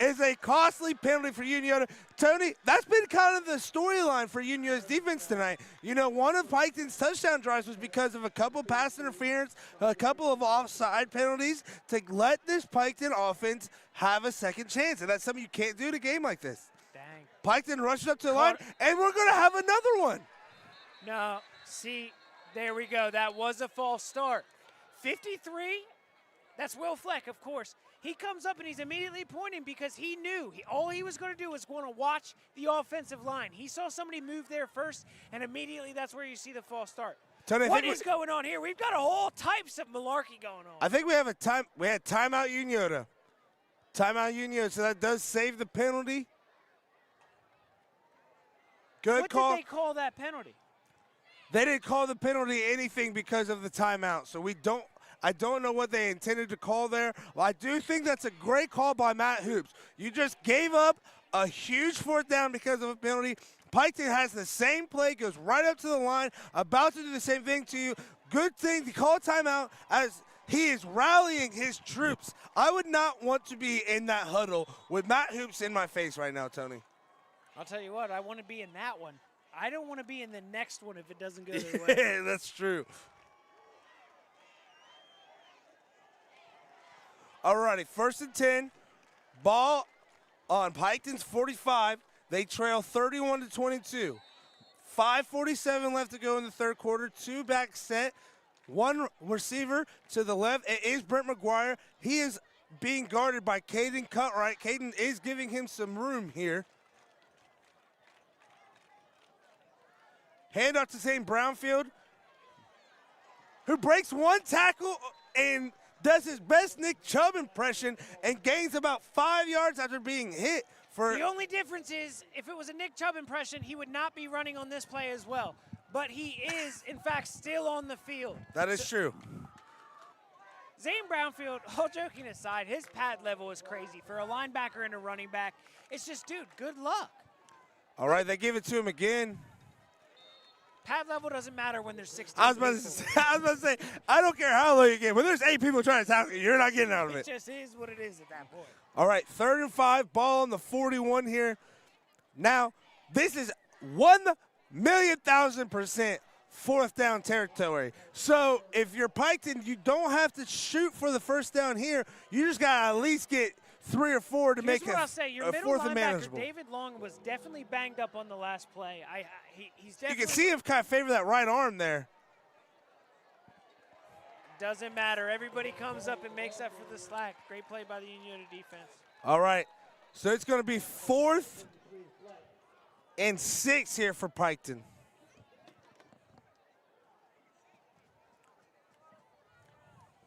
is a costly penalty for Unioto. Tony, that's been kind of the storyline for Unioto's defense tonight. You know, one of Piketon's touchdown drives was because of a couple pass interference, a couple of offside penalties to let this Piketon offense have a second chance. And that's something you can't do in a game like this. Dang. Piketon rushes up to the line, and we're going to have another one. No, see, there we go. That was a false start. 53, that's Will Fleck, of course. He comes up and he's immediately pointing because he knew all he was going to do was going to watch the offensive line. He saw somebody move there first, and immediately that's where you see the false start. Tony, what is going on here? We've got all types of malarkey going on. I think we have we had timeout Unioto. Timeout Unioto, so that does save the penalty. Good call. What did they call that penalty? They didn't call the penalty anything because of the timeout, so I don't know what they intended to call there. Well, I do think that's a great call by Matt Hoops. You just gave up a huge 4th down because of a penalty. Piketon has the same play, goes right up to the line, about to do the same thing to you. Good thing to call timeout as he is rallying his troops. I would not want to be in that huddle with Matt Hoops in my face right now, Tony. I'll tell you what, I want to be in that one. I don't want to be in the next one if it doesn't go their way. Yeah, that's true. Alrighty, 1st and 10. Ball on Piketon's 45. They trail 31-22. 5:47 left to go in the third quarter. 2 back set. 1 receiver to the left. It is Brent McGuire. He is being guarded by Caden Cutright. Caden is giving him some room here. Hand off to Zane Brownfield, who breaks 1 tackle and does his best Nick Chubb impression and gains about 5 yards after being hit. The only difference is if it was a Nick Chubb impression, he would not be running on this play as well. But he is, in fact, still on the field. That is true. Zane Brownfield, all joking aside, his pad level is crazy. For a linebacker and a running back, it's just, dude, good luck. All right, they give it to him again. Pad level doesn't matter when there's 16 I was about to say, I don't care how low you get. When there's 8 people trying to tackle you, you're not getting out of it. It just is what it is at that point. All right, 3rd and 5, ball on the 41 here. Now, this is 1,000,000% 4th down territory. So if you're Piketon, you don't have to shoot for the 1st down here. You just got to at least get 3 or 4 to make what I'll say. Your middle 4th and linebacker, manageable. David Long, was definitely banged up on the last play. He's You definitely. can see him kind of favor that right arm there. Doesn't matter. Everybody comes up and makes up for the slack. Great play by the Unioto defense. All right, so it's going to be 4th and 6 here for Piketon.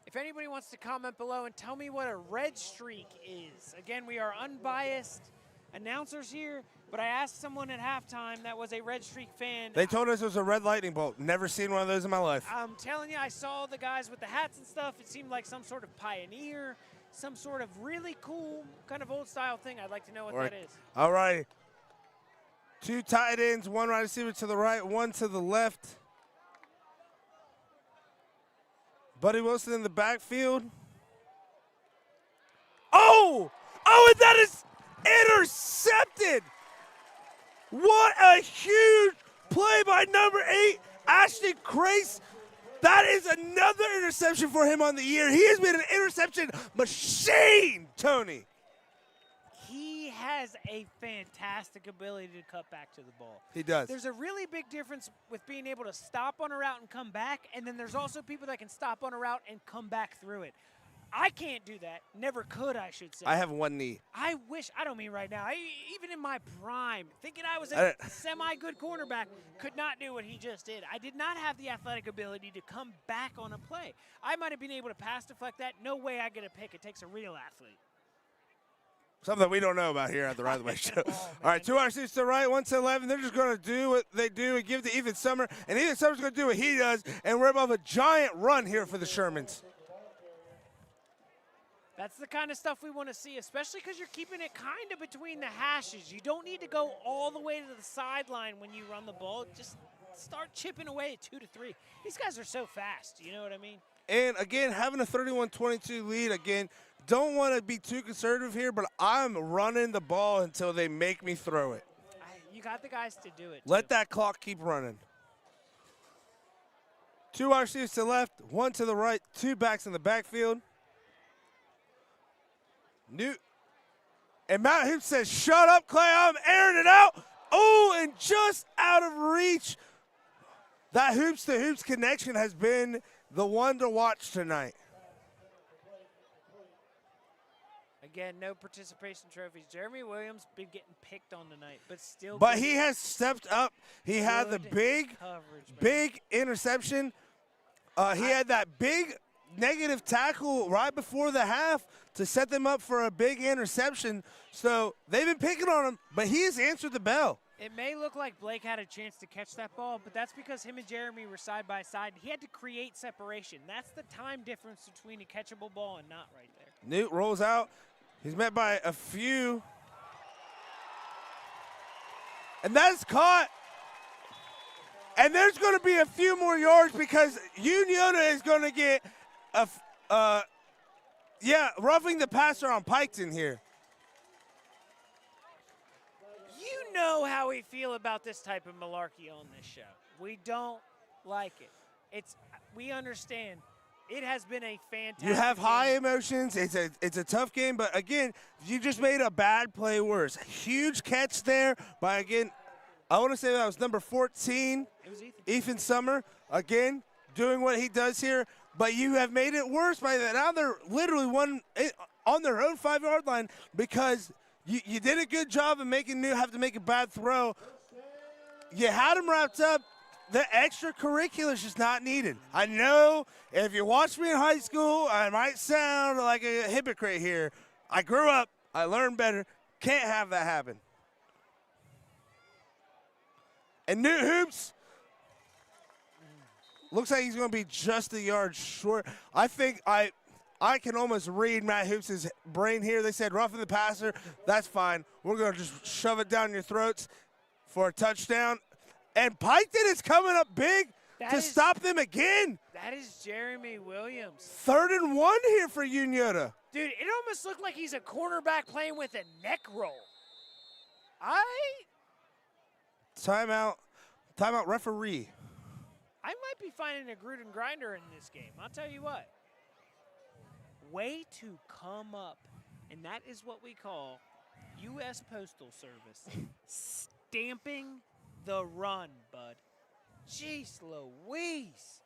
If anybody wants to comment below and tell me what a red streak is. Again, we are unbiased announcers here, but I asked someone at halftime that was a red streak fan. They told us it was a red lightning bolt. Never seen one of those in my life. I'm telling you, I saw the guys with the hats and stuff. It seemed like some sort of pioneer, some sort of really cool kind of old style thing. I'd like to know what that is. All right. 2 tight ends, 1 wide receiver to the right, 1 to the left. Buddy Wilson in the backfield. Oh! Oh, and that is intercepted! What a huge play by number 8, Ashton Crace. That is another interception for him on the year. He has been an interception machine, Tony. He has a fantastic ability to cut back to the ball. He does. There's a really big difference with being able to stop on a route and come back, and then there's also people that can stop on a route and come back through it. I can't do that. Never could, I should say. I have 1 knee. I wish, I don't mean right now, even in my prime, thinking I was a semi-good cornerback, could not do what he just did. I did not have the athletic ability to come back on a play. I might have been able to pass deflect that. No way I get a pick. It takes a real athlete. Something we don't know about here at the Rivalry Show. All right, 2 receivers to the right, 1 to the left, and they're just going to do what they do and give to Ethan Summer. And Ethan Summer's going to do what he does and rip off a giant run here for the Shermans. That's the kind of stuff we want to see, especially because you're keeping it kind of between the hashes. You don't need to go all the way to the sideline when you run the ball. Just start chipping away at 2 to 3. These guys are so fast, you know what I mean? And, again, having a 31-22 lead, again, don't want to be too conservative here, but I'm running the ball until they make me throw it. You got the guys to do it. Let that clock keep running. 2 wide receivers to the left, 1 to the right, 2 backs in the backfield. And Matt Hoops says, shut up, Clay, I'm airing it out. Oh, and just out of reach. That hoops to hoops connection has been the one to watch tonight. Again, no participation trophies. Jeremy Williams been getting picked on tonight, but still. But he has stepped up. He had the big interception. He had that big negative tackle right before the half to set them up for a big interception. So they've been picking on him, but he has answered the bell. It may look like Blake had a chance to catch that ball, but that's because him and Jeremy were side by side. He had to create separation. That's the time difference between a catchable ball and not right there. Newt rolls out. He's met by a few. And that's caught. And there's going to be a few more yards because Unioto is going to get roughing the passer on Piketon here. You know how we feel about this type of malarkey on this show. We don't like it. We understand. It has been a fantastic You have high game. emotions. It's a tough game, but again, you just made a bad play worse. Huge catch there by, again, I want to say that was number 14, It was Ethan. Ethan Summer. Again, doing what he does here, but you have made it worse by that. Now they're literally on their own 5-yard line because you did a good job of making Newt have to make a bad throw. You had him wrapped up. The extracurricular is just not needed. I know if you watch me in high school, I might sound like a hypocrite here. I grew up. I learned better. Can't have that happen. And Newt Hoops looks like he's going to be just a yard short. I think I can almost read Matt Hoops' brain here. They said roughing the passer. That's fine. We're going to just shove it down your throats for a touchdown. And Piketon is coming up big to stop them again. That is Jeremy Williams. 3rd and 1 here for Unioto. Dude, it almost looked like he's a cornerback playing with a neck roll. Timeout referee. I might be finding a Gruden grinder in this game. I'll tell you what. Way to come up, and that is what we call U.S. Postal Service stamping the run, bud. Jeez Louise.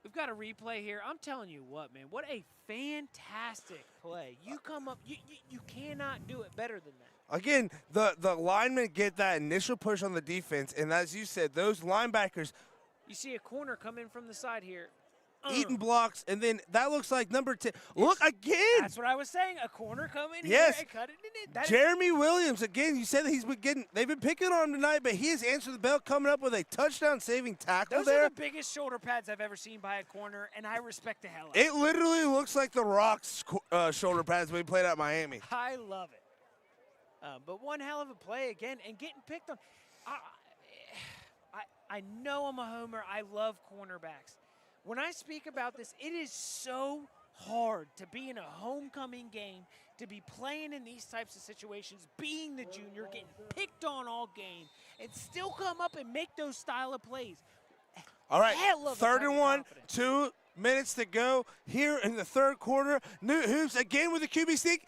We've got a replay here. I'm telling you what, man. What a fantastic play. You come up, you cannot do it better than that. Again, the linemen get that initial push on the defense, and as you said, those linebackers. You see a corner come in from the side here. Eating blocks, and then that looks like number 10. Look again. That's what I was saying. A corner come in here and cut it in. Jeremy Williams, again, you said that they've been picking on him tonight, but he has answered the bell, coming up with a touchdown-saving tackle Those there. are the biggest shoulder pads I've ever seen by a corner, and I respect the hell out of it. It literally looks like the Rock's shoulder pads when he played at Miami. I love it. But one hell of a play again, and getting picked on. I know I'm a homer. I love cornerbacks. When I speak about this, it is so hard to be in a homecoming game, to be playing in these types of situations, being the junior, getting picked on all game, and still come up and make those style of plays. All right, 3rd and 1, 2 minutes to go here in the 3rd quarter. New Hoops again with the QB sneak,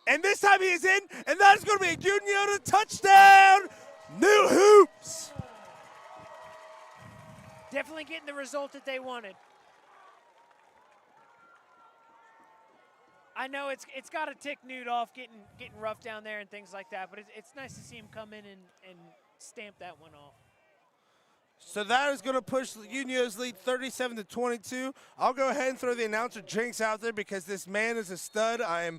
and this time he is in, and that is going to be a Unioto touchdown. New Hoops. Definitely getting the result that they wanted. I know it's got to tick Newt off getting rough down there and things like that, but it's nice to see him come in and stamp that one off. So that is going to push Unio's lead 37-22. I'll go ahead and throw the announcer jinx out there because this man is a stud. I'm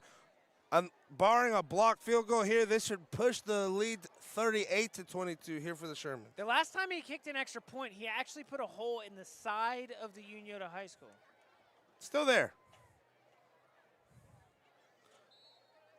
barring a blocked field goal here. This should push the lead 38-22 here for the Sherman. The last time he kicked an extra point, he actually put a hole in the side of the Unioto High School. Still there.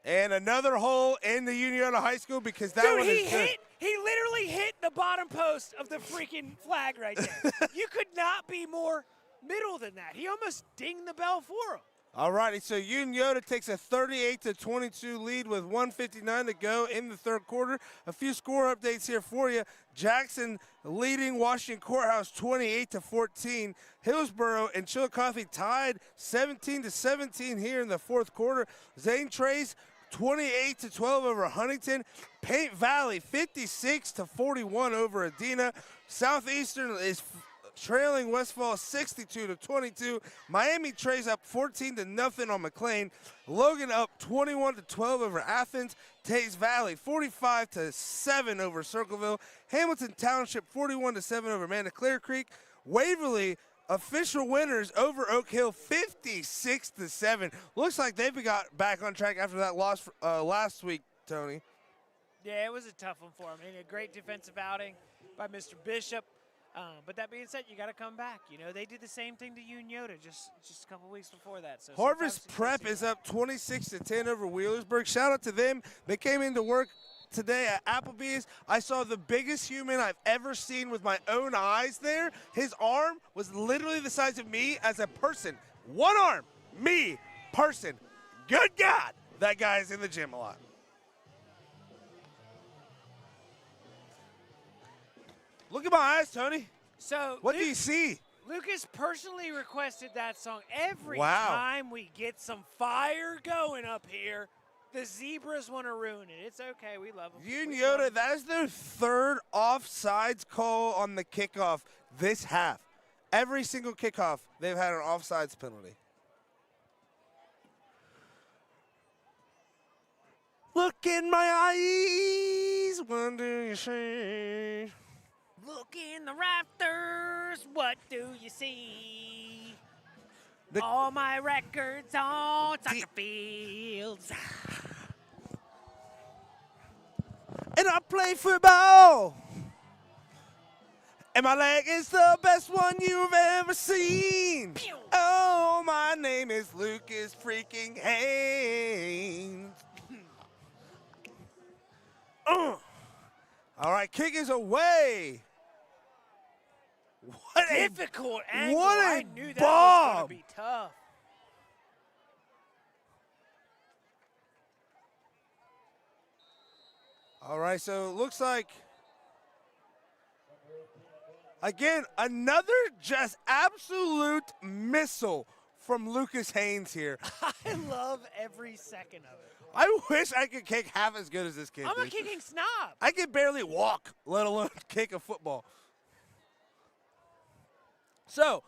And another hole in the Unioto High School because that one is good. He literally hit the bottom post of the freaking flag right there. You could not be more middle than that. He almost dinged the bell for him. All righty, so Unioto takes a 38-22 lead with 1:59 to go in the 3rd quarter. A few score updates here for you. Jackson leading Washington Courthouse 28-14. Hillsborough and Chillicothe tied 17-17 here in the 4th quarter. Zane Trace 28-12 over Huntington. Paint Valley 56-41 over Adena. Southeastern is trailing Westfall 62-22. Miami trays up 14-0 on McLean. Logan up 21-12 over Athens. Tays Valley 45-7 over Circleville. Hamilton Township 41-7 over Amanda Clear Creek. Waverly official winners over Oak Hill 56-7. Looks like they've got back on track after that loss last week, Tony. Yeah, it was a tough one for him. A great defensive outing by Mr. Bishop. But that being said, you got to come back. You know, they did the same thing to Unioto just a couple weeks before that. So Harvest Prep is up 26-10 over Wheelersburg. Shout out to them. They came into work today at Applebee's. I saw the biggest human I've ever seen with my own eyes there. His arm was literally the size of me as a person. One arm, me, person. Good God, that guy is in the gym a lot. Look at my eyes, Tony. So what do you see? Lucas personally requested that song. Every time we get some fire going up here, the Zebras want to ruin it. It's okay. We love them. Unioto, that is their 3rd offsides call on the kickoff this half. Every single kickoff, they've had an offsides penalty. Look in my eyes, what do you see? Look in the rafters, what do you see? All my records on soccer fields. And I play football. And my leg is the best one you've ever seen. Pew. Oh, my name is Lucas freaking Haynes. All right, kick is away. What Difficult angle. what a I knew that was bomb. going to be tough. All right, so it looks like, again, another just absolute missile from Lucas Haynes here. I love every second of it. I wish I could kick half as good as this kid. I'm a did. kicking snob. I can barely walk, let alone kick a football. So,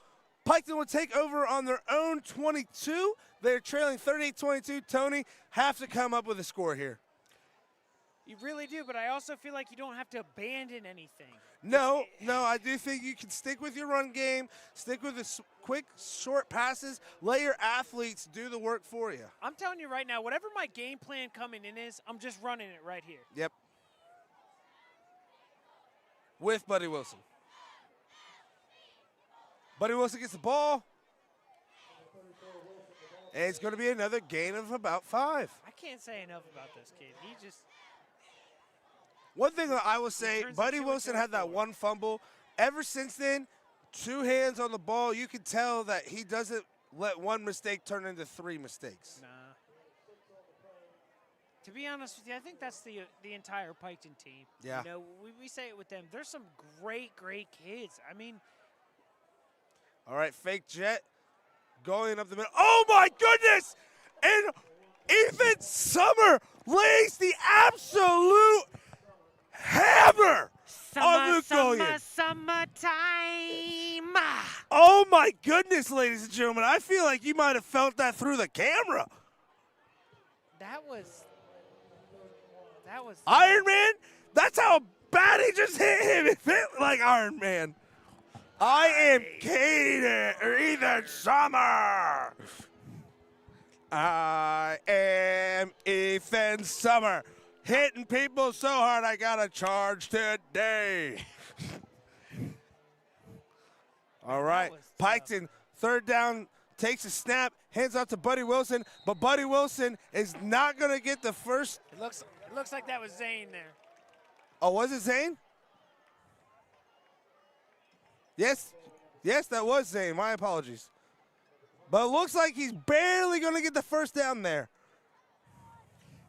Piketon will take over on their own 22. They're trailing 38-22. Tony, have to come up with a score here. You really do, but I also feel like you don't have to abandon anything. No, I do think you can stick with your run game, stick with the quick, short passes, let your athletes do the work for you. I'm telling you right now, whatever my game plan coming in is, I'm just running it right here. Yep. With Buddy Wilson. Buddy Wilson gets the ball. And it's going to be another gain of about 5. I can't say enough about this kid. He just... One thing that I will say, turns Buddy it to Wilson a had that forward. one fumble. Ever since then, 2 hands on the ball. You can tell that he doesn't let one mistake turn into 3 mistakes. Nah. To be honest with you, I think that's the entire Piketon team. Yeah. You know, we say it with them. There's some great kids. I mean, All right, fake jet going up the middle. Oh, my goodness! And Ethan Summer lays the absolute hammer on Luke Gullion. summertime. Oh, my goodness, ladies and gentlemen. I feel like you might have felt that through the camera. That was Iron Man? That's how bad he just hit him. It hit like Iron Man. I am Ethan Summer. I am Ethan Summer. Hitting people so hard I got a charge today. All right. was tough. Piketon, 3rd down, takes a snap, hands off to Buddy Wilson, but Buddy Wilson is not going to get the first. It looks like that was Zane there. Oh, was it Zane? Yes, that was Zane. My apologies. But it looks like he's barely going to get the first down there.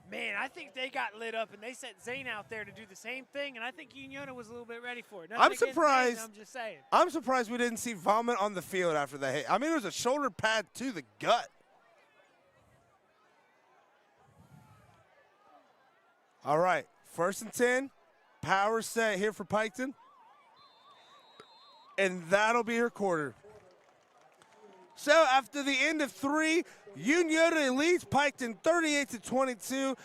Man, I think they got lit up and they sent Zane out there to do the same thing, and I think Unioto was a little bit ready for it. Nothing I'm against Zane, surprised. I'm just saying. I'm surprised we didn't see vomit on the field after that hit. I mean, it was a shoulder pad to the gut. All right, 1st and 10. Power set here for Piketon. And that'll be her quarter. So after the end of 3, Unioto leads Piketon 38-22.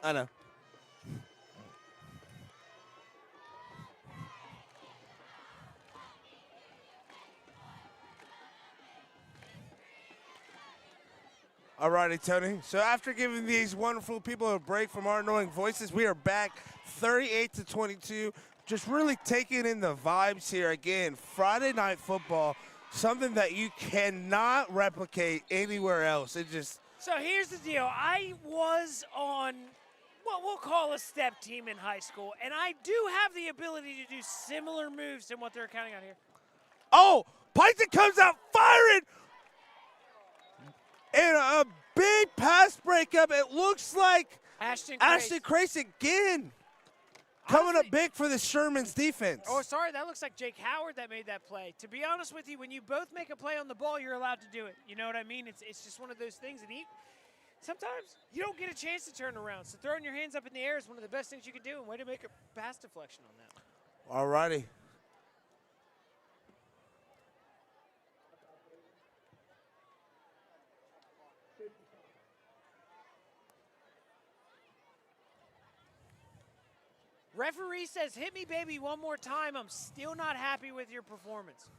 I know. All righty, Tony. So after giving these wonderful people a break from our annoying voices, we are back 38-22. Just really taking in the vibes here. Again, Friday Night Football, something that you cannot replicate anywhere else. It just... So here's the deal. I was on what we'll call a step team in high school, and I do have the ability to do similar moves than what they're counting on here. Oh, Piketon comes out firing! And a big pass breakup. It looks like Ashton Crace again. coming up big for the Sherman's defense. Oh, sorry, that looks like Jake Howard that made that play. To be honest with you, when you both make a play on the ball, you're allowed to do it. You know what I mean? It's just one of those things. And sometimes you don't get a chance to turn around. So throwing your hands up in the air is one of the best things you can do, and way to make a pass deflection on that. All righty. Referee says, hit me, baby, one more time. I'm still not happy with your performance.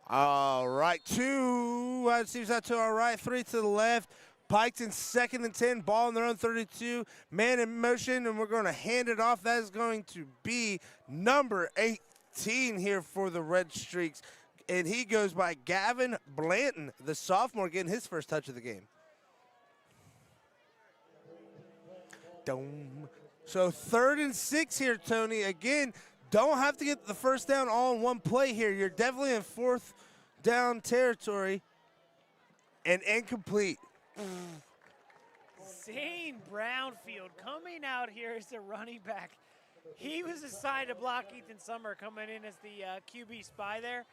All right, 2 wide receivers out to our right, 3 to the left. Piketon 2nd and 10, ball in their own 32, man in motion, and we're going to hand it off. That is going to be number 18 here for the Red Streaks, and he goes by Gavin Blanton, the sophomore, getting his first touch of the game. Dome. So 3rd and 6 here, Tony. Again, don't have to get the first down all in one play here. You're definitely in 4th down territory and incomplete. Zane Brownfield coming out here as the running back. He was assigned to block Ethan Summer coming in as the QB spy there.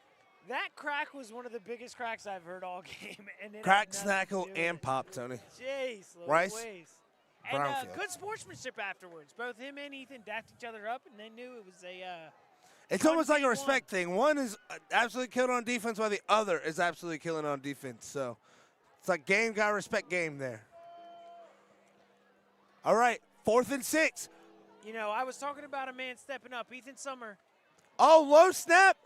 That crack was one of the biggest cracks I've heard all game. And Crack, snackle, and pop, Tony. Jeez, Rice. Louise. And Brownfield. good sportsmanship afterwards. Both him and Ethan dapped each other up, and they knew it was a it's almost like a respect thing. One is absolutely killing on defense while the other is absolutely killing on defense. So it's like game, gotta respect game there. All right, 4th and 6. You know, I was talking about a man stepping up. Ethan Summer. Oh, low snap.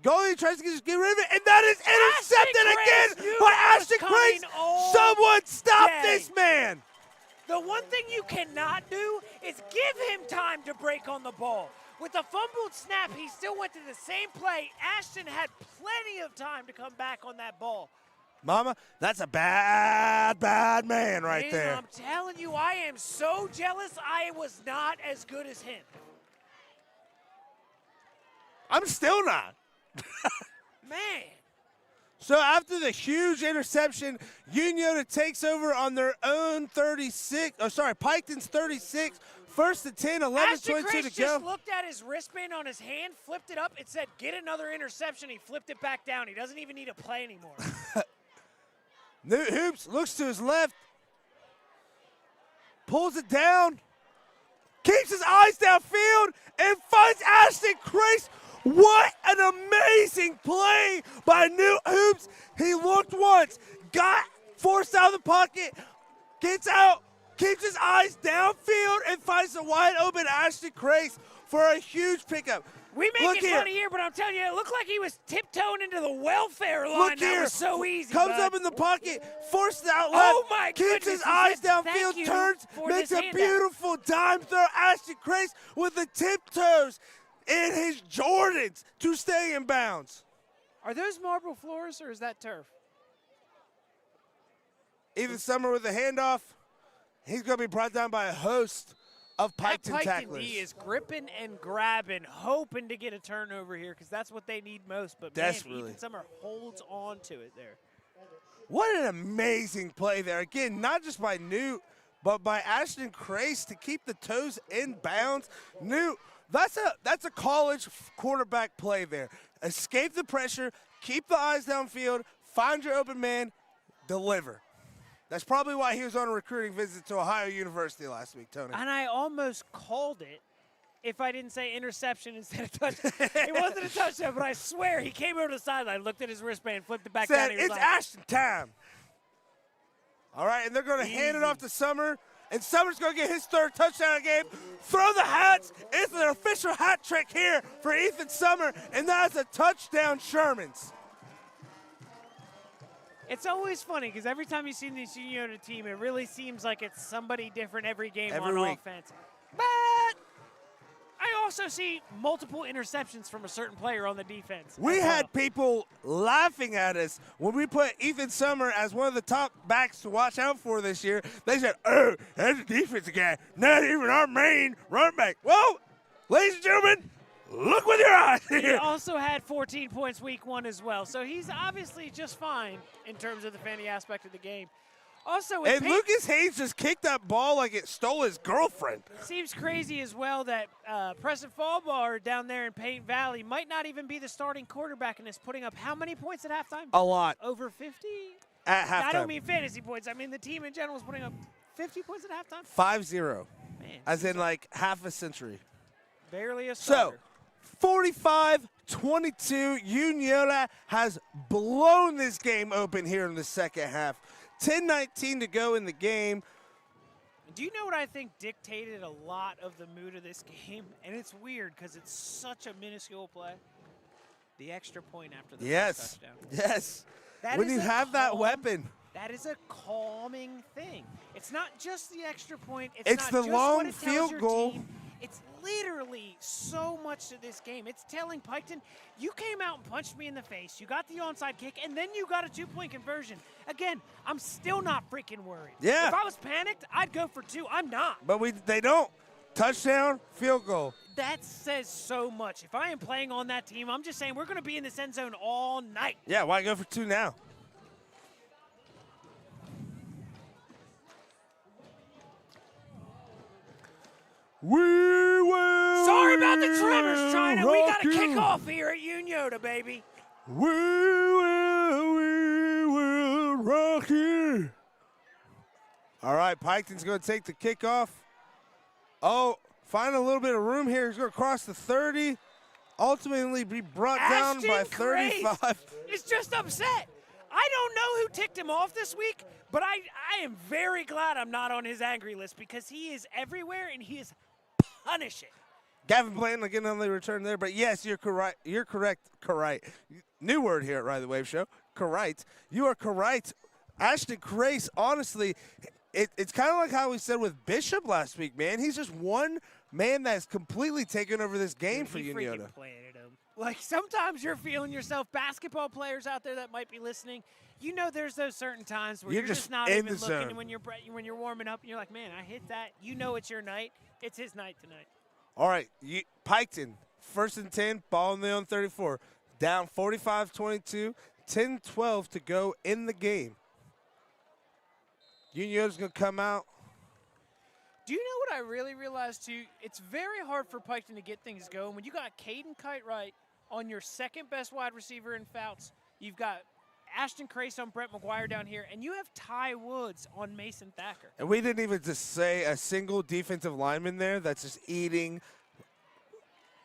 Goalie tries to get rid of it, and that is intercepted again by Ashton Grace. Someone stop this man. The one thing you cannot do is give him time to break on the ball. With the fumbled snap, he still went to the same play. Ashton had plenty of time to come back on that ball. Mama, that's a bad, bad man right there. I'm telling you, I am so jealous I was not as good as him. I'm still not. Man. So after the huge interception, Unioto takes over on their own 36. Oh, sorry, Piketon's 36. 1st and 10, 11:22 to go. Just looked at his wristband on his hand, flipped it up. It said, get another interception. He flipped it back down. He doesn't even need to play anymore. New Hoops looks to his left, pulls it down, keeps his eyes downfield, and finds Ashton Grace. What an amazing play by New Hoops. He looked once, got forced out of the pocket, gets out, keeps his eyes downfield, and finds a wide open Ashton Grace for a huge pickup. We make it funny here, but I'm telling you, it looked like he was tiptoeing into the welfare line. Look that here. Was so easy. Comes up in the pocket, forced out left. Oh my keeps goodness. his eyes downfield, turns, makes a beautiful dime throw. Ashton Grace with the tiptoes in his Jordans to stay in bounds. Are those marble floors or is that turf? Ethan Summer with the handoff. He's going to be brought down by a host of Piketon tacklers. D is gripping and grabbing, hoping to get a turnover here because that's what they need most. But desperately, man, Ethan Summer holds on to it there. What an amazing play there. Again, not just by Newt, but by Ashton Grace to keep the toes in bounds. Newt, that's a college quarterback play there. Escape the pressure, keep the eyes downfield, find your open man, deliver. That's probably why he was on a recruiting visit to Ohio University last week, Tony. And I almost called it if I didn't say interception instead of touchdown. It wasn't a touchdown, but I swear he came over to the sideline, looked at his wristband, flipped it back down. It's Ashton time. All right, and they're going to hand it off to Summer, and Summer's going to get his 3rd touchdown of the game. Throw the hats. It's an official hat trick here for Ethan Summer, and that's a touchdown Sherman's. It's always funny because every time you see this Unioto team, it really seems like it's somebody different every game on offense. But I also see multiple interceptions from a certain player on the defense. We had people laughing at us when we put Ethan Summer as one of the top backs to watch out for this year. They said, oh, that's a defensive guy, not even our main run back. Well, ladies and gentlemen, look with your eyes here. He also had 14 points week 1 as well, so he's obviously just fine in terms of the fantasy aspect of the game. Also, with And Lucas Hayes just kicked that ball like it stole his girlfriend. seems crazy as well that Preston Fallbar down there in Paint Valley might not even be the starting quarterback and is putting up how many points at halftime? A lot. Over 50? At halftime. I don't mean fantasy points. I mean the team in general is putting up 50 points at halftime. 5-0. Man, As in like half a century. barely a So, starter. 45-22, Unioto has blown this game open here in the second half. 10:19 to go in the game. Do you know what I think dictated a lot of the mood of this game? And it's weird because it's such a minuscule play. The extra point after the first touchdown. Yes. That When is you a have that calm- weapon. That is a calming thing. It's not just the extra point. It's not the just long what it tells field your goal. team. It's literally so much to this game. It's telling Piketon, you came out and punched me in the face. You got the onside kick, and then you got a 2-point conversion. Again, I'm still not freaking worried. Yeah. If I was panicked, I'd go for 2. I'm not. But they don't. Touchdown, field goal. That says so much. If I am playing on that team, I'm just saying we're going to be in this end zone all night. Yeah, why go for 2 now? We will. Sorry about the tremors, China. We got rock to kick you. off here at Unioto, baby. We will rock you. All right, Piketon's going to take the kickoff. Oh, find a little bit of room here. He's going to cross the 30. Ultimately be brought down by Ashton Grace 35. is just upset. I don't know who ticked him off this week, but I am very glad I'm not on his angry list because he is everywhere and he is punishing. Gavin Blanton again on the return there, but yes, you're correct. You're correct. Correct. New word here at Ride the Wave Show. Correct. You are correct. Ashton Grace, honestly, it's kind of like how we said with Bishop last week, man. He's just one man that's completely taken over this game for He Unioto. freaking planted him. Like sometimes you're feeling yourself. Basketball players out there that might be listening, you know, there's those certain times where You're you're just just not in even the looking zone. when you're warming up and you're like, man, I hit that. You know, it's your night. It's his night tonight. All right, Piketon, 1st and 10, ball in the own 34. Down 45-22, 10-12 to go in the game. Unioto's going to come out. Do you know what I really realized too? It's very hard for Piketon to get things going when you got Caden Kitewright on your second best wide receiver in Fouts. You've got Ashton Grace on Brett McGuire down here, and you have Ty Woods on Mason Thacker. And we didn't even just say a single defensive lineman there that's just eating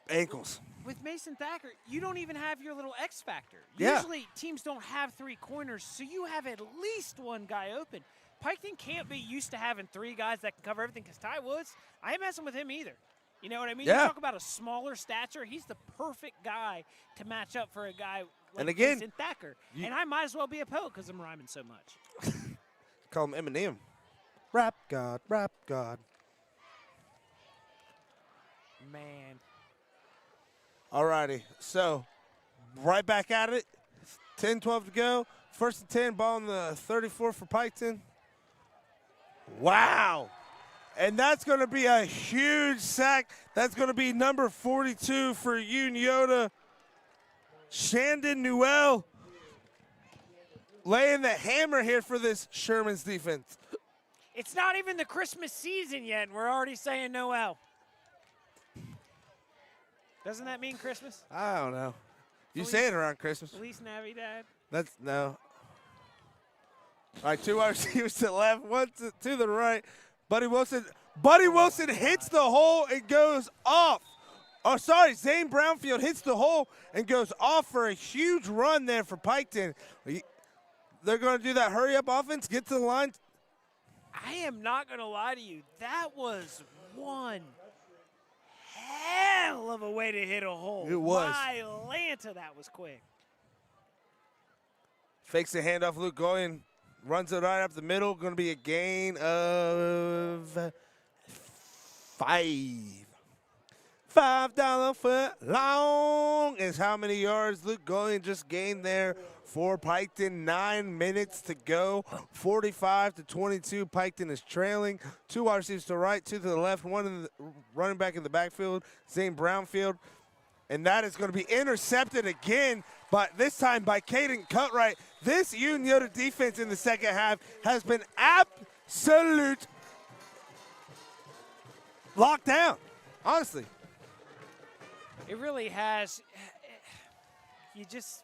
ankles. With Mason Thacker, you don't even have your little X factor. Yeah. Usually teams don't have 3 corners, so you have at least one guy open. Piketon can't be used to having 3 guys that can cover everything because Ty Woods, I ain't messing with him either. You know what I mean? Yeah. You talk about a smaller stature, he's the perfect guy to match up for a guy like And again, Mason Thacker. And I might as well be a poet because I'm rhyming so much. Call him Eminem. Rap God, rap God. Man. All righty, so right back at it. 10-12 to go. 1st and 10, ball in the 34 for Piketon. Wow. And that's going to be a huge sack. That's going to be number 42 for Unioto. Shandon Newell laying the hammer here for this Sherman's defense. It's not even the Christmas season yet, and we're already saying Noel. Doesn't that mean Christmas? I don't know. You Feliz- say it around Christmas. Feliz Navidad. That's no. All right, 2 wide receivers to the left, one to the right. Buddy Wilson hits the hole and goes off. Oh, sorry, Zane Brownfield hits the hole and goes off for a huge run there for Piketon. They're going to do that hurry-up offense, get to the line. I am not going to lie to you. That was one hell of a way to hit a hole. It was. My Lanta, that was quick. Fakes the handoff, Luke Goyen runs it right up the middle. Going to be a gain of 5. $5 foot long is how many yards Luke Goyen just gained there for Piketon. 9 minutes to go. 45-22. Piketon is trailing. 2 wide receivers to the right, 2 to the left. 1 in the running back in the backfield, Zane Brownfield. and that is going to be intercepted again, but this time by Caden Cutright. This Unioto defense in the second half has been absolute lockdown, honestly. It really has. You just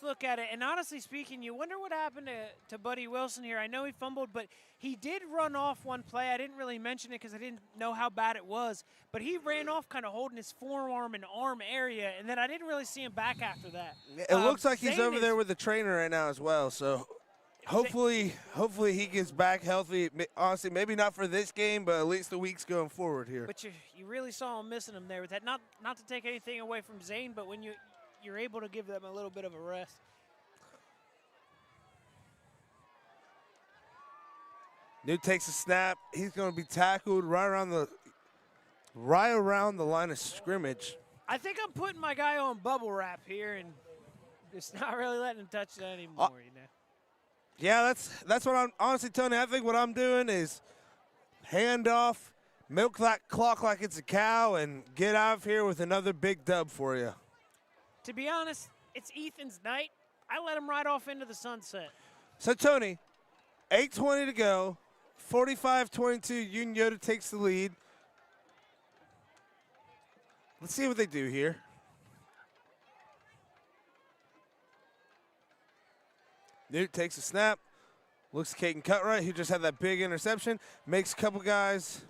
look at it, and honestly speaking, you wonder what happened to Buddy Wilson here. I know he fumbled, but he did run off one play. I didn't really mention it because I didn't know how bad it was, but he ran off kind of holding his forearm and arm area, and then I didn't really see him back after that. It looks like he's Zane over is- there with the trainer right now as well, so hopefully he gets back healthy. Honestly, maybe not for this game, but at least the weeks going forward here. But you really saw him missing him there with that. Not to take anything away from Zane, but when you're able to give them a little bit of a rest. Newt takes a snap. He's going to be tackled right around the line of scrimmage. I think I'm putting my guy on bubble wrap here and just not really letting him touch that anymore, you know. Yeah, that's what I'm honestly telling you. I think what I'm doing is hand off, milk that clock like it's a cow, and get out of here with another big dub for you. To be honest, it's Ethan's night. I let him ride off into the sunset. So, Tony, 8:20 to go, 45-22, Unioto takes the lead. Let's see what they do here. Newt takes a snap, looks at Caden Cutright, who just had that big interception, makes a couple guys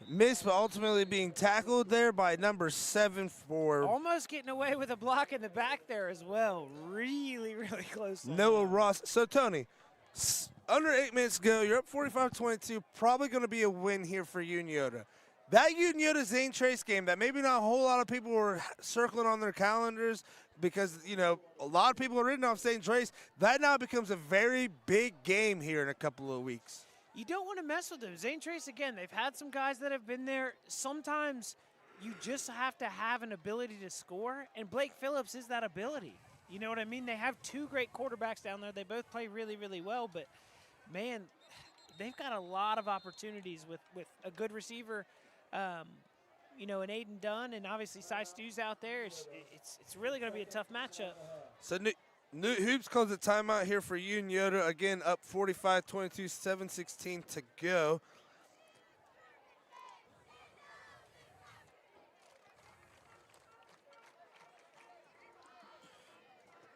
miss, but ultimately being tackled there by number 7 for Almost getting away with a block in the back there as well. Really, really close. Noah Ross. So, Tony, under 8 minutes to go, you're up 45-22, probably going to be a win here for Unioto. That Unioto Zane Trace game that maybe not a whole lot of people were circling on their calendars because, you know, a lot of people are written off Zane Trace, that now becomes a very big game here in a couple of weeks. You don't want to mess with them. Zane Trace, again, they've had some guys that have been there. Sometimes you just have to have an ability to score, and Blake Phillips is that ability. You know what I mean? They have two great quarterbacks down there. They both play really, really well, but, man, they've got a lot of opportunities with a good receiver, you know, an Aiden Dunn, and obviously Cy Stew's out there. It's really going to be a tough matchup. So Newt Hoops calls a timeout here for Unioto. Again, up 45-22, 7:16 to go.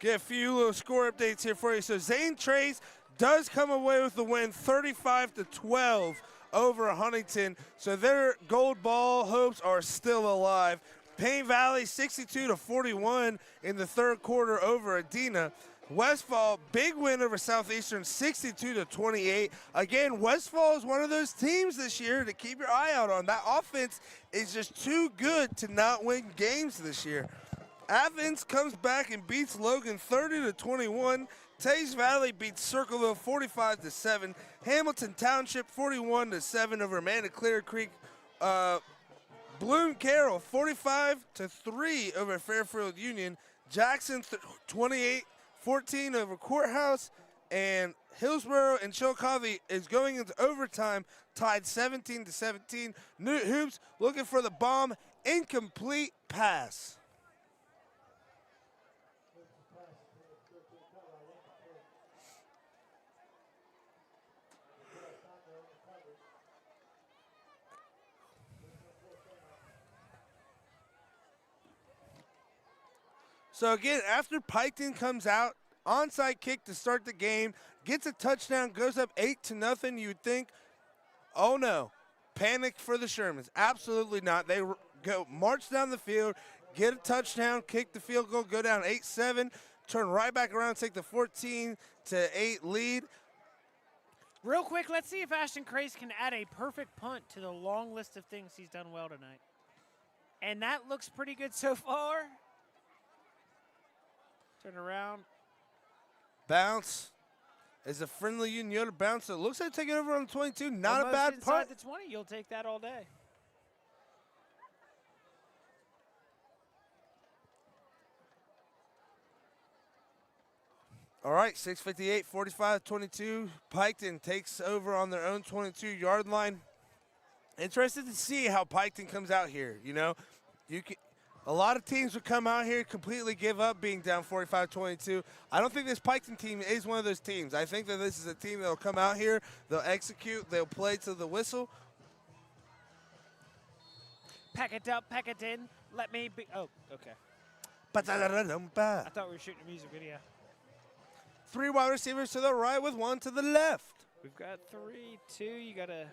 Get a few little score updates here for you. So Zane Trace does come away with the win, 35-12 over Huntington. So their gold ball hopes are still alive. Payne Valley 62-41 in the third quarter over Adena. Westfall, big win over Southeastern, 62-28. Again, Westfall is one of those teams this year to keep your eye out on. That offense is just too good to not win games this year. Athens comes back and beats Logan 30-21. Taze Valley beats Circleville 45-7. Hamilton Township 41-7 over Amanda Clear Creek. Bloom Carroll 45-3 over Fairfield Union. Jackson 28-14 over Courthouse. And Hillsborough and Chillicothe is going into overtime, tied 17-17. Newt Hoops looking for the bomb. Incomplete pass. So again, after Piketon comes out, onside kick to start the game, gets a touchdown, goes up 8-0, you would think, oh no, panic for the Shermans. Absolutely not. They go march down the field, get a touchdown, kick the field goal, go down 8-7, turn right back around, take the 14-8 lead. Real quick, let's see if Ashton Crace can add a perfect punt to the long list of things he's done well tonight. And that looks pretty good so far. Turn around. Bounce is a friendly Unioto bounce. So it looks like take it over on the 22. Not Almost a bad inside punt. the 20, you'll take that all day. All right, 6:58, 45-22. Piketon takes over on their own 22-yard line. Interested to see how Piketon comes out here. You know, A lot of teams would come out here, completely give up being down 45-22. I don't think this Piketon team is one of those teams. I think that this is a team that will come out here, they'll execute, they'll play to the whistle. Pack it up, pack it in. Let me be. Oh, okay. I Ba-da-da-da-dum-ba. thought we were shooting a music video. 3 wide receivers to the right with 1 to the left. We've got 3, 2. You got to.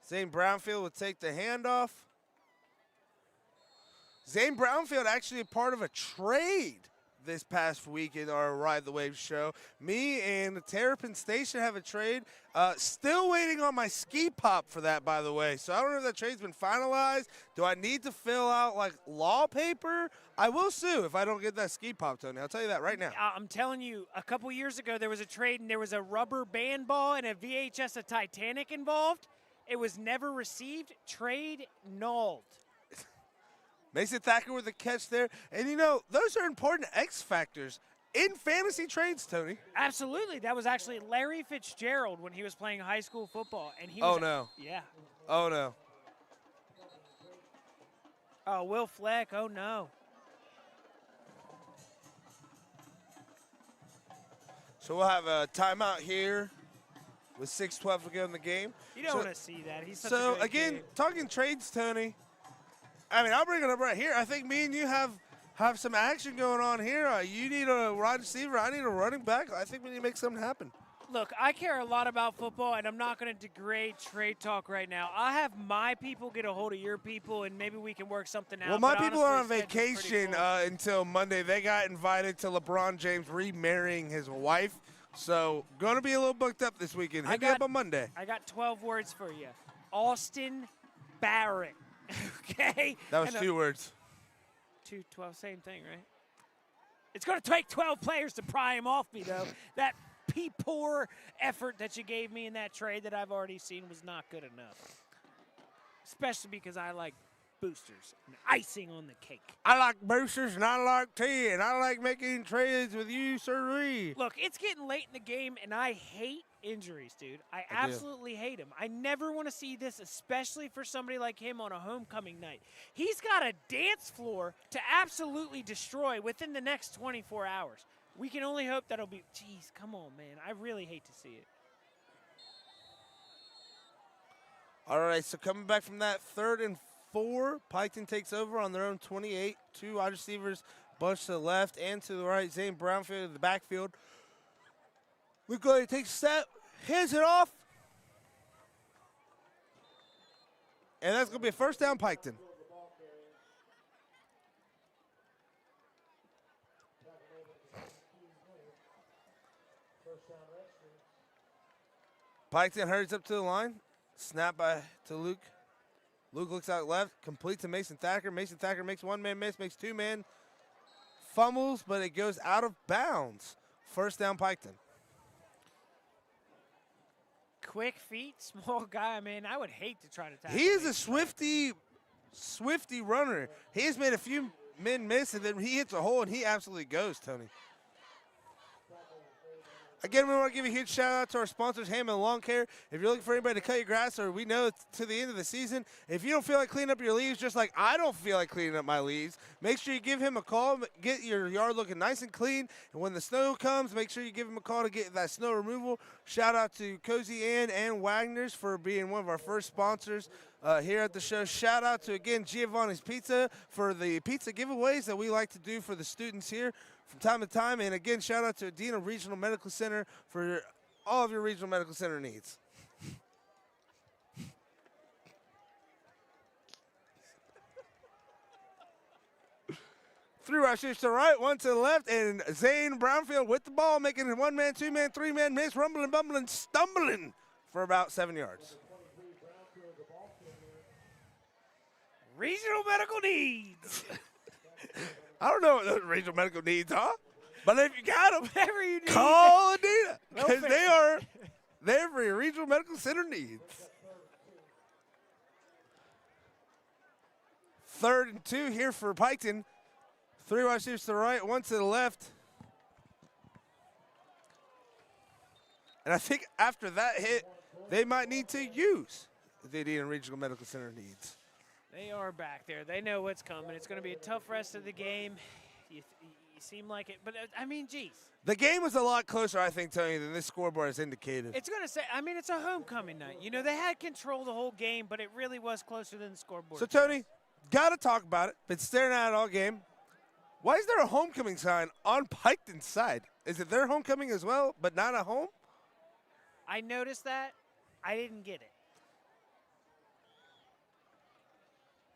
Zane Brownfield will take the handoff. Zane Brownfield actually a part of a trade this past week in our Ride the Wave show. Me and Terrapin Station have a trade. Still waiting on my ski pop for that, by the way. So I don't know if that trade's been finalized. Do I need to fill out like law paper? I will sue if I don't get that ski pop, Tony. I'll tell you that right now. I'm telling you, a couple years ago there was a trade and there was a rubber band ball and a VHS of Titanic involved. It was never received. Trade nulled. Mason Thacker with a catch there. And, you know, those are important X factors in fantasy trades, Tony. Absolutely. That was actually Larry Fitzgerald when he was playing high school football. And he was, Oh, no. Yeah. Oh, no. Oh, Will Fleck. Oh, no. So we'll have a timeout here with 6:12 to go in the game. You don't So- want to see that. He's such a So, great again, kid. talking trades, Tony, I mean, I'll bring it up right here. I think me and you have some action going on here. You need a wide receiver. I need a running back. I think we need to make something happen. Look, I care a lot about football, and I'm not going to degrade trade talk right now. I'll have my people get a hold of your people, and maybe we can work something out. Well, my but people are on honestly, schedule's pretty vacation full. until Monday. They got invited to LeBron James remarrying his wife. So, going to be a little booked up this weekend. Hit me up on Monday. I got 12 words for you. Austin Barrett. Okay? That was And, 2 words. 2, 12, same thing, right? It's going to take 12 players to pry him off me, though. That poor effort that you gave me in that trade that I've already seen was not good enough. Especially because I like boosters and icing on the cake. I like boosters and I like tea and I like making trades with you, sirree. Look, it's getting late in the game, and I hate injuries, dude. I do. absolutely hate them. I never want to see this, especially for somebody like him on a homecoming night. He's got a dance floor to absolutely destroy within the next 24 hours. We can only hope that'll be, geez, come on, man. I really hate to see it. All right, so coming back from that 3rd and 4, Piketon takes over on their own 28. 2 wide receivers, bunch to the left and to the right. Zane Brownfield in the backfield. Luke Goy takes a step, hands it off. And that's going to be a first down, Piketon. Piketon hurries up to the line. Snap by to Luke. Luke looks out left, complete to Mason Thacker. Mason Thacker makes 1-man miss, makes 2-man. Fumbles, but it goes out of bounds. First down, Piketon. Quick feet, small guy, man. I would hate to try to tackle He is him. a swifty runner. He has made a few men miss, and then he hits a hole, and he absolutely goes, Tony. Again, we want to give a huge shout out to our sponsors, Hammond Lawn Care. If you're looking for anybody to cut your grass, or we know it's to the end of the season, if you don't feel like cleaning up your leaves, just like I don't feel like cleaning up my leaves, make sure you give him a call. Get your yard looking nice and clean. And when the snow comes, make sure you give him a call to get that snow removal. Shout out to Cozy Ann and Wagner's for being one of our first sponsors here at the show. Shout out to, again, Giovanni's Pizza for the pizza giveaways that we like to do for the students here from time to time. And again, shout out to Adena Regional Medical Center for all of your regional medical center needs. Three rushers to the right, 1 to the left, and Zane Brownfield with the ball, making it 1-man, 2-man, 3-man miss, rumbling, bumbling, stumbling for about 7 yards. Regional medical needs. I don't know what those regional medical needs are, but if you got them, Whatever you need. call Adena, They'll because fix they it. are there for your regional medical center needs. 3rd and 2 here for Piketon. 3 wide receivers to the right, 1 to the left. And I think after that hit, they might need to use the Adena Regional Medical Center needs. They are back there. They know what's coming. It's going to be a tough rest of the game. You seem like it. But, I mean, geez. The game was a lot closer, I think, Tony, than this scoreboard has indicated. It's going to say, I mean, it's a homecoming night. You know, they had control the whole game, but it really was closer than the scoreboard. So, Tony, got to talk about it. Been staring at it all game. Why is there a homecoming sign on Piketon's side? Is it their homecoming as well, but not at home? I noticed that. I didn't get it.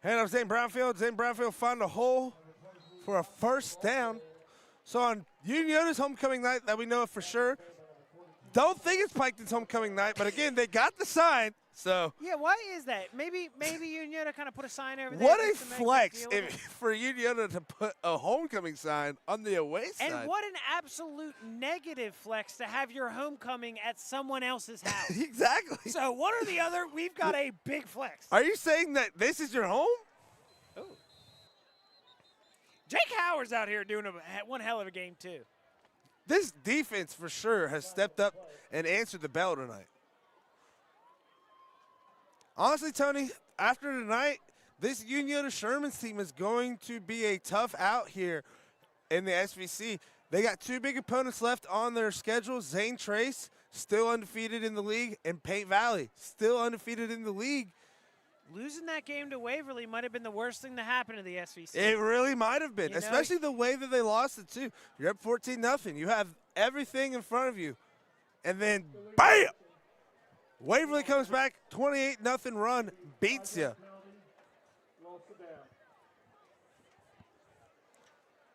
Hand off Zane Brownfield. Zane Brownfield found a hole for a first down. So on Unioto's homecoming night that we know for sure, don't think it's Piketon's homecoming night, but again, they got the sign. So yeah, why is that? Maybe Unioto kind of put a sign over there. What a flex for Unioto to put a homecoming sign on the away side. And what an absolute negative flex to have your homecoming at someone else's house. Exactly. So one or the other, we've got a big flex. Are you saying that this is your home? Ooh. Jake Howard's out here doing one hell of a game too. This defense for sure has stepped up and answered the bell tonight. Honestly, Tony, after tonight, this Unioto Sherman's team is going to be a tough out here in the SVC. They got two big opponents left on their schedule. Zane Trace, still undefeated in the league, and Paint Valley, still undefeated in the league. Losing that game to Waverly might have been the worst thing to happen to the SVC. It really might have been, especially the way that they lost it, too. You're up 14-0. You have everything in front of you. And then, bam! Waverly comes back, 28-0 run, beats you.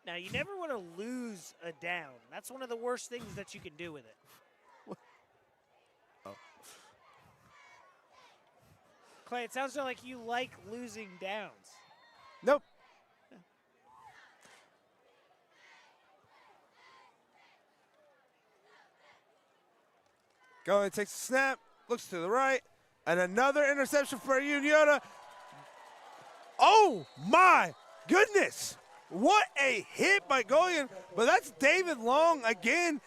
Now, you never want to lose a down. That's one of the worst things that you can do with it. Oh. Clay, it sounds like you like losing downs. Nope. Going, takes a snap, looks to the right, and another interception for Unioto. Oh, my goodness. What a hit by Goyen. But that's David Long, again,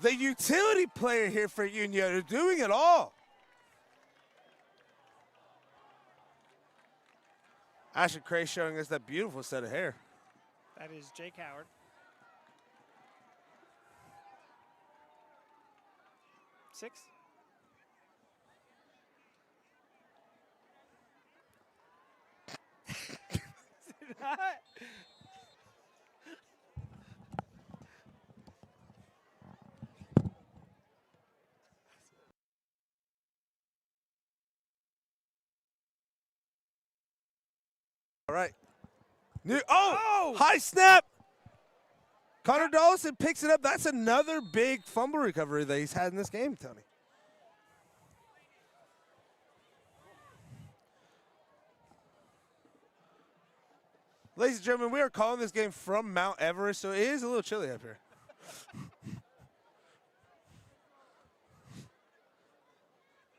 the utility player here for Unioto, doing it all. Ashton Cray showing us that beautiful set of hair. That is Jake Howard. Six. All right. High snap. Connor Dawson picks it up. That's another big fumble recovery that he's had in this game, Tony. Ladies and gentlemen, we are calling this game from Mount Everest, so it is a little chilly up here.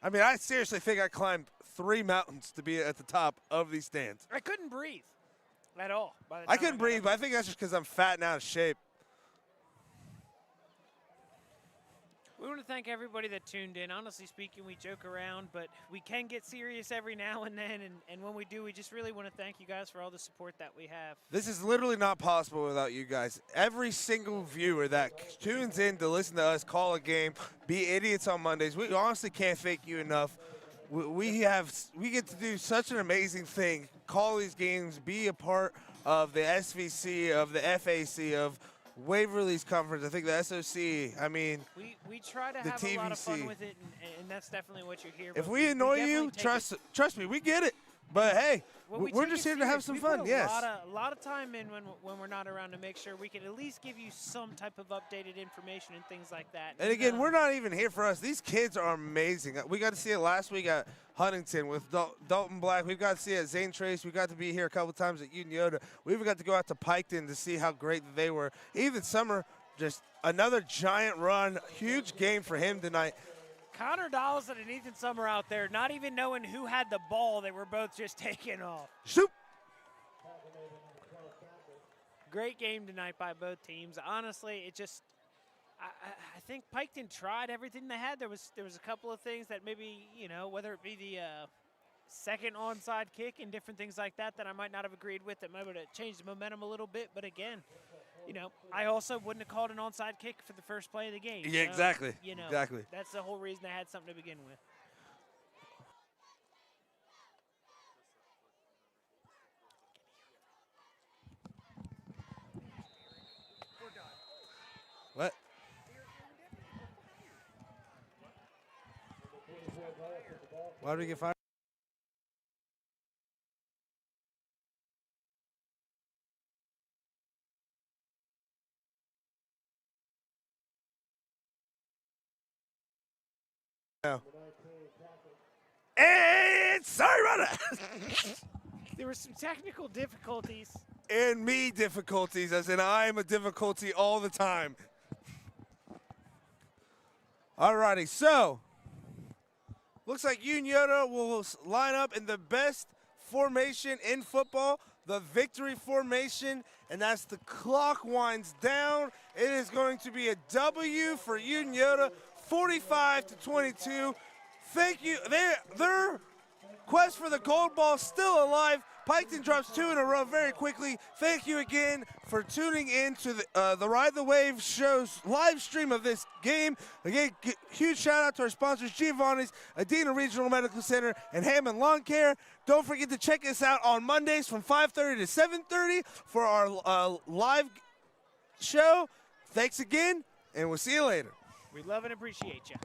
I mean, I seriously think I climbed 3 mountains to be at the top of these stands. I couldn't breathe at all. I couldn't breathe, but I think that's just because I'm fat and out of shape. We want to thank everybody that tuned in. Honestly speaking, we joke around, but we can get serious every now and then, and when we do, we just really want to thank you guys for all the support that we have. This is literally not possible without you guys. Every single viewer that tunes in to listen to us call a game, be idiots on Mondays, we honestly can't thank you enough. We get to do such an amazing thing, call these games, be a part of the SVC, of the FAC, of Waverly's conference, I think the SOC, I mean, we try to have TVC. a lot of fun with it, and that's definitely what you're here. If we annoy you, trust me, we get it. But hey, we're just here to have some fun. Yes. A lot of time in when we're not around to make sure we can at least give you some type of updated information and things like that. And again, we're not even here for us. These kids are amazing. We got to see it last week at Huntington with Dalton Black. We've got to see it at Zane Trace. We got to be here a couple times at Unioto. We even got to go out to Piketon to see how great they were. Even Summer, just another giant run. Huge game for him tonight. Connor Dollison and Ethan Summer out there, not even knowing who had the ball. They were both just taking off. Shoot. Great game tonight by both teams. Honestly, it just I think Piketon tried everything they had. There was a couple of things that maybe, whether it be second onside kick and different things like that that I might not have agreed with that might have changed the momentum a little bit. But again, you know, I also wouldn't have called an onside kick for the first play of the game. Yeah, So, exactly. You know, Exactly. that's the whole reason I had something to begin with. What? Why did we get fired? No. And sorry about that. There were some technical difficulties. And me difficulties, as in I'm a difficulty all the time. Alrighty, so looks like Unioto will line up in the best formation in football, the victory formation, and as the clock winds down, it is going to be a W for Unioto, 45-22. Thank you. Their quest for the gold ball is still alive. Piketon drops 2 in a row very quickly. Thank you again for tuning in to the Ride the Wave show's live stream of this game. Again, huge shout out to our sponsors, Giovanni's, Adina Regional Medical Center, and Hammond Lawn Care. Don't forget to check us out on Mondays from 5:30 to 7:30 for our live show. Thanks again, and we'll see you later. We love and appreciate you.